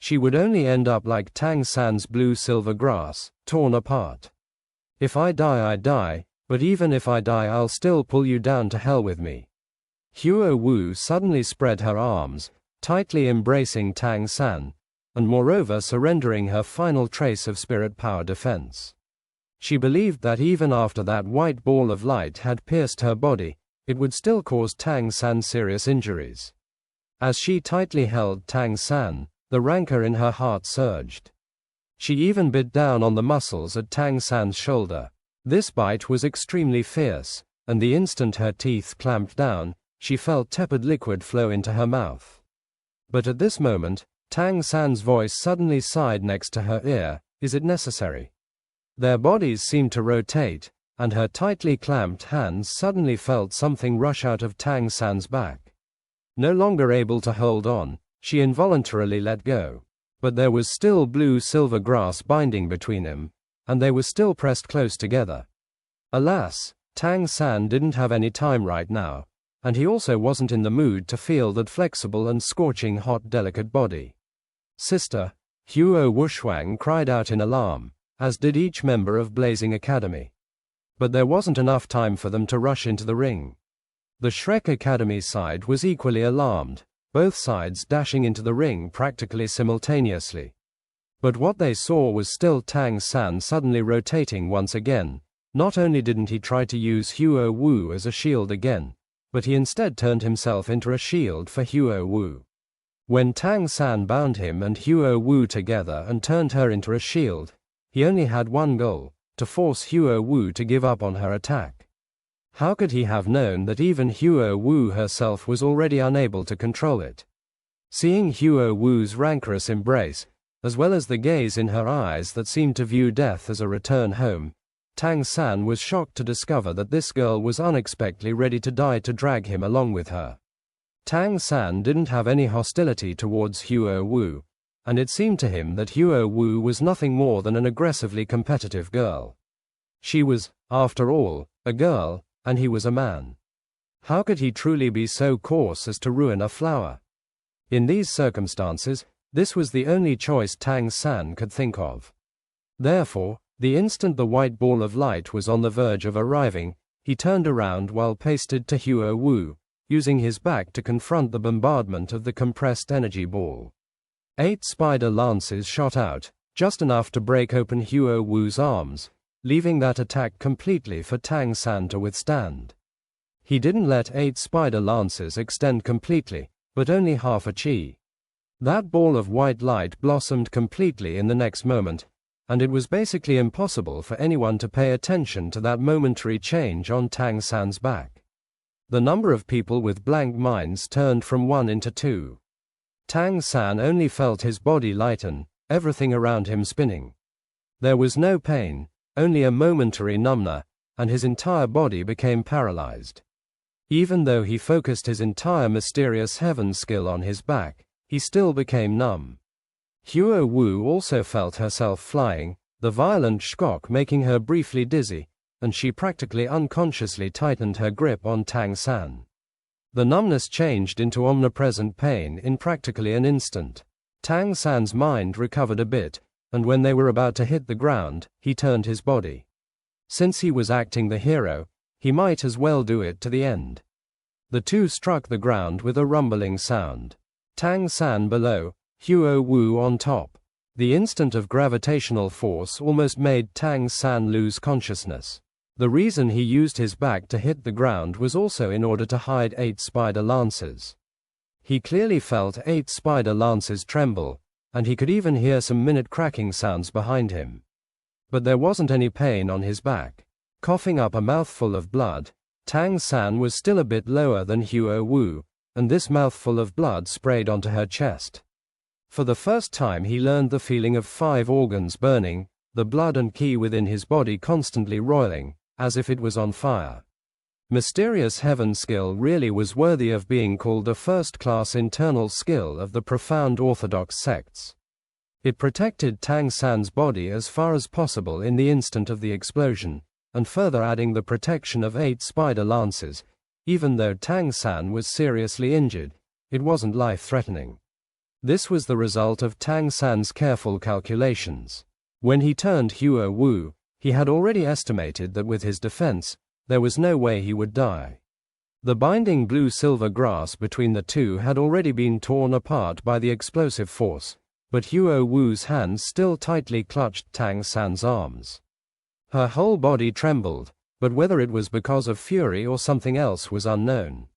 She would only end up like Tang San's blue-silver grass, torn apart. If I die, I die, but even if I die, I'll still pull you down to hell with me. Huo Wu suddenly spread her arms, tightly embracing Tang San, and moreover surrendering her final trace of spirit power defense. She believed that even after that white ball of light had pierced her body, it would still cause Tang San serious injuries. As she tightly held Tang San, the rancor in her heart surged. She even bit down on the muscles at Tang San's shoulder. This bite was extremely fierce, and the instant her teeth clamped down, she felt tepid liquid flow into her mouth. But at this moment, Tang San's voice suddenly sighed next to her ear, "Is it necessary?" Their bodies seemed to rotate, and her tightly clamped hands suddenly felt something rush out of Tang San's back. No longer able to hold on, she involuntarily let go. But there was still blue-silver grass binding between them, and they were still pressed close together. Alas, Tang San didn't have any time right now, and he also wasn't in the mood to feel that flexible and scorching hot delicate body. "Sister," Huo Wuxuang cried out in alarm, as did each member of Blazing Academy. But there wasn't enough time for them to rush into the ring. The Shrek Academy side was equally alarmed, both sides dashing into the ring practically simultaneously. But what they saw was still Tang San suddenly rotating once again. Not only didn't he try to use Huo Wu as a shield again, but he instead turned himself into a shield for Huo Wu. When Tang San bound him and Huo Wu together and turned her into a shield, he only had one goal: to force Huo Wu to give up on her attack. How could he have known that even Huo Wu herself was already unable to control it? Seeing Huo Wu's rancorous embrace, as well as the gaze in her eyes that seemed to view death as a return home, Tang San was shocked to discover that this girl was unexpectedly ready to die to drag him along with her. Tang San didn't have any hostility towards Huo Wu, and it seemed to him that Huo Wu was nothing more than an aggressively competitive girl. She was, after all, a girl, and he was a man. How could he truly be so coarse as to ruin a flower? In these circumstances, this was the only choice Tang San could think of. Therefore, the instant the white ball of light was on the verge of arriving, he turned around while pasted to Huo Wu, using his back to confront the bombardment of the compressed energy ball. 8 spider lances shot out, just enough to break open Huo Wu's arms, leaving that attack completely for Tang San to withstand. He didn't let 8 spider lances extend completely, but only half a chi. That ball of white light blossomed completely in the next moment, and it was basically impossible for anyone to pay attention to that momentary change on Tang San's back. The number of people with blank minds turned from 1 into 2. Tang San only felt his body lighten, everything around him spinning. There was no pain, only a momentary numbness, and his entire body became paralyzed. Even though he focused his entire mysterious heaven skill on his back, he still became numb. Huo Wu also felt herself flying, the violent shock making her briefly dizzy, and she practically unconsciously tightened her grip on Tang San. The numbness changed into omnipresent pain in practically an instant. Tang San's mind recovered a bit, and when they were about to hit the ground, he turned his body. Since he was acting the hero, he might as well do it to the end. The two struck the ground with a rumbling sound. Tang San below, Huo Wu on top. The instant of gravitational force almost made Tang San lose consciousness. The reason he used his back to hit the ground was also in order to hide 8 spider lances. He clearly felt 8 spider lances tremble, and he could even hear some minute cracking sounds behind him. But there wasn't any pain on his back. Coughing up a mouthful of blood, Tang San was still a bit lower than Huo Wu, and this mouthful of blood sprayed onto her chest. For the first time he learned the feeling of 5 organs burning, the blood and qi within his body constantly roiling, as if it was on fire. Mysterious heaven skill really was worthy of being called a first-class internal skill of the profound orthodox sects. It protected Tang San's body as far as possible in the instant of the explosion, and further adding the protection of 8 spider lances. Even though Tang San was seriously injured, it wasn't life-threatening. This was the result of Tang San's careful calculations. When he turned Huo Wu, he had already estimated that with his defense, there was no way he would die. The binding blue-silver grass between the two had already been torn apart by the explosive force, but Huo Wu's hands still tightly clutched Tang San's arms. Her whole body trembled, but whether it was because of fury or something else was unknown.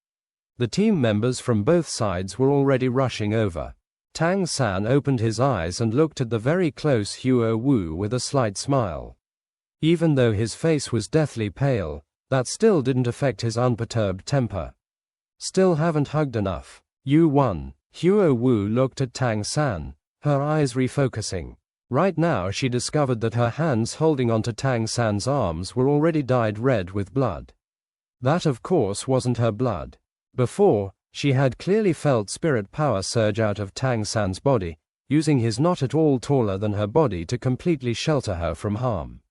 The team members from both sides were already rushing over. Tang San opened his eyes and looked at the very close Huo Wu with a slight smile. Even though his face was deathly pale, that still didn't affect his unperturbed temper. Still haven't hugged enough. You won. Huo Wu looked at Tang San, her eyes refocusing. Right now she discovered that her hands holding onto Tang San's arms were already dyed red with blood. That of course wasn't her blood. Before, she had clearly felt spirit power surge out of Tang San's body, using his not at all taller than her body to completely shelter her from harm.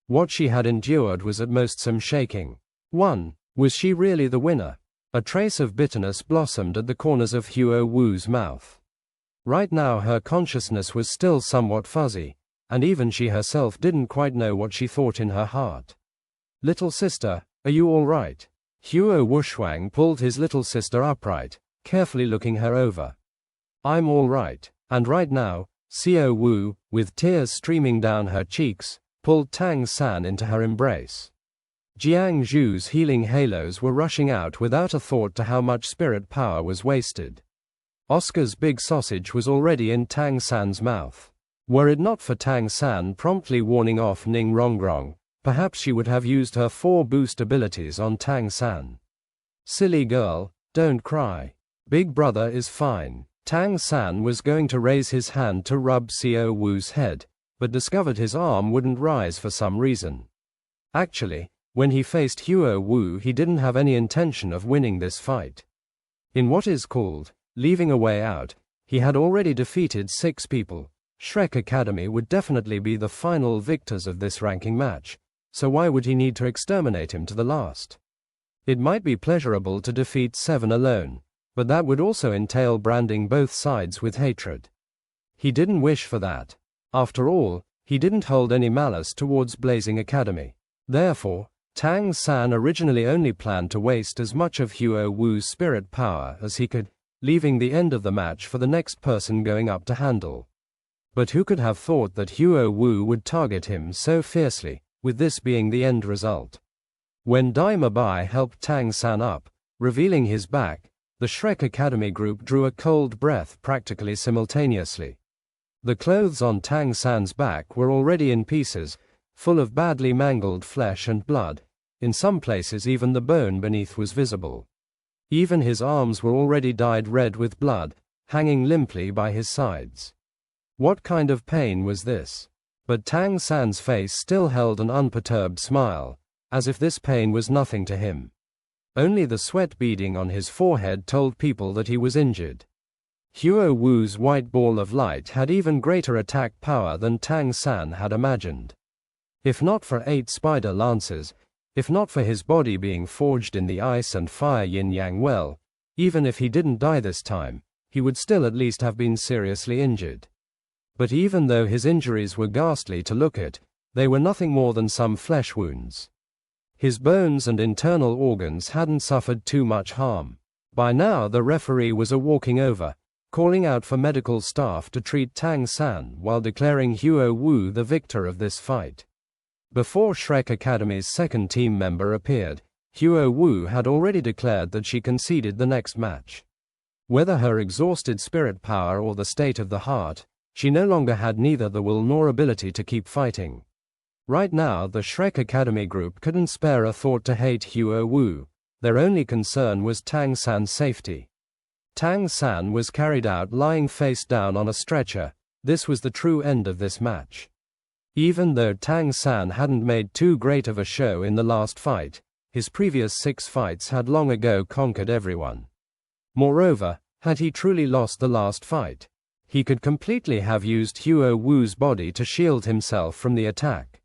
What she had endured was at most some shaking. Was she really the winner? A trace of bitterness blossomed at the corners of Huo Wu's mouth. Right now her consciousness was still somewhat fuzzy, and even she herself didn't quite know what she thought in her heart. Little sister, are you all right? Huo Wushwang pulled his little sister upright, carefully looking her over. I'm all right, and right now, Xiao Wu, with tears streaming down her cheeks, pulled Tang San into her embrace. Jiang Zhu's healing halos were rushing out without a thought to how much spirit power was wasted. Oscar's big sausage was already in Tang San's mouth. Were it not for Tang San promptly warning off Ning Rongrong, perhaps she would have used her 4 boost abilities on Tang San. Silly girl, don't cry. Big brother is fine. Tang San was going to raise his hand to rub Xiao Wu's head, but discovered his arm wouldn't rise for some reason. Actually, when he faced Huo Wu he didn't have any intention of winning this fight. In what is called leaving a way out, he had already defeated 6 people. Shrek Academy would definitely be the final victors of this ranking match, so why would he need to exterminate him to the last? It might be pleasurable to defeat 7 alone, but that would also entail branding both sides with hatred. He didn't wish for that. After all, he didn't hold any malice towards Blazing Academy. Therefore, Tang San originally only planned to waste as much of Huo Wu's spirit power as he could, leaving the end of the match for the next person going up to handle. But who could have thought that Huo Wu would target him so fiercely, with this being the end result? When Dai Mabai helped Tang San up, revealing his back, the Shrek Academy group drew a cold breath practically simultaneously. The clothes on Tang San's back were already in pieces, full of badly mangled flesh and blood. In some places even the bone beneath was visible. Even his arms were already dyed red with blood, hanging limply by his sides. What kind of pain was this? But Tang San's face still held an unperturbed smile, as if this pain was nothing to him. Only the sweat beading on his forehead told people that he was injured. Huo Wu's white ball of light had even greater attack power than Tang San had imagined. If not for 8 spider lances, if not for his body being forged in the ice and fire yin-yang well, even if he didn't die this time, he would still at least have been seriously injured. But even though his injuries were ghastly to look at, they were nothing more than some flesh wounds. His bones and internal organs hadn't suffered too much harm. By now the referee was walking over, calling out for medical staff to treat Tang San while declaring Huo Wu the victor of this fight. Before Shrek Academy's second team member appeared, Huo Wu had already declared that she conceded the next match. Whether her exhausted spirit power or the state of the heart, she no longer had neither the will nor ability to keep fighting. Right now the Shrek Academy group couldn't spare a thought to hate Huo Wu. Their only concern was Tang San's safety. Tang San was carried out lying face down on a stretcher. This was the true end of this match. Even though Tang San hadn't made too great of a show in the last fight, his previous 6 fights had long ago conquered everyone. Moreover, had he truly lost the last fight, he could completely have used Huo Wu's body to shield himself from the attack.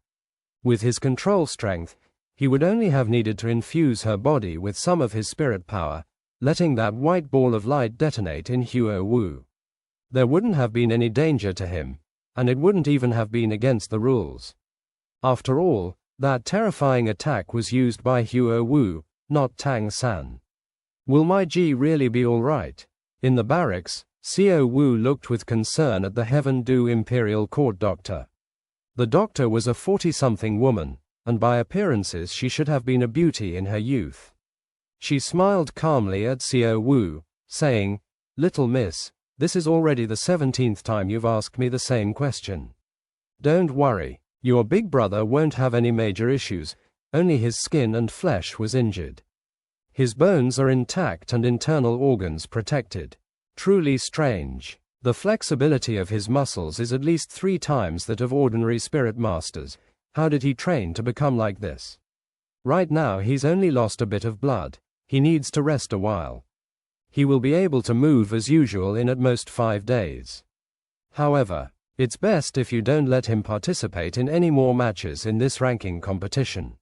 With his control strength, he would only have needed to infuse her body with some of his spirit power, letting that white ball of light detonate in Huo Wu. There wouldn't have been any danger to him, and it wouldn't even have been against the rules. After all, that terrifying attack was used by Huo Wu, not Tang San. Will my G really be alright? In the barracks, Xiao Wu looked with concern at the Heaven Du Imperial Court doctor. The doctor was a 40-something woman, and by appearances she should have been a beauty in her youth. She smiled calmly at Xiao Wu, saying, "Little miss, this is already the 17th time you've asked me the same question. Don't worry, your big brother won't have any major issues, only his skin and flesh was injured. His bones are intact and internal organs protected. Truly strange. The flexibility of his muscles is at least 3 times that of ordinary spirit masters. How did he train to become like this? Right now he's only lost a bit of blood. He needs to rest a while. He will be able to move as usual in at most 5 days. However, it's best if you don't let him participate in any more matches in this ranking competition.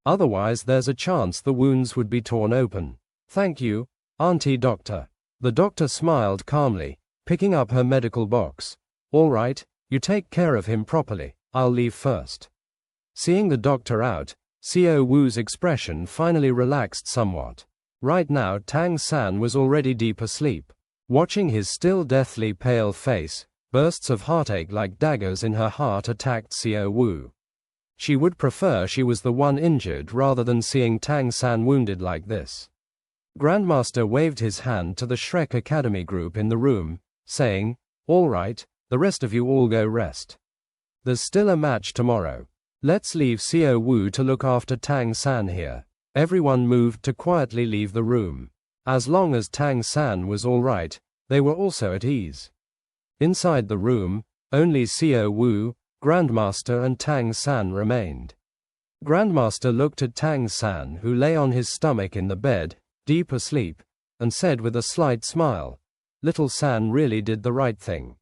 Otherwise there's a chance the wounds would be torn open. Thank you, Auntie Doctor." The doctor smiled calmly, picking up her medical box. "All right, you take care of him properly. I'll leave first." Seeing the doctor out, Xiao Wu's expression finally relaxed somewhat. Right now Tang San was already deep asleep. Watching his still deathly pale face, bursts of heartache like daggers in her heart attacked Xiao Wu. She would prefer she was the one injured rather than seeing Tang San wounded like this. Grandmaster waved his hand to the Shrek Academy group in the room, saying, "All right, the rest of you all go rest. There's still a match tomorrow. Let's leave Xiao Wu to look after Tang San here." Everyone moved to quietly leave the room. As long as Tang San was all right, they were also at ease. Inside the room, only Xiao Wu, Grandmaster and Tang San remained. Grandmaster looked at Tang San, who lay on his stomach in the bed, deep asleep, and said with a slight smile, "Little San really did the right thing."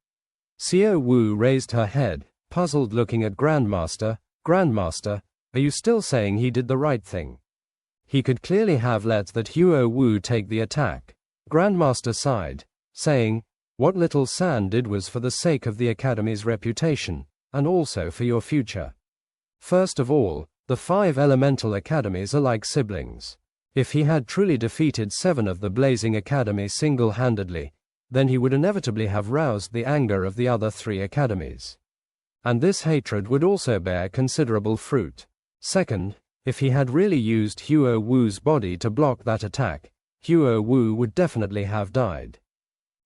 Xiao Wu raised her head, puzzled, looking at Grandmaster. "Grandmaster, are you still saying he did the right thing?" He could clearly have let that Huo Wu take the attack. Grandmaster sighed, saying, "What Little San did was for the sake of the Academy's reputation, and also for your future. First of all, the 5 elemental academies are like siblings. If he had truly defeated 7 of the Blazing Academy single-handedly, then he would inevitably have roused the anger of the other 3 academies. And this hatred would also bear considerable fruit. Second, if he had really used Huo Wu's body to block that attack, Huo Wu would definitely have died.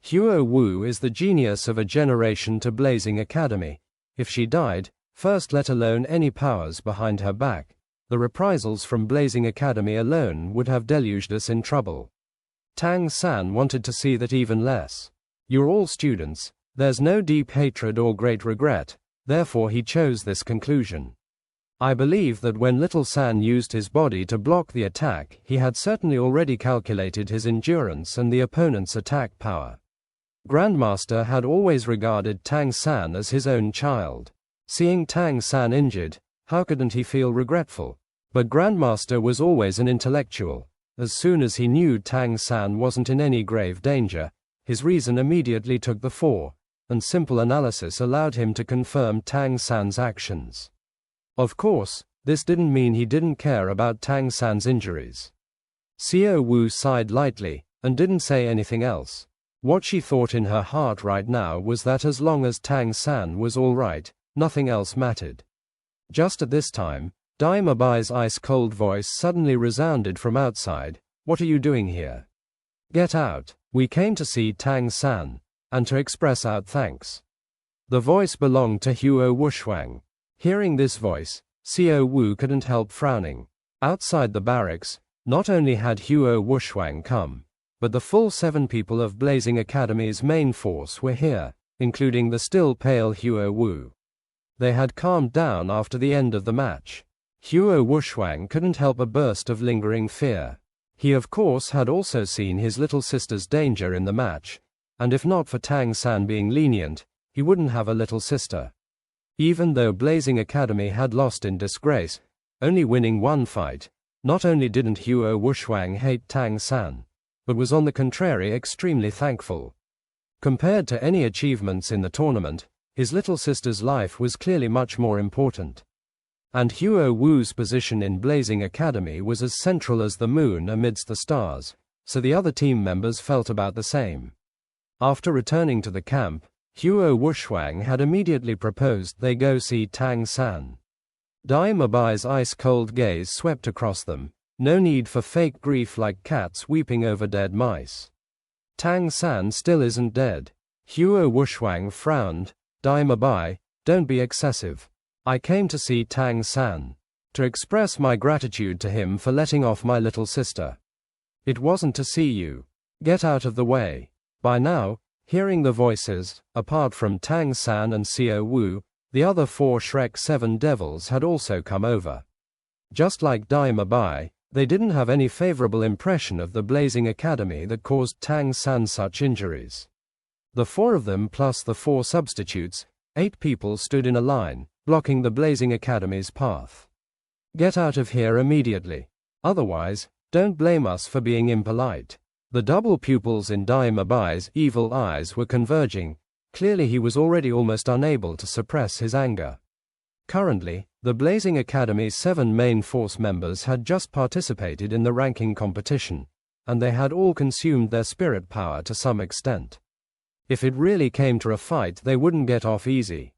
Huo Wu is the genius of a generation to Blazing Academy. If she died, first let alone any powers behind her back, the reprisals from Blazing Academy alone would have deluged us in trouble. Tang San wanted to see that even less. You're all students, there's no deep hatred or great regret, therefore he chose this conclusion. I believe that when Little San used his body to block the attack, he had certainly already calculated his endurance and the opponent's attack power. Grandmaster had always regarded Tang San as his own child. Seeing Tang San injured, how couldn't he feel regretful? But Grandmaster was always an intellectual. As soon as he knew Tang San wasn't in any grave danger, his reason immediately took the fore, and simple analysis allowed him to confirm Tang San's actions. Of course, this didn't mean he didn't care about Tang San's injuries. Xiao Wu sighed lightly, and didn't say anything else. What she thought in her heart right now was that as long as Tang San was all right, nothing else mattered. Just at this time, Dai Mabai's ice-cold voice suddenly resounded from outside. "What are you doing here? Get out. We came to see Tang San, and to express our thanks." The voice belonged to Huo Wushwang. Hearing this voice, Xiao Wu couldn't help frowning. Outside the barracks, not only had Huo Wushwang come, but the full 7 people of Blazing Academy's main force were here, including the still pale Huo Wu. They had calmed down after the end of the match. Huo Wushwang couldn't help a burst of lingering fear. He of course had also seen his little sister's danger in the match, and if not for Tang San being lenient, he wouldn't have a little sister. Even though Blazing Academy had lost in disgrace, only winning 1 fight, not only didn't Huo Wushwang hate Tang San, but was on the contrary extremely thankful. Compared to any achievements in the tournament, his little sister's life was clearly much more important. And Huo Wu's position in Blazing Academy was as central as the moon amidst the stars, so the other team members felt about the same. After returning to the camp, Huo Wushwang had immediately proposed they go see Tang San. Dai Mabai's ice-cold gaze swept across them. No need for fake grief like cats weeping over dead mice. Tang San still isn't dead. Huo Wushwang frowned. Dai Mabai, don't be excessive. I came to see Tang San, to express my gratitude to him for letting off my little sister. It wasn't to see you. Get out of the way. By now, hearing the voices, apart from Tang San and Xiao Wu, the other 4 Shrek 7 devils had also come over. Just like Dai Mabai, they didn't have any favorable impression of the Blazing Academy that caused Tang San such injuries. The 4 of them plus the 4 substitutes, 8 people stood in a line, blocking the Blazing Academy's path. Get out of here immediately. Otherwise, don't blame us for being impolite. The double pupils in Dai Mabai's evil eyes were converging. Clearly he was already almost unable to suppress his anger. Currently, the Blazing Academy's 7 main force members had just participated in the ranking competition, and they had all consumed their spirit power to some extent. If it really came to a fight, they wouldn't get off easy.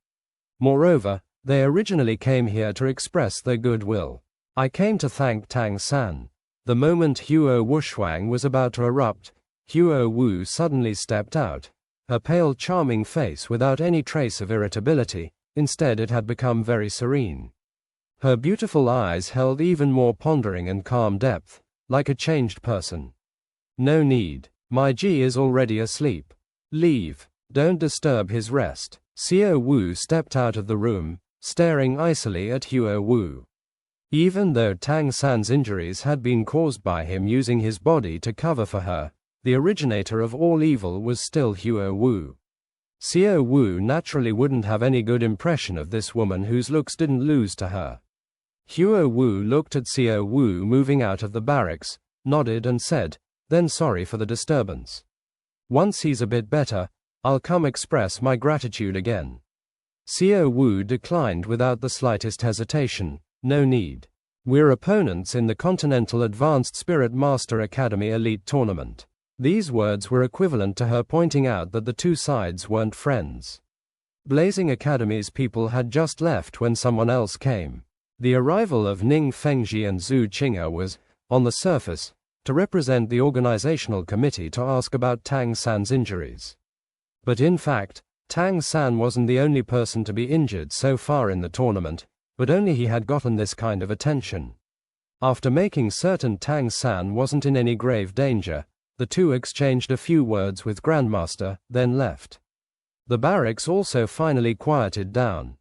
Moreover, they originally came here to express their goodwill. I came to thank Tang San. The moment Huo Wushwang was about to erupt, Huo Wu suddenly stepped out, her pale charming face without any trace of irritability. Instead it had become very serene. Her beautiful eyes held even more pondering and calm depth, like a changed person. No need. My Ji is already asleep. Leave. Don't disturb his rest. Xiao Wu stepped out of the room, staring icily at Huo Wu. Even though Tang San's injuries had been caused by him using his body to cover for her, The originator of all evil was still Huo Wu. Xiao Wu naturally wouldn't have any good impression of this woman whose looks didn't lose to her. Huo Wu looked at Xiao Wu moving out of the barracks, nodded and said, "Then sorry for the disturbance. Once he's a bit better, I'll come express my gratitude again." Xiao Wu declined without the slightest hesitation. "No need. We're opponents in the Continental Advanced Spirit Master Academy Elite Tournament." These words were equivalent to her pointing out that the two sides weren't friends. Blazing Academy's people had just left when someone else came. The arrival of Ning Fengji and Zhu Qing'e was, on the surface, to represent the organizational committee to ask about Tang San's injuries. But in fact, Tang San wasn't the only person to be injured so far in the tournament, but only he had gotten this kind of attention. After making certain Tang San wasn't in any grave danger, the two exchanged a few words with Grandmaster, then left. The barracks also finally quieted down.